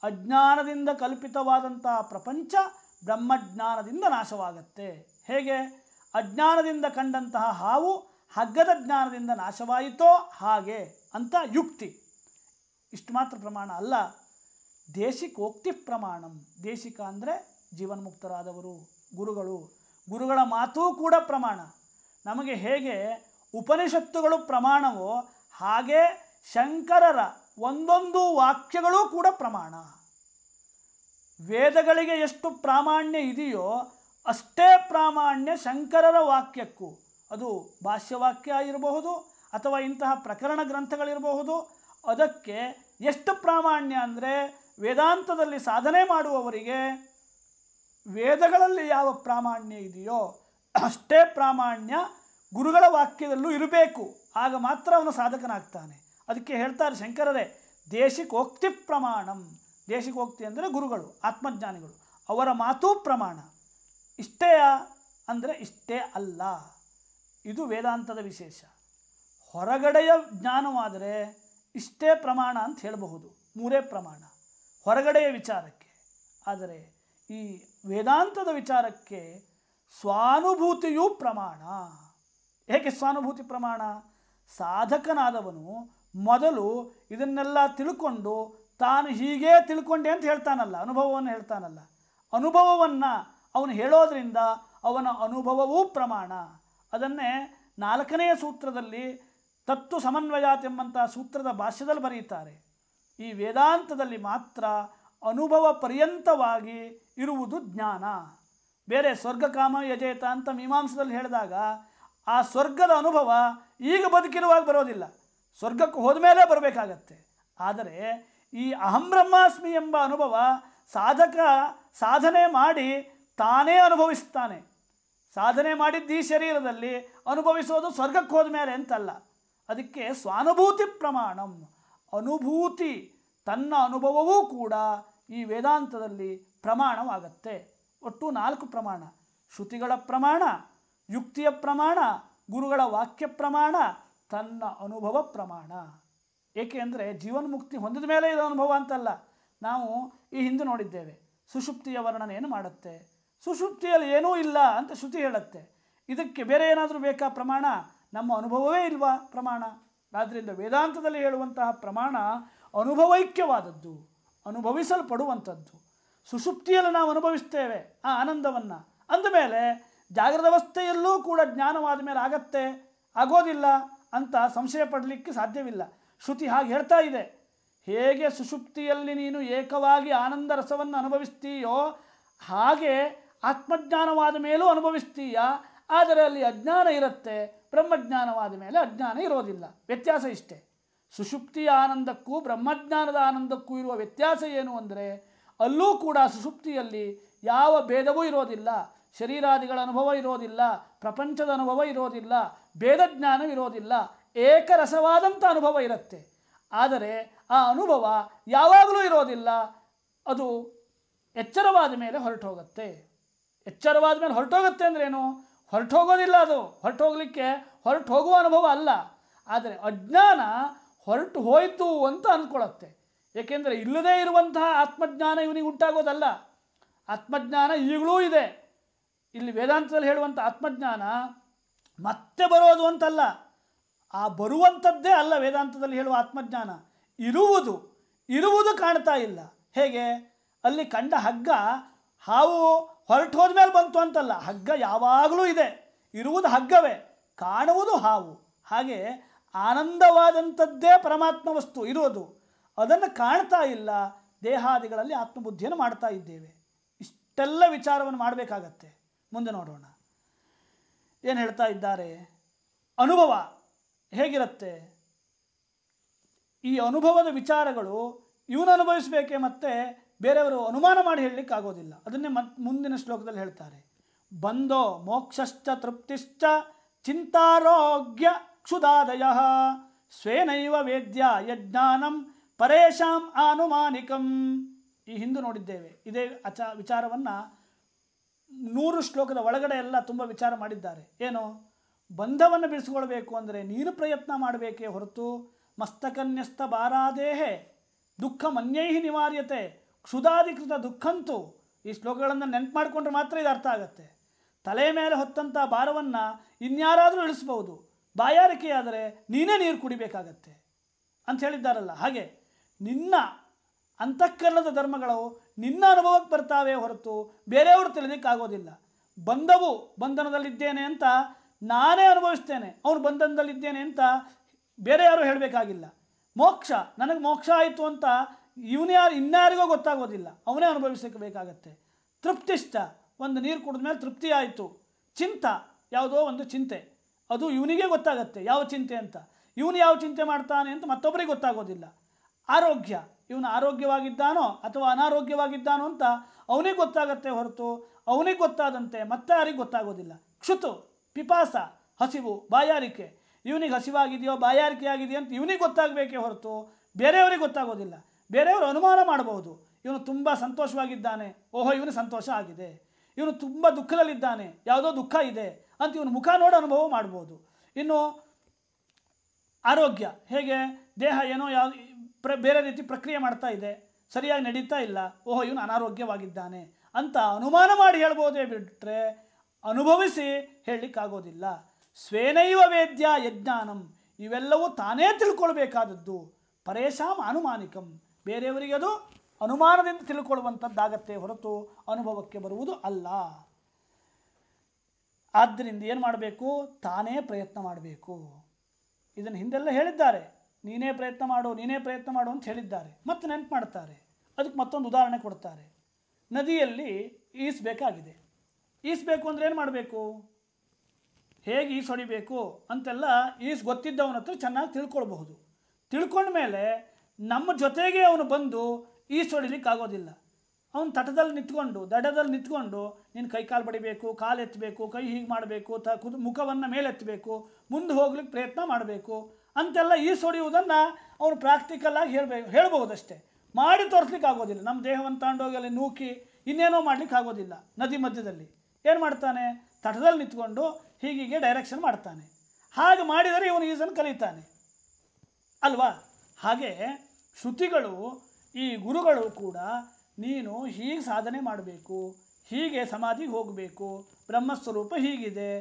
ಅಜ್ಞಾನದಿಂದ ಕಲ್ಪಿತವಾದಂತಹ ಪ್ರಪಂಚ ಬ್ರಹ್ಮಜ್ಞಾನದಿಂದ ನಾಶವಾಗತ್ತೆ. ಹೇಗೆ? ಅಜ್ಞಾನದಿಂದ ಕಂಡಂತಹ ಹಾವು ಹಗ್ಗದ ಜ್ಞಾನದಿಂದ ನಾಶವಾಯಿತೋ ಹಾಗೆ ಅಂತ ಯುಕ್ತಿ. ಇಷ್ಟು ಮಾತ್ರ ಪ್ರಮಾಣ ಅಲ್ಲ, ದೇಶಿಕೋಕ್ತಿ ಪ್ರಮಾಣಂ. ದೇಶಿಕ ಅಂದರೆ ಜೀವನ್ಮುಕ್ತರಾದವರು, ಗುರುಗಳು. ಗುರುಗಳ ಮಾತೂ ಕೂಡ ಪ್ರಮಾಣ. ನಮಗೆ ಹೇಗೆ ಉಪನಿಷತ್ತುಗಳು ಪ್ರಮಾಣವೋ ಹಾಗೆ ಶಂಕರರ ಒಂದೊಂದು ವಾಕ್ಯಗಳೂ ಕೂಡ ಪ್ರಮಾಣ. ವೇದಗಳಿಗೆ ಎಷ್ಟು ಪ್ರಾಮಾಣ್ಯ ಇದೆಯೋ ಅಷ್ಟೇ ಪ್ರಾಮಾಣ್ಯ ಶಂಕರರ ವಾಕ್ಯಕ್ಕೂ. ಅದು ಭಾಷ್ಯವಾಕ್ಯ ಇರಬಹುದು ಅಥವಾ ಇಂತಹ ಪ್ರಕರಣ ಗ್ರಂಥಗಳಿರಬಹುದು. ಅದಕ್ಕೆ ಎಷ್ಟು ಪ್ರಾಮಾಣ್ಯ ಅಂದರೆ ವೇದಾಂತದಲ್ಲಿ ಸಾಧನೆ ಮಾಡುವವರಿಗೆ ವೇದಗಳಲ್ಲಿ ಯಾವ ಪ್ರಾಮಾಣ್ಯ ಇದೆಯೋ ಅಷ್ಟೇ ಪ್ರಾಮಾಣ್ಯ ಗುರುಗಳ ವಾಕ್ಯದಲ್ಲೂ ಇರಬೇಕು. ಆಗ ಮಾತ್ರ ಅವನು ಸಾಧಕನಾಗ್ತಾನೆ. ಅದಕ್ಕೆ ಹೇಳ್ತಾರೆ ಶಂಕರರೇ, ದೇಶಿಕೋಕ್ತಿ ಪ್ರಮಾಣಂ. ದೇಶಿಕೋಕ್ತಿ ಅಂದರೆ ಗುರುಗಳು, ಆತ್ಮಜ್ಞಾನಿಗಳು, ಅವರ ಮಾತೂ ಪ್ರಮಾಣ. ಇಷ್ಟೇಯಾ ಅಂದರೆ ಇಷ್ಟೇ ಅಲ್ಲ. ಇದು ವೇದಾಂತದ ವಿಶೇಷ. ಹೊರಗಡೆಯ ಜ್ಞಾನವಾದರೆ ಇಷ್ಟೇ ಪ್ರಮಾಣ ಅಂತ ಹೇಳಬಹುದು, ಮೂರೇ ಪ್ರಮಾಣ ಹೊರಗಡೆಯ ವಿಚಾರಕ್ಕೆ. ಆದರೆ ಈ ವೇದಾಂತದ ವಿಚಾರಕ್ಕೆ ಸ್ವಾನುಭೂತಿಯೂ ಪ್ರಮಾಣ. ಹೇಗೆ ಸ್ವಾನುಭೂತಿ ಪ್ರಮಾಣ? ಸಾಧಕನಾದವನು ಮೊದಲು ಇದನ್ನೆಲ್ಲ ತಿಳ್ಕೊಂಡು ತಾನು ಹೀಗೇ ತಿಳ್ಕೊಂಡೆ ಅಂತ ಹೇಳ್ತಾನಲ್ಲ, ಅನುಭವವನ್ನು ಹೇಳ್ತಾನಲ್ಲ. ಅನುಭವವನ್ನು ಅವನು ಹೇಳೋದ್ರಿಂದ ಅವನ ಅನುಭವವೂ ಪ್ರಮಾಣ. ಅದನ್ನೇ 4ನೇ ಸೂತ್ರದಲ್ಲಿ ತತ್ವ ಸಮನ್ವಯಾತ್ ಎಂಬಂಥ ಸೂತ್ರದ ಭಾಷ್ಯದಲ್ಲಿ ಬರೆಯುತ್ತಾರೆ. ಈ ವೇದಾಂತದಲ್ಲಿ ಮಾತ್ರ ಅನುಭವ ಪರ್ಯಂತವಾಗಿ ಇರುವುದು ಜ್ಞಾನ. ಬೇರೆ ಸ್ವರ್ಗಕಾಮ ಯಜೇತ ಅಂತ ಮೀಮಾಂಸದಲ್ಲಿ ಹೇಳಿದಾಗ ಆ ಸ್ವರ್ಗದ ಅನುಭವ ಈಗ ಬದುಕಿರುವಾಗ ಬರೋದಿಲ್ಲ, ಸ್ವರ್ಗಕ್ಕೆ ಹೋದ ಮೇಲೆ ಬರಬೇಕಾಗತ್ತೆ. ಆದರೆ ಈ ಅಹಂ ಬ್ರಹ್ಮಾಸ್ಮಿ ಎಂಬ ಅನುಭವ ಸಾಧಕ ಸಾಧನೆ ಮಾಡಿ ತಾನೇ ಅನುಭವಿಸ್ತಾನೆ. ಸಾಧನೆ ಮಾಡಿದ್ದು ಈ ಶರೀರದಲ್ಲಿ, ಅನುಭವಿಸೋದು ಸ್ವರ್ಗಕ್ಕೆ ಹೋದ ಮೇಲೆ ಅಂತಲ್ಲ. ಅದಕ್ಕೆ ಸ್ವಾನುಭೂತಿ ಪ್ರಮಾಣಂ. ಅನುಭೂತಿ, ತನ್ನ ಅನುಭವವೂ ಕೂಡ ಈ ವೇದಾಂತದಲ್ಲಿ ಪ್ರಮಾಣವಾಗತ್ತೆ. ಒಟ್ಟು 4 ಪ್ರಮಾಣ: ಶ್ರುತಿಗಳ ಪ್ರಮಾಣ, ಯುಕ್ತಿಯ ಪ್ರಮಾಣ, ಗುರುಗಳ ವಾಕ್ಯ ಪ್ರಮಾಣ, ತನ್ನ ಅನುಭವ ಪ್ರಮಾಣ. ಏಕೆ ಅಂದರೆ ಜೀವನ್ಮುಕ್ತಿ ಹೊಂದಿದ ಮೇಲೆ ಇದು ಅನುಭವ ಅಂತಲ್ಲ. ನಾವು ಈ ಹಿಂದೆ ನೋಡಿದ್ದೇವೆ, ಸುಷುಪ್ತಿಯ ವರ್ಣನೆಯನ್ನು ಮಾಡುತ್ತೆ. ಸುಷುಪ್ತಿಯಲ್ಲಿ ಏನೂ ಇಲ್ಲ ಅಂತ ಶ್ರುತಿ ಹೇಳುತ್ತೆ. ಇದಕ್ಕೆ ಬೇರೆ ಏನಾದರೂ ಬೇಕಾ ಪ್ರಮಾಣ? ನಮ್ಮ ಅನುಭವವೇ ಇಲ್ವಾ ಪ್ರಮಾಣ? ಆದ್ದರಿಂದ ವೇದಾಂತದಲ್ಲಿ ಹೇಳುವಂತಹ ಪ್ರಮಾಣ ಅನುಭವೈಕ್ಯವಾದದ್ದು, ಅನುಭವಿಸಲ್ಪಡುವಂಥದ್ದು. ಸುಷುಪ್ತಿಯಲ್ಲಿ ನಾವು ಅನುಭವಿಸ್ತೇವೆ ಆ ಆನಂದವನ್ನು. ಅಂದಮೇಲೆ ಜಾಗೃತ ಅವಸ್ಥೆಯಲ್ಲೂ ಕೂಡ ಜ್ಞಾನವಾದ ಮೇಲೆ ಆಗತ್ತೆ, ಆಗೋದಿಲ್ಲ ಅಂತ ಸಂಶಯ ಪಡಲಿಕ್ಕೆ ಸಾಧ್ಯವಿಲ್ಲ. ಶ್ರುತಿ ಹಾಗೆ ಹೇಳ್ತಾ ಇದೆ. ಹೇಗೆ ಸುಷುಪ್ತಿಯಲ್ಲಿ ನೀನು ಏಕವಾಗಿ ಆನಂದ ರಸವನ್ನು ಅನುಭವಿಸ್ತೀಯೋ ಹಾಗೆ ಆತ್ಮಜ್ಞಾನವಾದ ಮೇಲೂ ಅನುಭವಿಸ್ತೀಯ. ಆದರೆ ಅಲ್ಲಿ ಅಜ್ಞಾನ ಇರುತ್ತೆ, ಬ್ರಹ್ಮಜ್ಞಾನವಾದ ಮೇಲೆ ಅಜ್ಞಾನ ಇರೋದಿಲ್ಲ. ವ್ಯತ್ಯಾಸ ಇಷ್ಟೇ. ಸುಷುಪ್ತಿಯ ಆನಂದಕ್ಕೂ ಬ್ರಹ್ಮಜ್ಞಾನದ ಆನಂದಕ್ಕೂ ಇರುವ ವ್ಯತ್ಯಾಸ ಏನು ಅಂದರೆ ಅಲ್ಲೂ ಕೂಡ ಸುಷುಪ್ತಿಯಲ್ಲಿ ಯಾವ ಭೇದವೂ ಇರೋದಿಲ್ಲ, ಶರೀರಾದಿಗಳ ಅನುಭವ ಇರೋದಿಲ್ಲ, ಪ್ರಪಂಚದ ಅನುಭವ ಇರೋದಿಲ್ಲ, ಭೇದಜ್ಞಾನ ಇರೋದಿಲ್ಲ, ಏಕರಸವಾದಂಥ ಅನುಭವ ಇರುತ್ತೆ. ಆದರೆ ಆ ಅನುಭವ ಯಾವಾಗಲೂ ಇರೋದಿಲ್ಲ, ಅದು ಎಚ್ಚರವಾದ ಮೇಲೆ ಹೊರಟು ಹೋಗುತ್ತೆ. ಎಚ್ಚರವಾದ ಮೇಲೆ ಹೊರಟೋಗುತ್ತೆ ಅಂದ್ರೇನು? ಹೊರಟು ಹೋಗೋದಿಲ್ಲ, ಅದು ಹೊರಟೋಗ್ಲಿಕ್ಕೆ ಹೊರಟು ಹೋಗುವ ಅನುಭವ ಅಲ್ಲ. ಆದರೆ ಅಜ್ಞಾನ ಹೊರಟು ಹೋಯಿತು ಅಂತ ಅಂದ್ಕೊಳ್ಳುತ್ತೆ. ಏಕೆಂದರೆ ಇಲ್ಲದೇ ಇರುವಂತಹ ಆತ್ಮಜ್ಞಾನ ಇವನಿಗೆ ಉಂಟಾಗೋದಲ್ಲ. ಆತ್ಮಜ್ಞಾನ ಈಗಲೂ ಇದೆ. ಇಲ್ಲಿ ವೇದಾಂತದಲ್ಲಿ ಹೇಳುವಂಥ ಆತ್ಮಜ್ಞಾನ ಮತ್ತೆ ಬರೋದು ಅಂತಲ್ಲ, ಆ ಬರುವಂಥದ್ದೇ ಅಲ್ಲ. ವೇದಾಂತದಲ್ಲಿ ಹೇಳುವ ಆತ್ಮಜ್ಞಾನ ಇರುವುದು ಕಾಣ್ತಾ ಇಲ್ಲ. ಹೇಗೆ? ಅಲ್ಲಿ ಕಂಡ ಹಗ್ಗ ಹಾವು ಹೊರಟು ಹೋದ್ಮೇಲೆ ಬಂತು ಅಂತಲ್ಲ, ಹಗ್ಗ ಯಾವಾಗಲೂ ಇದೆ. ಇರುವುದು ಹಗ್ಗವೇ, ಕಾಣುವುದು ಹಾವು. ಹಾಗೆ ಆನಂದವಾದಂಥದ್ದೇ ಪರಮಾತ್ಮ ವಸ್ತು ಇರೋದು, ಅದನ್ನು ಕಾಣ್ತಾ ಇಲ್ಲ. ದೇಹಾದಿಗಳಲ್ಲಿ ಆತ್ಮಬುದ್ಧಿಯನ್ನು ಮಾಡ್ತಾ ಇದ್ದೇವೆ. ಇಷ್ಟೆಲ್ಲ ವಿಚಾರವನ್ನು ಮಾಡಬೇಕಾಗತ್ತೆ. ಮುಂದೆ ನೋಡೋಣ ಏನು ಹೇಳ್ತಾ ಇದ್ದಾರೆ. ಅನುಭವ ಹೇಗಿರುತ್ತೆ? ಈ ಅನುಭವದ ವಿಚಾರಗಳು ಇವನು ಅನುಭವಿಸಬೇಕೆ, ಮತ್ತು ಬೇರೆಯವರು ಅನುಮಾನ ಮಾಡಿ ಹೇಳಲಿಕ್ಕಾಗೋದಿಲ್ಲ. ಅದನ್ನೇ ಮುಂದಿನ ಶ್ಲೋಕದಲ್ಲಿ ಹೇಳ್ತಾರೆ. ಬಂಧೋ ಮೋಕ್ಷಶ್ಚ ತೃಪ್ತಿಶ್ಚ ಚಿಂತಾರೋಗ್ಯ ಕ್ಷುದಾದಯ ಸ್ವೇನೈವ ವೇದ್ಯ ಯಜ್ಞಾನಂ ಪರೇಶಾಂ ಆನುಮಾನಿಕಂ. ಈ ಹಿಂದೆ ನೋಡಿದ್ದೇವೆ. ಇದೇ ವಿಚಾರವನ್ನು 100 ಶ್ಲೋಕದ ಒಳಗಡೆ ಎಲ್ಲ ತುಂಬ ವಿಚಾರ ಮಾಡಿದ್ದಾರೆ. ಏನು? ಬಂಧವನ್ನು ಬಿಡಿಸಿಕೊಳ್ಬೇಕು ಅಂದರೆ ನೀನು ಪ್ರಯತ್ನ ಮಾಡಬೇಕೇ ಹೊರತು ಮಸ್ತಕನ್ಯಸ್ತ ಬಾರಾದೇಹೆ ದುಃಖ ಮನ್ಯೈ ನಿವಾರ್ಯತೆ ಕ್ಷುದಾಧಿಕೃತ ದುಃಖಂತೂ. ಈ ಶ್ಲೋಕಗಳನ್ನು ನೆನಪು ಮಾಡಿಕೊಂಡ್ರೆ ಮಾತ್ರ ಇದು ಅರ್ಥ ಆಗುತ್ತೆ. ತಲೆ ಮೇಲೆ ಹೊತ್ತಂಥ ಭಾರವನ್ನು ಇನ್ಯಾರಾದರೂ ಇಳಿಸ್ಬೋದು, ಬಾಯಾರಿಕೆಯಾದರೆ ನೀನೇ ನೀರು ಕುಡಿಬೇಕಾಗತ್ತೆ ಅಂತ ಹೇಳಿದ್ದಾರಲ್ಲ. ಹಾಗೆ ನಿನ್ನ ಅಂತಃಕರಣದ ಧರ್ಮಗಳು ನಿನ್ನ ಅನುಭವಕ್ಕೆ ಬರ್ತಾವೆ ಹೊರತು ಬೇರೆಯವರು ತಿಳಿದಕ್ಕಾಗೋದಿಲ್ಲ. ಬಂಧನದಲ್ಲಿದ್ದೇನೆ ಅಂತ ನಾನೇ ಅನುಭವಿಸ್ತೇನೆ, ಅವನು ಬಂಧನದಲ್ಲಿದ್ದೇನೆ ಅಂತ ಬೇರೆ ಯಾರು ಹೇಳಬೇಕಾಗಿಲ್ಲ. ಮೋಕ್ಷ, ನನಗೆ ಮೋಕ್ಷ ಆಯಿತು ಅಂತ ಇನ್ಯಾರಿಗೋ ಗೊತ್ತಾಗೋದಿಲ್ಲ, ಅವನೇ ಅನುಭವಿಸಬೇಕಾಗತ್ತೆ. ತೃಪ್ತಿಷ್ಟ, ಒಂದು ನೀರು ಕುಡಿದ ಮೇಲೆ ತೃಪ್ತಿ ಆಯಿತು. ಚಿಂತ, ಯಾವುದೋ ಒಂದು ಚಿಂತೆ, ಅದು ಇವನಿಗೆ ಗೊತ್ತಾಗತ್ತೆ ಯಾವ ಚಿಂತೆ ಅಂತ. ಇವನು ಯಾವ ಚಿಂತೆ ಮಾಡ್ತಾನೆ ಅಂತ ಮತ್ತೊಬ್ಬರಿಗೆ ಗೊತ್ತಾಗೋದಿಲ್ಲ. ಆರೋಗ್ಯ, ಇವನು ಆರೋಗ್ಯವಾಗಿದ್ದಾನೋ ಅಥವಾ ಅನಾರೋಗ್ಯವಾಗಿದ್ದಾನೋ ಅಂತ ಅವನಿಗೆ ಗೊತ್ತಾಗತ್ತೆ ಹೊರತು ಅವನಿಗೆ ಗೊತ್ತಾದಂತೆ ಮತ್ತೆ ಯಾರಿಗೆ ಗೊತ್ತಾಗೋದಿಲ್ಲ. ಕ್ಷುತು, ಪಿಪಾಸ, ಹಸಿವು, ಬಾಯಾರಿಕೆ, ಇವನಿಗೆ ಹಸಿವಾಗಿದೆಯೋ ಬಾಯಾರಿಕೆ ಆಗಿದೆಯೋ ಅಂತ ಇವನಿಗೆ ಗೊತ್ತಾಗಬೇಕೇ ಹೊರತು ಬೇರೆಯವರಿಗೆ ಗೊತ್ತಾಗೋದಿಲ್ಲ. ಬೇರೆಯವರು ಅನುಮಾನ ಮಾಡಬಹುದು. ಇವನು ತುಂಬ ಸಂತೋಷವಾಗಿದ್ದಾನೆ, ಓಹೋ ಇವನು ಸಂತೋಷ ಆಗಿದೆ. ಇವನು ತುಂಬ ದುಃಖದಲ್ಲಿದ್ದಾನೆ, ಯಾವುದೋ ದುಃಖ ಇದೆ ಅಂತ ಇವನು ಮುಖ ನೋಡಿ ಅನುಭವ ಮಾಡ್ಬೋದು. ಇನ್ನು ಆರೋಗ್ಯ ಹೇಗೆ? ದೇಹ ಏನೋ ಬೇರೆ ರೀತಿ ಪ್ರಕ್ರಿಯೆ ಮಾಡ್ತಾ ಇದೆ, ಸರಿಯಾಗಿ ನಡೀತಾ ಇಲ್ಲ, ಓಹೋ ಇವನು ಅನಾರೋಗ್ಯವಾಗಿದ್ದಾನೆ ಅಂತ ಅನುಮಾನ ಮಾಡಿ ಹೇಳ್ಬೋದೇ ಬಿಟ್ಟರೆ ಅನುಭವಿಸಿ ಹೇಳಲಿಕ್ಕಾಗೋದಿಲ್ಲ. ಸ್ವೇನೈವ ವೇದ್ಯ ಯಜ್ಞಾನಂ, ಇವೆಲ್ಲವೂ ತಾನೇ ತಿಳ್ಕೊಳ್ಬೇಕಾದದ್ದು. ಪರೇಶಾಂ ಅನುಮಾನಿಕಂ, ಬೇರೆಯವರಿಗೆ ಅದು ಅನುಮಾನದಿಂದ ತಿಳ್ಕೊಳ್ಳುವಂಥದ್ದಾಗತ್ತೆ ಹೊರತು ಅನುಭವಕ್ಕೆ ಬರುವುದು ಅಲ್ಲ. ಆದ್ದರಿಂದ ಏನು ಮಾಡಬೇಕು? ತಾನೇ ಪ್ರಯತ್ನ ಮಾಡಬೇಕು. ಇದನ್ನು ಹಿಂದೆಲ್ಲ ಹೇಳಿದ್ದಾರೆ. ನೀನೇ ಪ್ರಯತ್ನ ಮಾಡು, ನೀನೇ ಪ್ರಯತ್ನ ಮಾಡು ಅಂತ ಹೇಳಿದ್ದಾರೆ. ಮತ್ತೆ ನೆನಪು ಮಾಡ್ತಾರೆ. ಅದಕ್ಕೆ ಮತ್ತೊಂದು ಉದಾಹರಣೆ ಕೊಡ್ತಾರೆ. ನದಿಯಲ್ಲಿ ಈಸಬೇಕಾಗಿದೆ. ಈಸಬೇಕು ಅಂದರೆ ಏನು ಮಾಡಬೇಕು? ಹೇಗೆ ಈಸು ಹೊಡಿಬೇಕು ಅಂತೆಲ್ಲ ಗೊತ್ತಿದ್ದವನ ಹತ್ರ ಚೆನ್ನಾಗಿ ತಿಳ್ಕೊಳ್ಬಹುದು. ತಿಳ್ಕೊಂಡ ಮೇಲೆ ನಮ್ಮ ಜೊತೆಗೆ ಅವನು ಬಂದು ಈಸು ಹೊಡಿಲಿಕ್ಕಾಗೋದಿಲ್ಲ. ಅವನು ತಟದಲ್ಲಿ ನಿಂತ್ಕೊಂಡು, ದಡದಲ್ಲಿ ನಿಂತ್ಕೊಂಡು ನೀನು ಕೈಕಾಲು ಬಡಿಬೇಕು, ಕಾಲು ಎತ್ತಬೇಕು, ಕೈ ಹೀಗೆ ಮಾಡಬೇಕು, ಮುಖವನ್ನು ಮೇಲೆತ್ತಬೇಕು, ಮುಂದೆ ಹೋಗ್ಲಿಕ್ಕೆ ಪ್ರಯತ್ನ ಮಾಡಬೇಕು ಅಂತೆಲ್ಲ ಈಸು ಹೊಡೆಯುವುದನ್ನು ಅವನು ಪ್ರಾಕ್ಟಿಕಲಾಗಿ ಹೇಳ್ಬಹುದಷ್ಟೇ. ಮಾಡಿ ತೋರಿಸ್ಲಿಕ್ಕೆ ಆಗೋದಿಲ್ಲ. ನಮ್ಮ ದೇಹವನ್ನು ತಗೊಂಡೋಗಿ ಅಲ್ಲಿ ನೂಕಿ ಇನ್ನೇನೋ ಮಾಡ್ಲಿಕ್ಕೆ ಆಗೋದಿಲ್ಲ. ನದಿ ಮಧ್ಯದಲ್ಲಿ ಏನು ಮಾಡ್ತಾನೆ? ತಟದಲ್ಲಿ ನಿಂತ್ಕೊಂಡು ಹೀಗೆ ಡೈರೆಕ್ಷನ್ ಮಾಡ್ತಾನೆ. ಹಾಗೆ ಮಾಡಿದರೆ ಇವನು ಈಸನ್ನು ಕಲಿತಾನೆ ಅಲ್ವಾ? ಹಾಗೆ ಶ್ರುತಿಗಳು, ಈ ಗುರುಗಳು ಕೂಡ ನೀನು ಹೀಗೆ ಸಾಧನೆ ಮಾಡಬೇಕು, ಹೀಗೆ ಸಮಾಧಿಗೆ ಹೋಗಬೇಕು, ಬ್ರಹ್ಮಸ್ವರೂಪ ಹೀಗಿದೆ,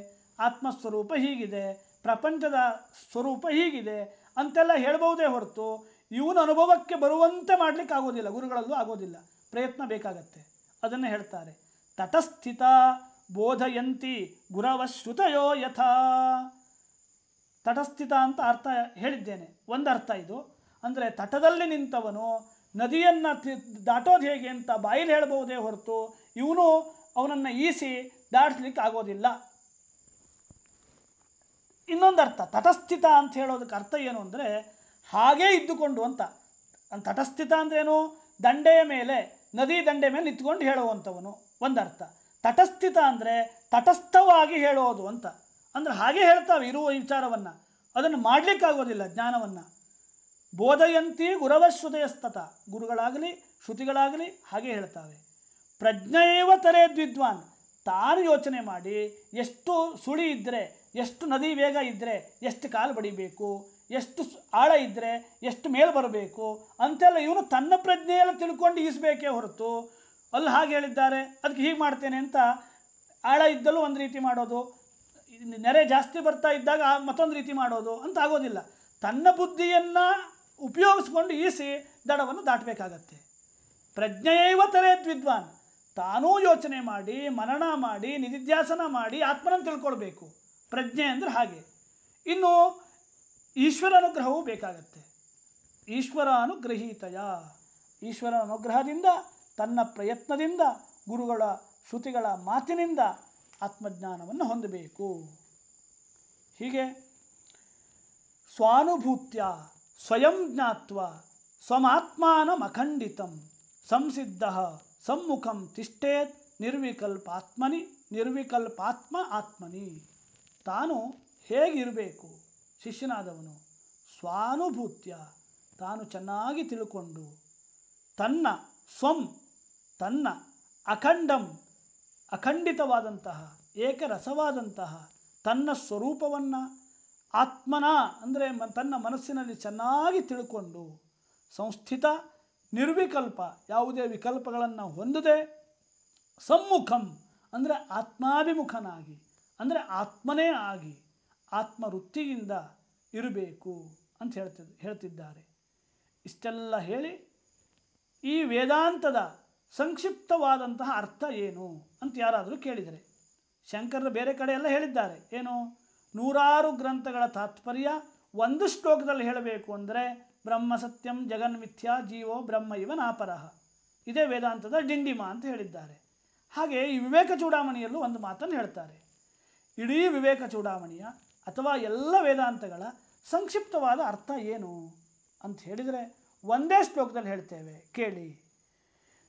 ಆತ್ಮಸ್ವರೂಪ ಹೀಗಿದೆ, ಪ್ರಪಂಚದ ಸ್ವರೂಪ ಹೀಗಿದೆ ಅಂತೆಲ್ಲ ಹೇಳ್ಬಹುದೇ ಹೊರತು ಇವನ ಅನುಭವಕ್ಕೆ ಬರುವಂತೆ ಮಾಡಲಿಕ್ಕೆ ಆಗೋದಿಲ್ಲ. ಗುರುಗಳಲ್ಲೂ ಆಗೋದಿಲ್ಲ, ಪ್ರಯತ್ನ ಬೇಕಾಗತ್ತೆ. ಅದನ್ನು ಹೇಳ್ತಾರೆ. ತಟಸ್ಥಿತ ಬೋಧಯಂತಿ ಗುರವಶ್ರುತಯೋ ಯಥಾ. ತಟಸ್ಥಿತ ಅಂತ ಅರ್ಥ ಹೇಳಿದ್ದೇನೆ. ಒಂದು ಅರ್ಥ ಇದು. ಅಂದರೆ ತಟದಲ್ಲಿ ನಿಂತವನು ನದಿಯನ್ನು ದಾಟೋದು ಹೇಗೆ ಅಂತ ಬಾಯಲ್ಲಿ ಹೇಳಬಹುದೇ ಹೊರತು ಇವನು ಅವನನ್ನು ಈಸಿ ದಾಟಿಸ್ಲಿಕ್ಕೆ ಆಗೋದಿಲ್ಲ. ಇನ್ನೊಂದು ಅರ್ಥ ತಟಸ್ಥಿತ ಅಂತ ಹೇಳೋದಕ್ಕೆ ಅರ್ಥ ಏನು ಅಂದರೆ ಹಾಗೇ ಇದ್ದುಕೊಂಡು ಅಂತ. ತಟಸ್ಥಿತ ಅಂದ್ರೇನು? ದಂಡೆಯ ಮೇಲೆ, ನದಿ ದಂಡೆ ಮೇಲೆ ನಿಂತ್ಕೊಂಡು ಹೇಳುವಂಥವನು ಒಂದರ್ಥ. ತಟಸ್ಥಿತ ಅಂದರೆ ತಟಸ್ಥವಾಗಿ ಹೇಳೋದು ಅಂತ. ಅಂದರೆ ಹಾಗೆ ಹೇಳ್ತಾವೆ ಇರುವ ವಿಚಾರವನ್ನು, ಅದನ್ನು ಮಾಡಲಿಕ್ಕಾಗೋದಿಲ್ಲ ಜ್ಞಾನವನ್ನು. ಬೋಧಯಂತಿ ಗುರವಶ್ರುತಯಸ್ತತ, ಗುರುಗಳಾಗಲಿ ಶ್ರುತಿಗಳಾಗಲಿ ಹಾಗೆ ಹೇಳ್ತಾವೆ. ಪ್ರಜ್ಞೆಯೇವ ತರೇದ್ ವಿದ್ವಾನ್, ತಾನು ಯೋಚನೆ ಮಾಡಿ ಎಷ್ಟು ಸುಳಿ ಇದ್ದರೆ, ಎಷ್ಟು ನದಿ ವೇಗ ಇದ್ದರೆ ಎಷ್ಟು ಕಾಲು ಬಡಿಬೇಕು, ಎಷ್ಟು ಆಳ ಇದ್ದರೆ ಎಷ್ಟು ಮೇಲೆ ಬರಬೇಕು ಅಂತೆಲ್ಲ ಇವನು ತನ್ನ ಪ್ರಜ್ಞೆಯೆಲ್ಲ ತಿಳ್ಕೊಂಡು ಈಸಬೇಕೇ ಹೊರತು ಅಲ್ಲಿ ಹಾಗೆ ಹೇಳಿದ್ದಾರೆ ಅದಕ್ಕೆ ಹೀಗೆ ಮಾಡ್ತೇನೆ ಅಂತ ಆಳ ಇದ್ದಲ್ಲೂ ಒಂದು ರೀತಿ ಮಾಡೋದು, ನೆರೆ ಜಾಸ್ತಿ ಬರ್ತಾ ಇದ್ದಾಗ ಮತ್ತೊಂದು ರೀತಿ ಮಾಡೋದು ಅಂತ ಆಗೋದಿಲ್ಲ. ತನ್ನ ಬುದ್ಧಿಯನ್ನು ಉಪಯೋಗಿಸ್ಕೊಂಡು ಈಸಿ ದಡವನ್ನು ದಾಟಬೇಕಾಗತ್ತೆ. ಪ್ರಜ್ಞೆಯೈವ ತರೇತ್ ವಿದ್ವಾನ್, ತಾನೂ ಯೋಚನೆ ಮಾಡಿ ಮನನ ಮಾಡಿ ನಿಧಿಧ್ಯಾಸನ ಮಾಡಿ ಆತ್ಮನನ್ನು ತಿಳ್ಕೊಳ್ಬೇಕು. ಪ್ರಜ್ಞೆ ಅಂದರೆ ಹಾಗೆ. ಇನ್ನು ಈಶ್ವರ ಅನುಗ್ರಹವೂ ಬೇಕಾಗತ್ತೆ. ಈಶ್ವರ ಅನುಗ್ರಹೀತಯ, ಈಶ್ವರ ಅನುಗ್ರಹದಿಂದ ತನ್ನ ಪ್ರಯತ್ನದಿಂದ ಗುರುಗಳ ಶ್ರುತಿಗಳ ಮಾತಿನಿಂದ ಆತ್ಮಜ್ಞಾನವನ್ನು ಹೊಂದಬೇಕು. ಹೀಗೆ ಸ್ವಾನುಭೂತ್ಯ ಸ್ವಯಂ ಜ್ಞಾತ್ವ ಸ್ವಮಾತ್ಮಾನಮಖಂಡಿತಂ ಸಂಸಿದ್ಧ ಸಮ್ಮುಖಂ ತಿಷ್ಠೇತ್ ನಿರ್ವಿಕಲ್ಪಾತ್ಮನಿ ನಿರ್ವಿಕಲ್ಪಾತ್ಮ ಆತ್ಮನಿ. ತಾನು ಹೇಗಿರಬೇಕು ಶಿಷ್ಯನಾದವನು? ಸ್ವಾನುಭೂತ್ಯ, ತಾನು ಚೆನ್ನಾಗಿ ತಿಳ್ಕೊಂಡು ತನ್ನ ಸ್ವಂ ತನ್ನ ಅಖಂಡಂ ಅಖಂಡಿತವಾದಂತಹ ಏಕರಸವಾದಂತಹ ತನ್ನ ಸ್ವರೂಪವನ್ನು ಆತ್ಮನ ಅಂದರೆ ತನ್ನ ಮನಸ್ಸಿನಲ್ಲಿ ಚೆನ್ನಾಗಿ ತಿಳ್ಕೊಂಡು ಸಂಸ್ಥಿತ ನಿರ್ವಿಕಲ್ಪ ಯಾವುದೇ ವಿಕಲ್ಪಗಳನ್ನು ಹೊಂದದೆ ಸಮ್ಮುಖಂ ಅಂದರೆ ಆತ್ಮಾಭಿಮುಖನಾಗಿ ಅಂದರೆ ಆತ್ಮನೇ ಆಗಿ ಆತ್ಮವೃತ್ತಿಯಿಂದ ಇರಬೇಕು ಅಂತ ಹೇಳ್ತಿದ್ದಾರೆ. ಇಷ್ಟೆಲ್ಲ ಹೇಳಿ ಈ ವೇದಾಂತದ ಸಂಕ್ಷಿಪ್ತವಾದಂತಹ ಅರ್ಥ ಏನು ಅಂತ ಯಾರಾದರೂ ಕೇಳಿದರೆ, ಶಂಕರರು ಬೇರೆ ಕಡೆ ಎಲ್ಲ ಹೇಳಿದ್ದಾರೆ. ಏನು, ನೂರಾರು ಗ್ರಂಥಗಳ ತಾತ್ಪರ್ಯ ಒಂದು ಶ್ಲೋಕದಲ್ಲಿ ಹೇಳಬೇಕು ಅಂದರೆ ಬ್ರಹ್ಮ ಸತ್ಯಂ ಜಗನ್ಮಿಥ್ಯಾ ಜೀವೋ ಬ್ರಹ್ಮ ಇವ ನಾಪರಃ, ಇದೇ ವೇದಾಂತದ ಡಿಂಡಿಮ ಅಂತ ಹೇಳಿದ್ದಾರೆ. ಹಾಗೆ ಈ ವಿವೇಕ ಚೂಡಾಮಣಿಯಲ್ಲೂ ಒಂದು ಮಾತನ್ನು ಹೇಳ್ತಾರೆ. ಇಡೀ ವಿವೇಕ ಚೂಡಾಮಣಿಯ ಅಥವಾ ಎಲ್ಲ ವೇದಾಂತಗಳ ಸಂಕ್ಷಿಪ್ತವಾದ ಅರ್ಥ ಏನು ಅಂತ ಹೇಳಿದರೆ ಒಂದೇ ಶ್ಲೋಕದಲ್ಲಿ ಹೇಳ್ತೇವೆ, ಕೇಳಿ.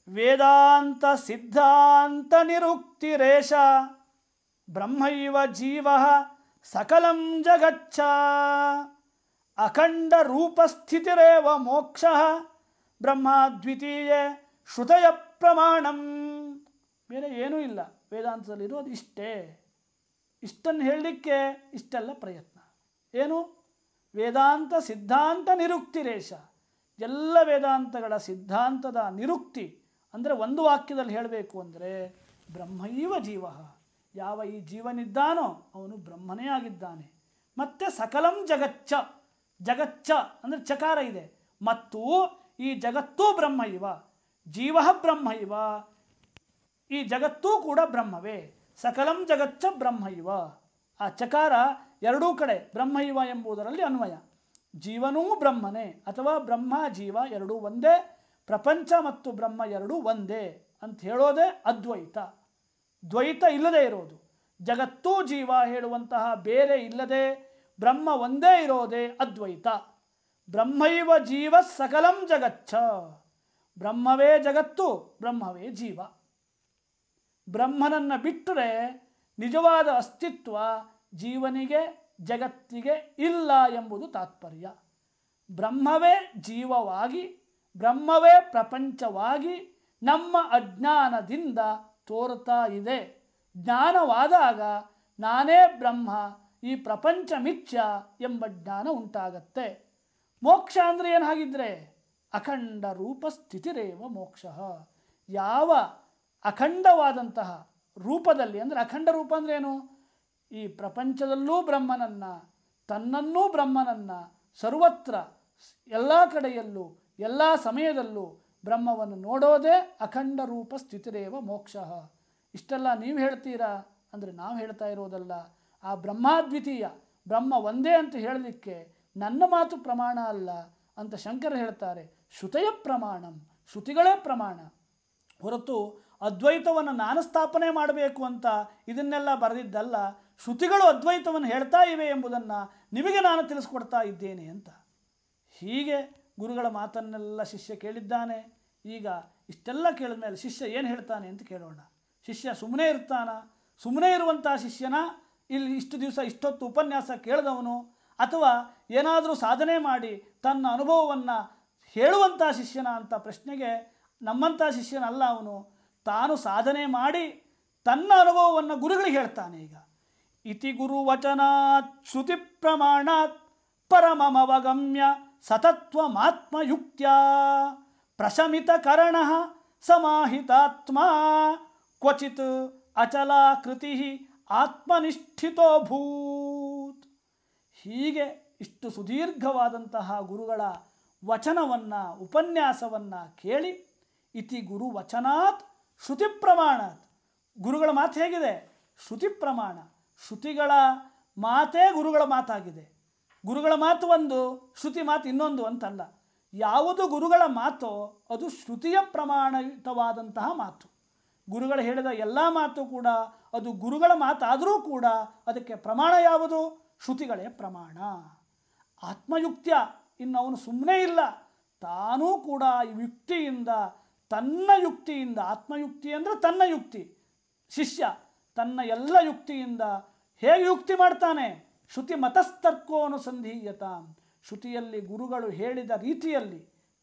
ವೇದಾಂತ ಸಿದ್ಧಾಂತ ನಿರುಕ್ತಿರೇಷ ಬ್ರಹ್ಮೈವ ಜೀವ ಸಕಲಂ ಜಗಚ್ಚ ಅಖಂಡ ರೂಪಸ್ಥಿತಿರೇವ ಮೋಕ್ಷ ಬ್ರಹ್ಮಾದ್ವಿತೀಯ ಶ್ರುತಯ ಪ್ರಮಾಣಂ. ಬೇರೆ ಏನೂ ಇಲ್ಲ, ವೇದಾಂತದಲ್ಲಿರೋದು ಇಷ್ಟೇ. ಇಷ್ಟನ್ನು ಹೇಳಲಿಕ್ಕೆ ಇಷ್ಟೆಲ್ಲ ಪ್ರಯತ್ನ. ಏನು, ವೇದಾಂತ ಸಿದ್ಧಾಂತ ನಿರುಕ್ತಿರೇಷ, ಎಲ್ಲ ವೇದಾಂತಗಳ ಸಿದ್ಧಾಂತದ ನಿರುಕ್ತಿ ಅಂದರೆ ಒಂದು ವಾಕ್ಯದಲ್ಲಿ ಹೇಳಬೇಕು ಅಂದರೆ ಬ್ರಹ್ಮೈವ ಜೀವ, ಯಾವ ಈ ಜೀವನಿದ್ದಾನೋ ಅವನು ಬ್ರಹ್ಮನೇ ಆಗಿದ್ದಾನೆ. ಮತ್ತು ಸಕಲಂ ಜಗಚ್ಚ, ಜಗಚ್ಚ ಅಂದರೆ ಚಕಾರ ಇದೆ, ಮತ್ತು ಈ ಜಗತ್ತೂ ಬ್ರಹ್ಮ ಇವ, ಜೀವ ಬ್ರಹ್ಮ ಇವ, ಈ ಜಗತ್ತೂ ಕೂಡ ಬ್ರಹ್ಮವೇ. ಸಕಲಂ ಜಗಚ್ಚ ಬ್ರಹ್ಮ ಇವ, ಆ ಚಕಾರ ಎರಡೂ ಕಡೆ ಬ್ರಹ್ಮ ಇವ ಎಂಬುದರಲ್ಲಿ ಅನ್ವಯ. ಜೀವನೂ ಬ್ರಹ್ಮನೇ ಅಥವಾ ಬ್ರಹ್ಮ ಜೀವ ಎರಡೂ ಒಂದೇ, ಪ್ರಪಂಚ ಮತ್ತು ಬ್ರಹ್ಮ ಎರಡೂ ಒಂದೇ ಅಂತ ಹೇಳೋದೇ ಅದ್ವೈತ. ದ್ವೈತ ಇಲ್ಲದೆ ಇರೋದು, ಜಗತ್ತೂ ಜೀವ ಹೇಳುವಂತಹ ಬೇರೆ ಇಲ್ಲದೆ ಬ್ರಹ್ಮ ಒಂದೇ ಇರೋದೇ ಅದ್ವೈತ. ಬ್ರಹ್ಮೈವ ಜೀವ ಸಕಲಂ ಜಗಚ್ಚ, ಬ್ರಹ್ಮವೇ ಜಗತ್ತು, ಬ್ರಹ್ಮವೇ ಜೀವ. ಬ್ರಹ್ಮನನ್ನು ಬಿಟ್ಟರೆ ನಿಜವಾದ ಅಸ್ತಿತ್ವ ಜೀವನಿಗೆ ಜಗತ್ತಿಗೆ ಇಲ್ಲ ಎಂಬುದು ತಾತ್ಪರ್ಯ. ಬ್ರಹ್ಮವೇ ಜೀವವಾಗಿ ಬ್ರಹ್ಮವೇ ಪ್ರಪಂಚವಾಗಿ ನಮ್ಮ ಅಜ್ಞಾನದಿಂದ ತೋರ್ತಾ ಇದೆ. ಜ್ಞಾನವಾದಾಗ ನಾನೇ ಬ್ರಹ್ಮ, ಈ ಪ್ರಪಂಚ ಮಿಥ್ಯ ಎಂಬ ಜ್ಞಾನ ಉಂಟಾಗತ್ತೆ. ಮೋಕ್ಷ ಅಂದರೆ ಏನು ಹಾಗಿದ್ರೆ? ಅಖಂಡ ರೂಪ ಸ್ಥಿತಿರೇವ ಮೋಕ್ಷ. ಯಾವ ಅಖಂಡವಾದಂತಹ ರೂಪದಲ್ಲಿ ಅಂದರೆ ಅಖಂಡ ರೂಪ ಅಂದರೆ ಏನು? ಈ ಪ್ರಪಂಚದಲ್ಲೂ ಬ್ರಹ್ಮನನ್ನು, ತನ್ನನ್ನೂ ಬ್ರಹ್ಮನನ್ನು, ಸರ್ವತ್ರ ಎಲ್ಲ ಕಡೆಯಲ್ಲೂ ಎಲ್ಲ ಸಮಯದಲ್ಲೂ ಬ್ರಹ್ಮವನ್ನು ನೋಡೋದೇ ಅಖಂಡ ರೂಪ ಸ್ಥಿತಿರೇವ ಮೋಕ್ಷ. ಇಷ್ಟೆಲ್ಲ ನೀವು ಹೇಳ್ತೀರಾ ಅಂದರೆ ನಾವು ಹೇಳ್ತಾ ಇರೋದಲ್ಲ. ಆ ಬ್ರಹ್ಮಾದ್ವಿತೀಯ ಬ್ರಹ್ಮ ಒಂದೇ ಅಂತ ಹೇಳಲಿಕ್ಕೆ ನನ್ನ ಮಾತು ಪ್ರಮಾಣ ಅಲ್ಲ ಅಂತ ಶಂಕರ ಹೇಳ್ತಾರೆ. ಶ್ರುತಯ ಪ್ರಮಾಣಂ, ಶ್ರುತಿಗಳೇ ಪ್ರಮಾಣ ಹೊರತು ಅದ್ವೈತವನ್ನು ನಾನು ಸ್ಥಾಪನೆ ಮಾಡಬೇಕು ಅಂತ ಇದನ್ನೆಲ್ಲ ಬರೆದಿದ್ದಲ್ಲ. ಶ್ರುತಿಗಳು ಅದ್ವೈತವನ್ನು ಹೇಳ್ತಾ ಇವೆ ಎಂಬುದನ್ನು ನಿಮಗೆ ನಾನು ತಿಳಿಸ್ಕೊಡ್ತಾ ಇದ್ದೇನೆ ಅಂತ. ಹೀಗೆ ಗುರುಗಳ ಮಾತನ್ನೆಲ್ಲ ಶಿಷ್ಯ ಕೇಳಿದ್ದಾನೆ. ಈಗ ಇಷ್ಟೆಲ್ಲ ಕೇಳಿದ ಮೇಲೆ ಶಿಷ್ಯ ಏನು ಹೇಳ್ತಾನೆ ಅಂತ ಕೇಳೋಣ. ಶಿಷ್ಯ ಸುಮ್ಮನೆ ಇರ್ತಾನ? ಸುಮ್ಮನೆ ಇರುವಂಥ ಶಿಷ್ಯನ ಇಲ್ಲಿ ಇಷ್ಟು ದಿವಸ ಇಷ್ಟೊತ್ತು ಉಪನ್ಯಾಸ ಕೇಳಿದವನು, ಅಥವಾ ಏನಾದರೂ ಸಾಧನೆ ಮಾಡಿ ತನ್ನ ಅನುಭವವನ್ನು ಹೇಳುವಂಥ ಶಿಷ್ಯನ ಅಂತ ಪ್ರಶ್ನೆಗೆ ನಮ್ಮಂಥ ಶಿಷ್ಯನಲ್ಲ ಅವನು. ತಾನು ಸಾಧನೆ ಮಾಡಿ ತನ್ನ ಅನುಭವವನ್ನು ಗುರುಗಳಿಗೆ ಹೇಳ್ತಾನೆ. ಈಗ ಇತಿ ಗುರು ವಚನಾತ್ ಶ್ರುತಿ ಪ್ರಮಾಣಾತ್ ಪರಮಮವಗಮ್ಯ ಸತತ್ವಮಾತ್ಮಯುಕ್ತ್ಯ ಪ್ರಶಮಿತಕರಣಃ ಸಮಾಹಿತಾತ್ಮ ಕ್ವಚಿತ್ ಅಚಲಾಕೃತಿ ಆತ್ಮನಿಷ್ಠಿತೋಭೂತ್. ಹೀಗೆ ಇಷ್ಟು ಸುದೀರ್ಘವಾದಂತಹ ಗುರುಗಳ ವಚನವನ್ನು, ಉಪನ್ಯಾಸವನ್ನು ಕೇಳಿ ಇತಿ ಗುರು ವಚನಾತ್ ಶ್ರುತಿ ಪ್ರಮಾಣಾತ್, ಗುರುಗಳ ಮಾತು ಹೇಗಿದೆ? ಶ್ರುತಿ ಪ್ರಮಾಣ. ಶ್ರುತಿಗಳ ಮಾತೇ ಗುರುಗಳ ಮಾತಾಗಿದೆ. ಗುರುಗಳ ಮಾತು ಒಂದು, ಶ್ರುತಿ ಮಾತು ಇನ್ನೊಂದು ಅಂತಲ್ಲ. ಯಾವುದು ಗುರುಗಳ ಮಾತೋ ಅದು ಶ್ರುತಿಯ ಪ್ರಮಾಣಯುತವಾದಂತಹ ಮಾತು. ಗುರುಗಳು ಹೇಳಿದ ಎಲ್ಲ ಮಾತು ಕೂಡ ಅದು ಗುರುಗಳ ಮಾತಾದರೂ ಕೂಡ ಅದಕ್ಕೆ ಪ್ರಮಾಣ ಯಾವುದು? ಶ್ರುತಿಗಳೇ ಪ್ರಮಾಣ. ಆತ್ಮಯುಕ್ತ್ಯ, ಇನ್ನು ಅವನು ಸುಮ್ಮನೆ ಇಲ್ಲ, ತಾನೂ ಕೂಡ ಯುಕ್ತಿಯಿಂದ, ತನ್ನ ಯುಕ್ತಿಯಿಂದ, ಆತ್ಮಯುಕ್ತಿ ಅಂದರೆ ತನ್ನ ಯುಕ್ತಿ, ಶಿಷ್ಯ ತನ್ನ ಎಲ್ಲ ಯುಕ್ತಿಯಿಂದ ಹೇಗೆ ಯುಕ್ತಿ ಮಾಡ್ತಾನೆ? ಶ್ರುತಿ ಮತಸ್ತರ್ಕೋನುಸಂಧೀಯತ, ಶ್ರುತಿಯಲ್ಲಿ ಗುರುಗಳು ಹೇಳಿದ ರೀತಿಯಲ್ಲಿ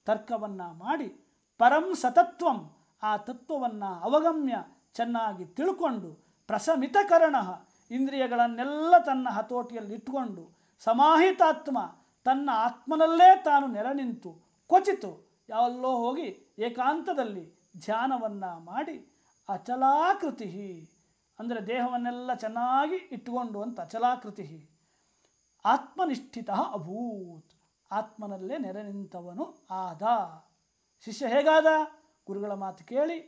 ತರ್ಕವನ್ನು ಮಾಡಿ ಪರಂ ಸತತ್ವಂ, ಆ ತತ್ವವನ್ನು ಅವಗಮ್ಯ ಚೆನ್ನಾಗಿ ತಿಳ್ಕೊಂಡು, ಪ್ರಶಮಿತಕರಣ, ಇಂದ್ರಿಯಗಳನ್ನೆಲ್ಲ ತನ್ನ ಹತೋಟಿಯಲ್ಲಿ ಇಟ್ಟುಕೊಂಡು, ಸಮಾಹಿತಾತ್ಮ, ತನ್ನ ಆತ್ಮನಲ್ಲೇ ತಾನು ನೆಲೆ ನಿಂತು, ಕ್ವಚಿತು ಯಾವಲ್ಲೋ ಹೋಗಿ ಏಕಾಂತದಲ್ಲಿ ಧ್ಯಾನವನ್ನು ಮಾಡಿ, ಅಚಲಾಕೃತಿ ಅಂದರೆ ದೇಹವನ್ನೆಲ್ಲ ಚೆನ್ನಾಗಿ ಇಟ್ಟುಕೊಂಡು ಅಂತ ಅಚಲಾಕೃತಿ, ಆತ್ಮನಿಷ್ಠಿತ ಅಭೂತ್, ಆತ್ಮನಲ್ಲೇ ನೆರೆ ನಿಂತವನು ಆದ. ಶಿಷ್ಯ ಹೇಗಾದ? ಗುರುಗಳ ಮಾತು ಕೇಳಿ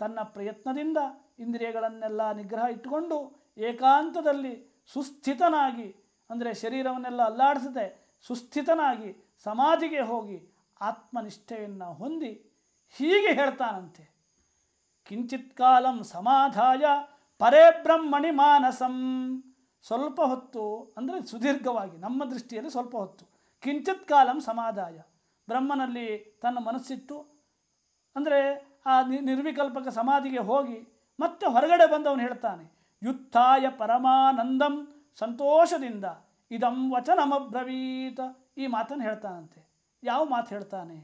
ತನ್ನ ಪ್ರಯತ್ನದಿಂದ ಇಂದ್ರಿಯಗಳನ್ನೆಲ್ಲ ನಿಗ್ರಹ ಇಟ್ಟುಕೊಂಡು ಏಕಾಂತದಲ್ಲಿ ಸುಸ್ಥಿತನಾಗಿ, ಅಂದರೆ ಶರೀರವನ್ನೆಲ್ಲ ಅಲ್ಲಾಡಿಸದೆ ಸುಸ್ಥಿತನಾಗಿ ಸಮಾಧಿಗೆ ಹೋಗಿ ಆತ್ಮನಿಷ್ಠೆಯನ್ನು ಹೊಂದಿ ಹೀಗೆ ಹೇಳ್ತಾನಂತೆ, ಕಿಂಚಿತ್ ಕಾಲಂ ಸಮಾಧಾಯ ಪರೇ ಬ್ರಹ್ಮಣಿ ಮಾನಸಂ. ಸ್ವಲ್ಪ ಹೊತ್ತು ಅಂದರೆ ಸುದೀರ್ಘವಾಗಿ, ನಮ್ಮ ದೃಷ್ಟಿಯಲ್ಲಿ ಸ್ವಲ್ಪ ಹೊತ್ತು. ಕಿಂಚಿತ್ ಕಾಲಂ ಸಮಾಧಾಯ, ಬ್ರಹ್ಮನಲ್ಲಿ ತನ್ನ ಮನಸ್ಸಿಟ್ಟು, ಅಂದರೆ ಆ ನಿರ್ವಿಕಲ್ಪಕ ಸಮಾಧಿಗೆ ಹೋಗಿ ಮತ್ತೆ ಹೊರಗಡೆ ಬಂದವನು ಹೇಳ್ತಾನೆ, ಯುತ್ಥಾಯ ಪರಮಾನಂದಂ, ಸಂತೋಷದಿಂದ ಇದಂ ವಚನಮಬ್ರವೀತ, ಈ ಮಾತನ್ನು ಹೇಳ್ತಾನಂತೆ. ಯಾವ ಮಾತು ಹೇಳ್ತಾನೆ?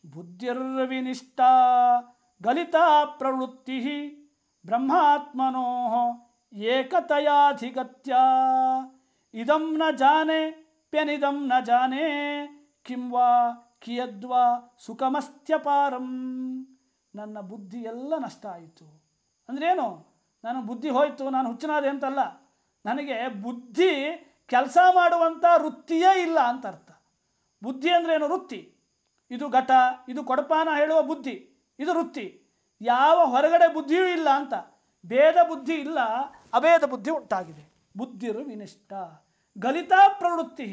ಬುದ್ಧಿರ್ವಿನಿಷ್ಠ ಗಲಿತಾ ಪ್ರವೃತ್ತಿ ಬ್ರಹ್ಮಾತ್ಮನೋ ಏಕತಯಾಧಿಗತ್ಯ, ಇದಂ ನ ಜಾನೆ ಪ್ಯನಿದಂ ನ ಜಾನೆ ಕಿಂವಾ ಕಿಯದ್ವಾ ಸುಖಮಸ್ತ್ಯಪಾರಂ. ನನ್ನ ಬುದ್ಧಿ ಎಲ್ಲ ನಷ್ಟ ಆಯಿತು. ಅಂದ್ರೇನು? ನಾನು ಬುದ್ಧಿ ಹೋಯಿತು, ನಾನು ಹುಚ್ಚನಾದೆ ಅಂತಲ್ಲ, ನನಗೆ ಬುದ್ಧಿ ಕೆಲಸ ಮಾಡುವಂಥ ವೃತ್ತಿಯೇ ಇಲ್ಲ ಅಂತ ಅರ್ಥ. ಬುದ್ಧಿ ಅಂದ್ರೇನು? ವೃತ್ತಿ. ಇದು ಘಟ, ಇದು ಕೊಡಪಾನ ಹೇಳುವ ಬುದ್ಧಿ, ಇದು ವೃತ್ತಿ. ಯಾವ ಹೊರಗಡೆ ಬುದ್ಧಿಯೂ ಇಲ್ಲ ಅಂತ. ಭೇದ ಬುದ್ಧಿ ಇಲ್ಲ, ಅಭೇದ ಬುದ್ಧಿ ಉಂಟಾಗಿದೆ. ಬುದ್ಧಿರು ವಿನಿಷ್ಠ ಗಲಿತಾ ಪ್ರವೃತ್ತಿ,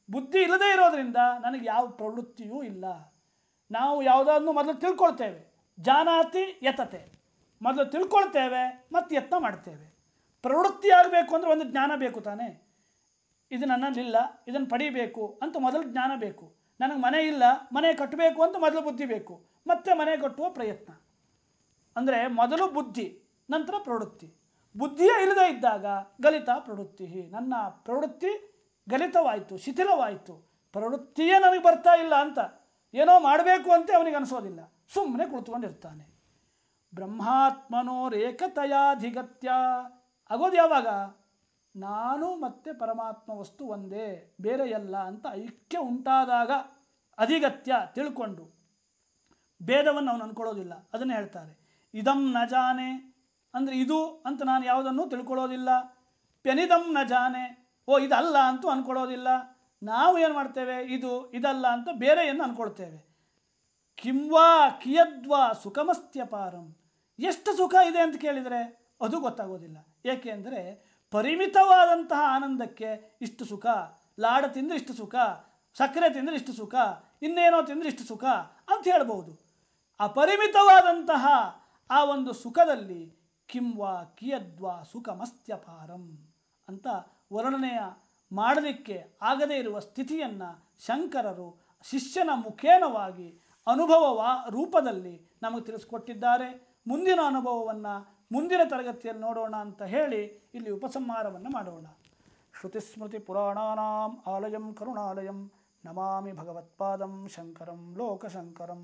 ಬುದ್ಧಿ ಇಲ್ಲದೇ ಇರೋದರಿಂದ ನನಗೆ ಯಾವ ಪ್ರವೃತ್ತಿಯೂ ಇಲ್ಲ. ನಾವು ಯಾವುದಾದ್ರೂ ಮೊದಲು ತಿಳ್ಕೊಳ್ತೇವೆ, ಜಾನಾತಿ ಯತತೆ, ಮೊದಲು ತಿಳ್ಕೊಳ್ತೇವೆ ಮತ್ತು ಯತ್ನ ಮಾಡ್ತೇವೆ. ಪ್ರವೃತ್ತಿ ಆಗಬೇಕು ಅಂದರೆ ಒಂದು ಜ್ಞಾನ ಬೇಕು ತಾನೇ. ಇದು ನನ್ನಲ್ಲಿಲ್ಲ, ಇದನ್ನು ಪಡೀಬೇಕು ಅಂತ ಮೊದಲು ಜ್ಞಾನ ಬೇಕು. ನನಗೆ ಮನೆ ಇಲ್ಲ, ಮನೆ ಕಟ್ಟಬೇಕು ಅಂತ ಮೊದಲು ಬುದ್ಧಿ ಬೇಕು, ಮತ್ತೆ ಮನೆ ಕಟ್ಟುವ ಪ್ರಯತ್ನ. ಅಂದರೆ ಮೊದಲು ಬುದ್ಧಿ, ನಂತರ ಪ್ರವೃತ್ತಿ. ಬುದ್ಧಿಯೇ ಇಲ್ಲದೇ ಇದ್ದಾಗ ಗಲಿತ ಪ್ರವೃತ್ತಿ, ನನ್ನ ಪ್ರವೃತ್ತಿ ಗಲಿತವಾಯಿತು, ಶಿಥಿಲವಾಯಿತು, ಪ್ರವೃತ್ತಿಯೇ ನನಗೆ ಬರ್ತಾ ಇಲ್ಲ ಅಂತ ಏನೋ ಮಾಡಬೇಕು ಅಂತ ಅವನಿಗೆ ಅನಿಸೋದಿಲ್ಲ, ಸುಮ್ಮನೆ ಕುಳಿತುಕೊಂಡಿರ್ತಾನೆ. ಬ್ರಹ್ಮಾತ್ಮನೋರೇಕತಯಾಧಿಗತ್ಯ ಆಗೋದು ಯಾವಾಗ? ನಾನು ಮತ್ತು ಪರಮಾತ್ಮ ವಸ್ತು ಒಂದೇ, ಬೇರೆಯಲ್ಲ ಅಂತ ಐಕ್ಯ ಉಂಟಾದಾಗ, ಅಧಿಗತ್ಯ ತಿಳ್ಕೊಂಡು ಭೇದವನ್ನು ಅವನು ಅಂದ್ಕೊಳ್ಳೋದಿಲ್ಲ. ಅದನ್ನೇ ಹೇಳ್ತಾರೆ, ಇದಂ ನ ಜಾನೆ ಅಂದರೆ ಇದು ಅಂತ ನಾನು ಯಾವುದನ್ನು ತಿಳ್ಕೊಳ್ಳೋದಿಲ್ಲ. ಪ್ಯನಿದಂ ನ ಜಾನೆ, ಓ ಇದಲ್ಲ ಅಂತೂ ಅಂದ್ಕೊಳ್ಳೋದಿಲ್ಲ. ನಾವು ಏನು ಮಾಡ್ತೇವೆ? ಇದು ಇದಲ್ಲ ಅಂತ ಬೇರೆಯನ್ನು ಅಂದ್ಕೊಳ್ತೇವೆ. ಕಿಂವಾ ಕಿಯದ್ವಾ ಸುಖಮಸ್ತ್ಯಪಾರಂ, ಎಷ್ಟು ಸುಖ ಇದೆ ಅಂತ ಕೇಳಿದರೆ ಅದು ಗೊತ್ತಾಗೋದಿಲ್ಲ. ಏಕೆ ಅಂದರೆ ಪರಿಮಿತವಾದಂತಹ ಆನಂದಕ್ಕೆ ಇಷ್ಟು ಸುಖ, ಲಾಡ ತಿಂದರೆ ಇಷ್ಟು ಸುಖ, ಸಕ್ಕರೆ ತಿಂದರೆ ಇಷ್ಟು ಸುಖ, ಇನ್ನೇನೋ ತಿಂದರೆ ಇಷ್ಟು ಸುಖ ಅಂತ ಹೇಳ್ಬೋದು. ಅಪರಿಮಿತವಾದಂತಹ ಆ ಒಂದು ಸುಖದಲ್ಲಿ ಕಿಂವಾ ಕಿಯದ್ವಾ ಸುಖಮಸ್ತ್ಯಪಾರಂ ಅಂತ ವರ್ಣನೆಯ ಮಾಡಲಿಕ್ಕೆ ಆಗದೇ ಇರುವ ಸ್ಥಿತಿಯನ್ನು ಶಂಕರರು ಶಿಷ್ಯನ ಮುಖೇನವಾಗಿ ಅನುಭವ ರೂಪದಲ್ಲಿ ನಮಗೆ ತಿಳಿಸ್ಕೊಟ್ಟಿದ್ದಾರೆ. ಮುಂದಿನ ಅನುಭವವನ್ನು ಮುಂದಿನ ತರಗತಿಯಲ್ಲಿ ನೋಡೋಣ ಅಂತ ಹೇಳಿ ಇಲ್ಲಿ ಉಪಸಂಹಾರವನ್ನು ಮಾಡೋಣ. ಶ್ರುತಿಸ್ಮೃತಿ ಪುರಾಣಾನಾಂ ಆಲಯಂ ಕರುಣಾಲಯಂ ನಮಾಮಿ ಭಗವತ್ಪಾದಂ ಶಂಕರಂ ಲೋಕಶಂಕರಂ.